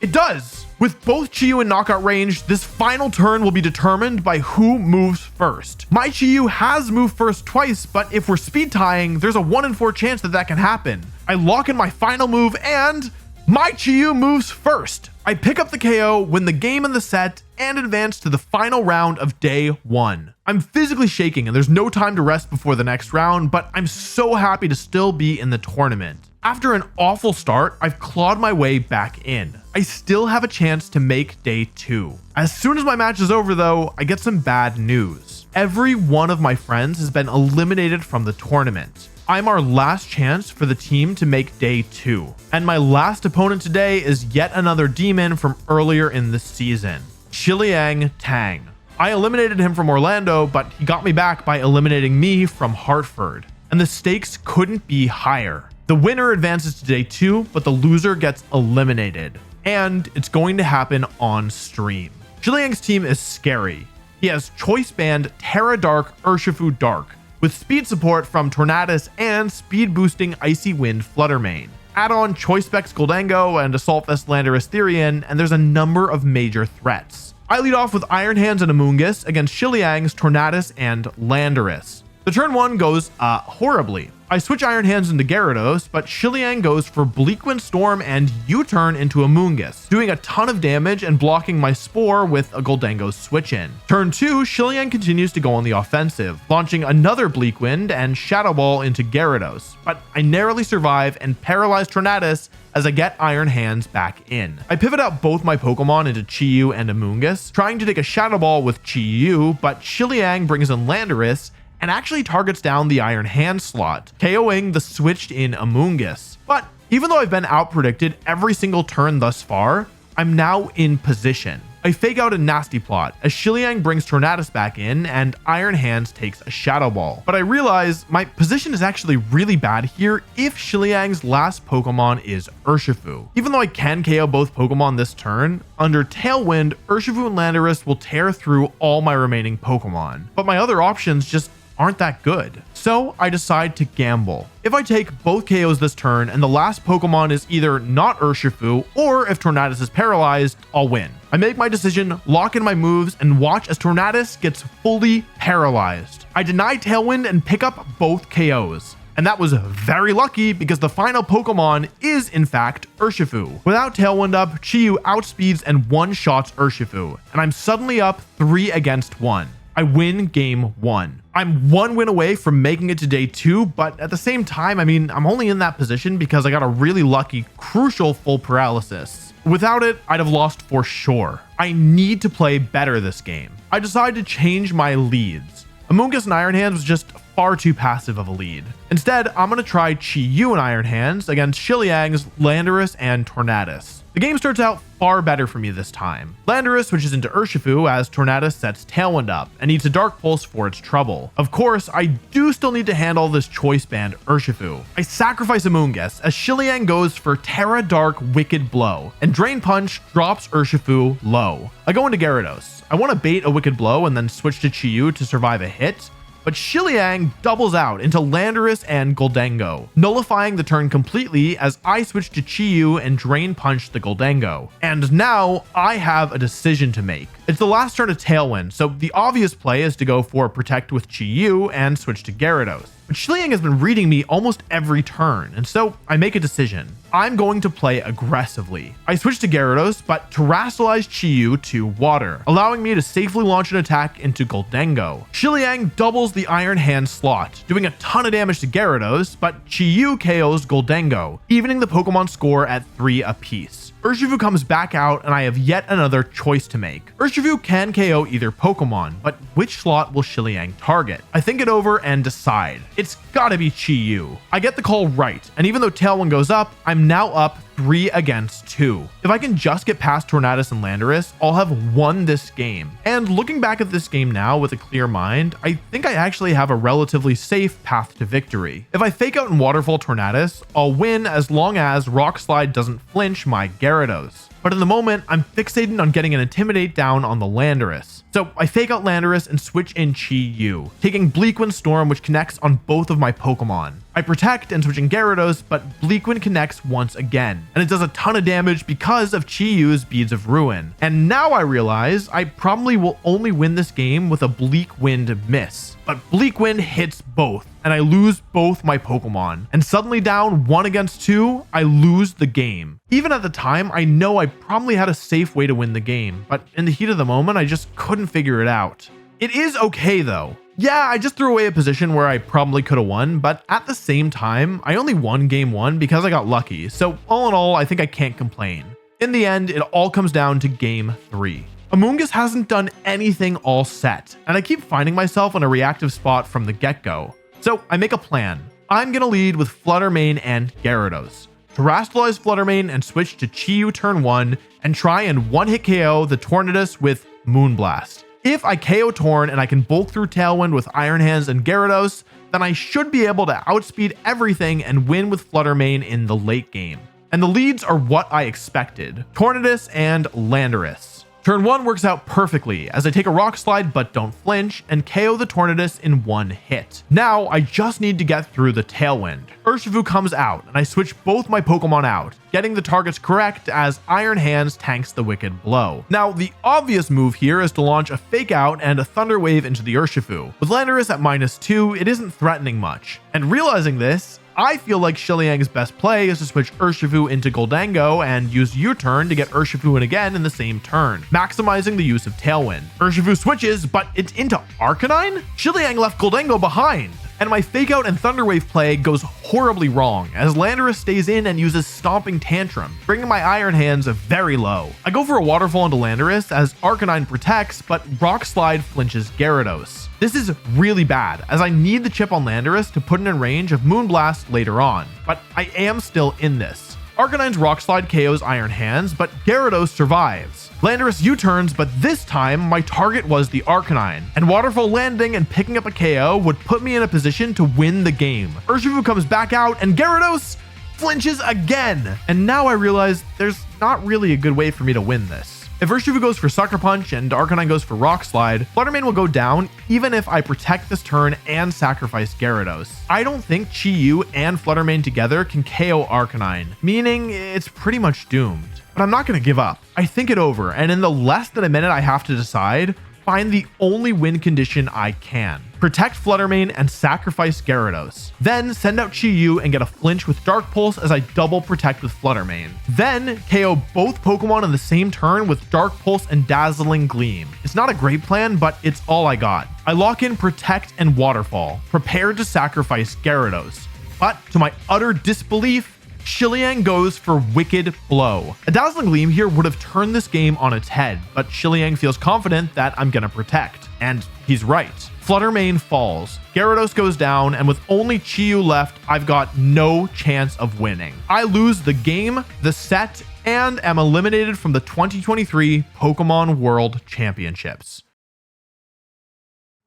It does. With both Chi-Yu in knockout range, this final turn will be determined by who moves first. My Chi-Yu has moved first twice, but if we're speed tying, there's a 1 in 4 chance that can happen. I lock in my final move and my Chi-Yu moves first. I pick up the KO, win the game in the set, and advance to the final round of day 1. I'm physically shaking and there's no time to rest before the next round, but I'm so happy to still be in the tournament. After an awful start, I've clawed my way back in. I still have a chance to make day 2. As soon as my match is over though, I get some bad news. Every one of my friends has been eliminated from the tournament. I'm our last chance for the team to make day 2. And my last opponent today is yet another demon from earlier in the season, Chileang Tang. I eliminated him from Orlando, but he got me back by eliminating me from Hartford. And the stakes couldn't be higher. The winner advances to day 2, but the loser gets eliminated. And it's going to happen on stream. Chileang's team is scary. He has Choice Band Terra Dark Urshifu Dark, with speed support from Tornadus and speed boosting Icy Wind Flutter Mane. Add on Choice Specs Goldango and Assault Vest Landorus Therian, and there's a number of major threats. I lead off with Iron Hands and Amoonguss against Chileang's Tornadus and Landorus. The turn 1 goes horribly. I switch Iron Hands into Gyarados, but Shiliang goes for Bleak Wind Storm and U-turn into Amoonguss, doing a ton of damage and blocking my Spore with a Goldango's switch in. Turn 2, Shiliang continues to go on the offensive, launching another Bleak Wind and Shadow Ball into Gyarados, but I narrowly survive and paralyze Tornadus as I get Iron Hands back in. I pivot out both my Pokemon into Chi-Yu and Amoonguss, trying to take a Shadow Ball with Chi-Yu, but Shiliang brings in Landorus and actually targets down the Iron Hand slot, KOing the switched in Amoonguss. But even though I've been out-predicted every single turn thus far, I'm now in position. I fake out a Nasty Plot as Shiliang brings Tornadus back in and Iron Hands takes a Shadow Ball. But I realize my position is actually really bad here if Shiliang's last Pokemon is Urshifu. Even though I can KO both Pokemon this turn, under Tailwind, Urshifu and Landorus will tear through all my remaining Pokemon. But my other options just aren't that good. So I decide to gamble. If I take both KOs this turn and the last Pokemon is either not Urshifu or if Tornadus is paralyzed, I'll win. I make my decision, lock in my moves, and watch as Tornadus gets fully paralyzed. I deny Tailwind and pick up both KOs. And that was very lucky because the final Pokemon is in fact Urshifu. Without Tailwind up, Chi-Yu outspeeds and one-shots Urshifu, and I'm suddenly up 3 against 1. I win game 1. I'm 1 win away from making it to day 2, but at the same time, I mean, I'm only in that position because I got a really lucky, crucial full paralysis. Without it, I'd have lost for sure. I need to play better this game. I decide to change my leads. Amoonguss and Iron Hands was just far too passive of a lead. Instead, I'm going to try Chi-Yu and Iron Hands against Shiliang's Landorus and Tornadus. The game starts out far better for me this time. Landorus switches into Urshifu as Tornadus sets Tailwind up and needs a Dark Pulse for its trouble. Of course, I do still need to handle this Choice Band Urshifu. I sacrifice Amoonguss as Shiliang goes for Terra Dark Wicked Blow, and Drain Punch drops Urshifu low. I go into Gyarados. I want to bait a Wicked Blow and then switch to Chi-Yu to survive a hit, but Shiliang doubles out into Landorus and Goldango, nullifying the turn completely as I switch to Chi-Yu and Drain Punch the Goldango. And now I have a decision to make. It's the last turn of Tailwind, so the obvious play is to go for Protect with Chi-Yu and switch to Gyarados. But Shiliang has been reading me almost every turn, and so I make a decision. I'm going to play aggressively. I switch to Gyarados, but terrestrialize Chi-Yu to Water, allowing me to safely launch an attack into Goldango. Shiliang doubles the Iron Hand slot, doing a ton of damage to Gyarados, but Chi-Yu KOs Goldango, evening the Pokemon score at 3 apiece. Urshifu comes back out and I have yet another choice to make. Urshifu can KO either Pokemon, but which slot will Shiliang target? I think it over and decide. It's gotta be Chi-Yu. I get the call right, and even though Tailwind goes up, I'm now up 3 against 2. If I can just get past Tornadus and Landorus, I'll have won this game. And looking back at this game now with a clear mind, I think I actually have a relatively safe path to victory. If I fake out and Waterfall Tornadus, I'll win as long as Rock Slide doesn't flinch my Gyarados. But in the moment, I'm fixated on getting an Intimidate down on the Landorus. So I fake out Landorus and switch in Chi-Yu, taking Bleak Wind Storm, which connects on both of my Pokemon. I protect and switch in Gyarados, but Bleak Wind connects once again, and it does a ton of damage because of Chi-Yu's Beads of Ruin. And now I realize I probably will only win this game with a Bleak Wind miss. But Bleak Wind hits both, and I lose both my Pokemon. And suddenly down 1 against 2, I lose the game. Even at the time, I know I probably had a safe way to win the game, but in the heat of the moment, I just couldn't figure it out. It is okay though. Yeah, I just threw away a position where I probably could have won, but at the same time, I only won game 1 because I got lucky. So all in all, I think I can't complain. In the end, it all comes down to game 3. Amoonguss hasn't done anything all set, and I keep finding myself in a reactive spot from the get-go. So I make a plan. I'm gonna lead with Flutter Mane and Gyarados, terrestrialize Flutter Mane and switch to Chi-Yu turn 1 and try and one-hit KO the Tornadus with Moonblast. If I KO Torn and I can bulk through Tailwind with Iron Hands and Gyarados, then I should be able to outspeed everything and win with Flutter Mane in the late game. And the leads are what I expected, Tornadus and Landorus. Turn 1 works out perfectly as I take a Rock Slide but don't flinch and KO the Tornadus in one hit. Now I just need to get through the Tailwind. Urshifu comes out and I switch both my Pokemon out, getting the targets correct as Iron Hands tanks the Wicked Blow. Now the obvious move here is to launch a Fake Out and a Thunder Wave into the Urshifu. With Landorus at -2, it isn't threatening much. And realizing this, I feel like Shiliang's best play is to switch Urshifu into Goldango and use U-turn to get Urshifu in again in the same turn, maximizing the use of Tailwind. Urshifu switches, but it's into Arcanine? Shiliang left Goldango behind! And my Fake Out and Thunder Wave play goes horribly wrong as Landorus stays in and uses Stomping Tantrum, bringing my Iron Hands very low. I go for a Waterfall into Landorus as Arcanine protects, but Rock Slide flinches Gyarados. This is really bad as I need the chip on Landorus to put it in range of Moonblast later on, but I am still in this. Arcanine's Rock Slide KOs Iron Hands, but Gyarados survives. Landorus U-turns, but this time my target was the Arcanine, and Waterfall landing and picking up a KO would put me in a position to win the game. Urshifu comes back out and Gyarados flinches again, and now I realize there's not really a good way for me to win this. If Urshifu goes for Sucker Punch and Arcanine goes for Rock Slide, Fluttermane will go down even if I protect this turn and sacrifice Gyarados. I don't think Chi-Yu and Fluttermane together can KO Arcanine, meaning it's pretty much doomed. But I'm not going to give up. I think it over, and in the less than a minute I have to decide, find the only win condition I can. Protect Fluttermane and sacrifice Gyarados. Then send out Chi-Yu and get a flinch with Dark Pulse as I double protect with Fluttermane. Then KO both Pokemon in the same turn with Dark Pulse and Dazzling Gleam. It's not a great plan, but it's all I got. I lock in Protect and Waterfall, prepared to sacrifice Gyarados. But to my utter disbelief, Shiliang goes for Wicked Blow. A Dazzling Gleam here would have turned this game on its head, but Shiliang feels confident that I'm gonna protect. And he's right. Fluttermane falls, Gyarados goes down, and with only Chi-Yu left, I've got no chance of winning. I lose the game, the set, and am eliminated from the 2023 Pokemon World Championships.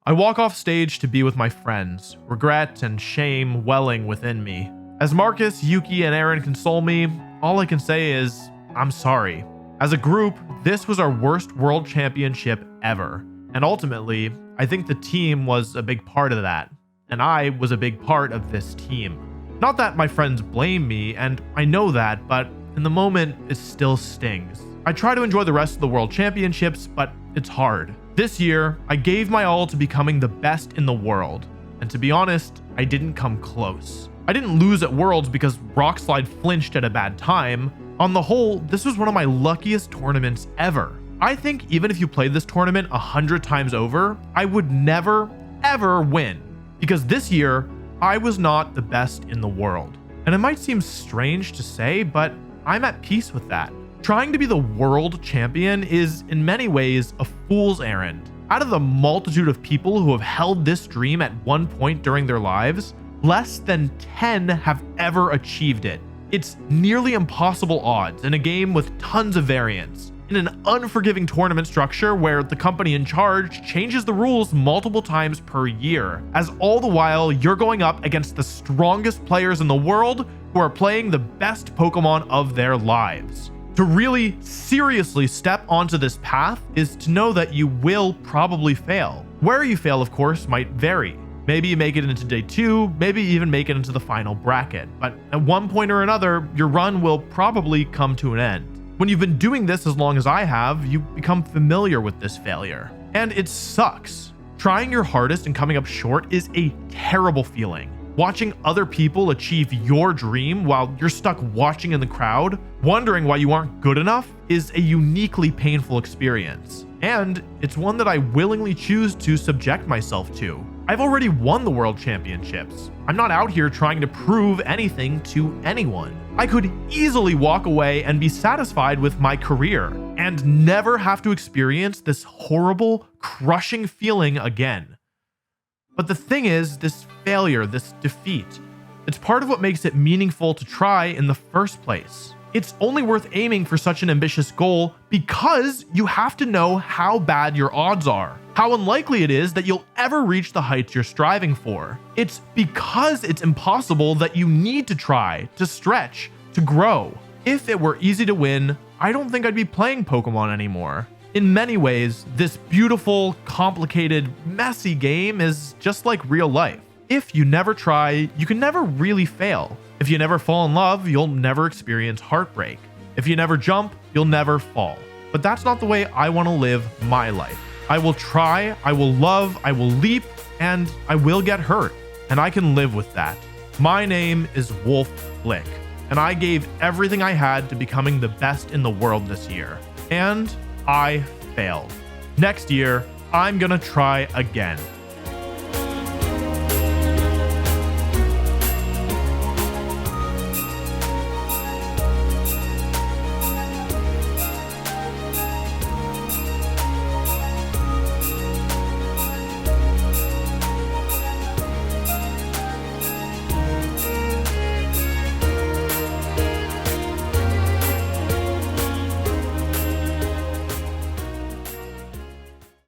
I walk off stage to be with my friends, regret and shame welling within me. As Marcus, Yuki, and Aaron console me, all I can say is, I'm sorry. As a group, this was our worst world championship ever. And ultimately, I think the team was a big part of that. And I was a big part of this team. Not that my friends blame me, and I know that, but in the moment, it still stings. I try to enjoy the rest of the world championships, but it's hard. This year, I gave my all to becoming the best in the world. And to be honest, I didn't come close. I didn't lose at Worlds because Rock Slide flinched at a bad time. On the whole, this was one of my luckiest tournaments ever. I think even if you played this tournament 100 times over, I would never, ever win. Because this year, I was not the best in the world. And it might seem strange to say, but I'm at peace with that. Trying to be the world champion is, in many ways, a fool's errand. Out of the multitude of people who have held this dream at one point during their lives, less than 10 have ever achieved it. It's nearly impossible odds in a game with tons of variance, in an unforgiving tournament structure where the company in charge changes the rules multiple times per year, as all the while you're going up against the strongest players in the world who are playing the best Pokemon of their lives. To really seriously step onto this path is to know that you will probably fail. Where you fail, of course, might vary. Maybe you make it into day 2, maybe even make it into the final bracket, but at one point or another, your run will probably come to an end. When you've been doing this as long as I have, you become familiar with this failure. And it sucks. Trying your hardest and coming up short is a terrible feeling. Watching other people achieve your dream while you're stuck watching in the crowd, wondering why you aren't good enough, is a uniquely painful experience. And it's one that I willingly choose to subject myself to. I've already won the world championships. I'm not out here trying to prove anything to anyone. I could easily walk away and be satisfied with my career and never have to experience this horrible, crushing feeling again. But the thing is, this failure, this defeat, it's part of what makes it meaningful to try in the first place. It's only worth aiming for such an ambitious goal because you have to know how bad your odds are, how unlikely it is that you'll ever reach the heights you're striving for. It's because it's impossible that you need to try, to stretch, to grow. If it were easy to win, I don't think I'd be playing Pokemon anymore. In many ways, this beautiful, complicated, messy game is just like real life. If you never try, you can never really fail. If you never fall in love, you'll never experience heartbreak. If you never jump, you'll never fall. But that's not the way I want to live my life. I will try, I will love, I will leap, and I will get hurt. And I can live with that. My name is Wolfey, and I gave everything I had to becoming the best in the world this year. And I failed. Next year, I'm gonna try again.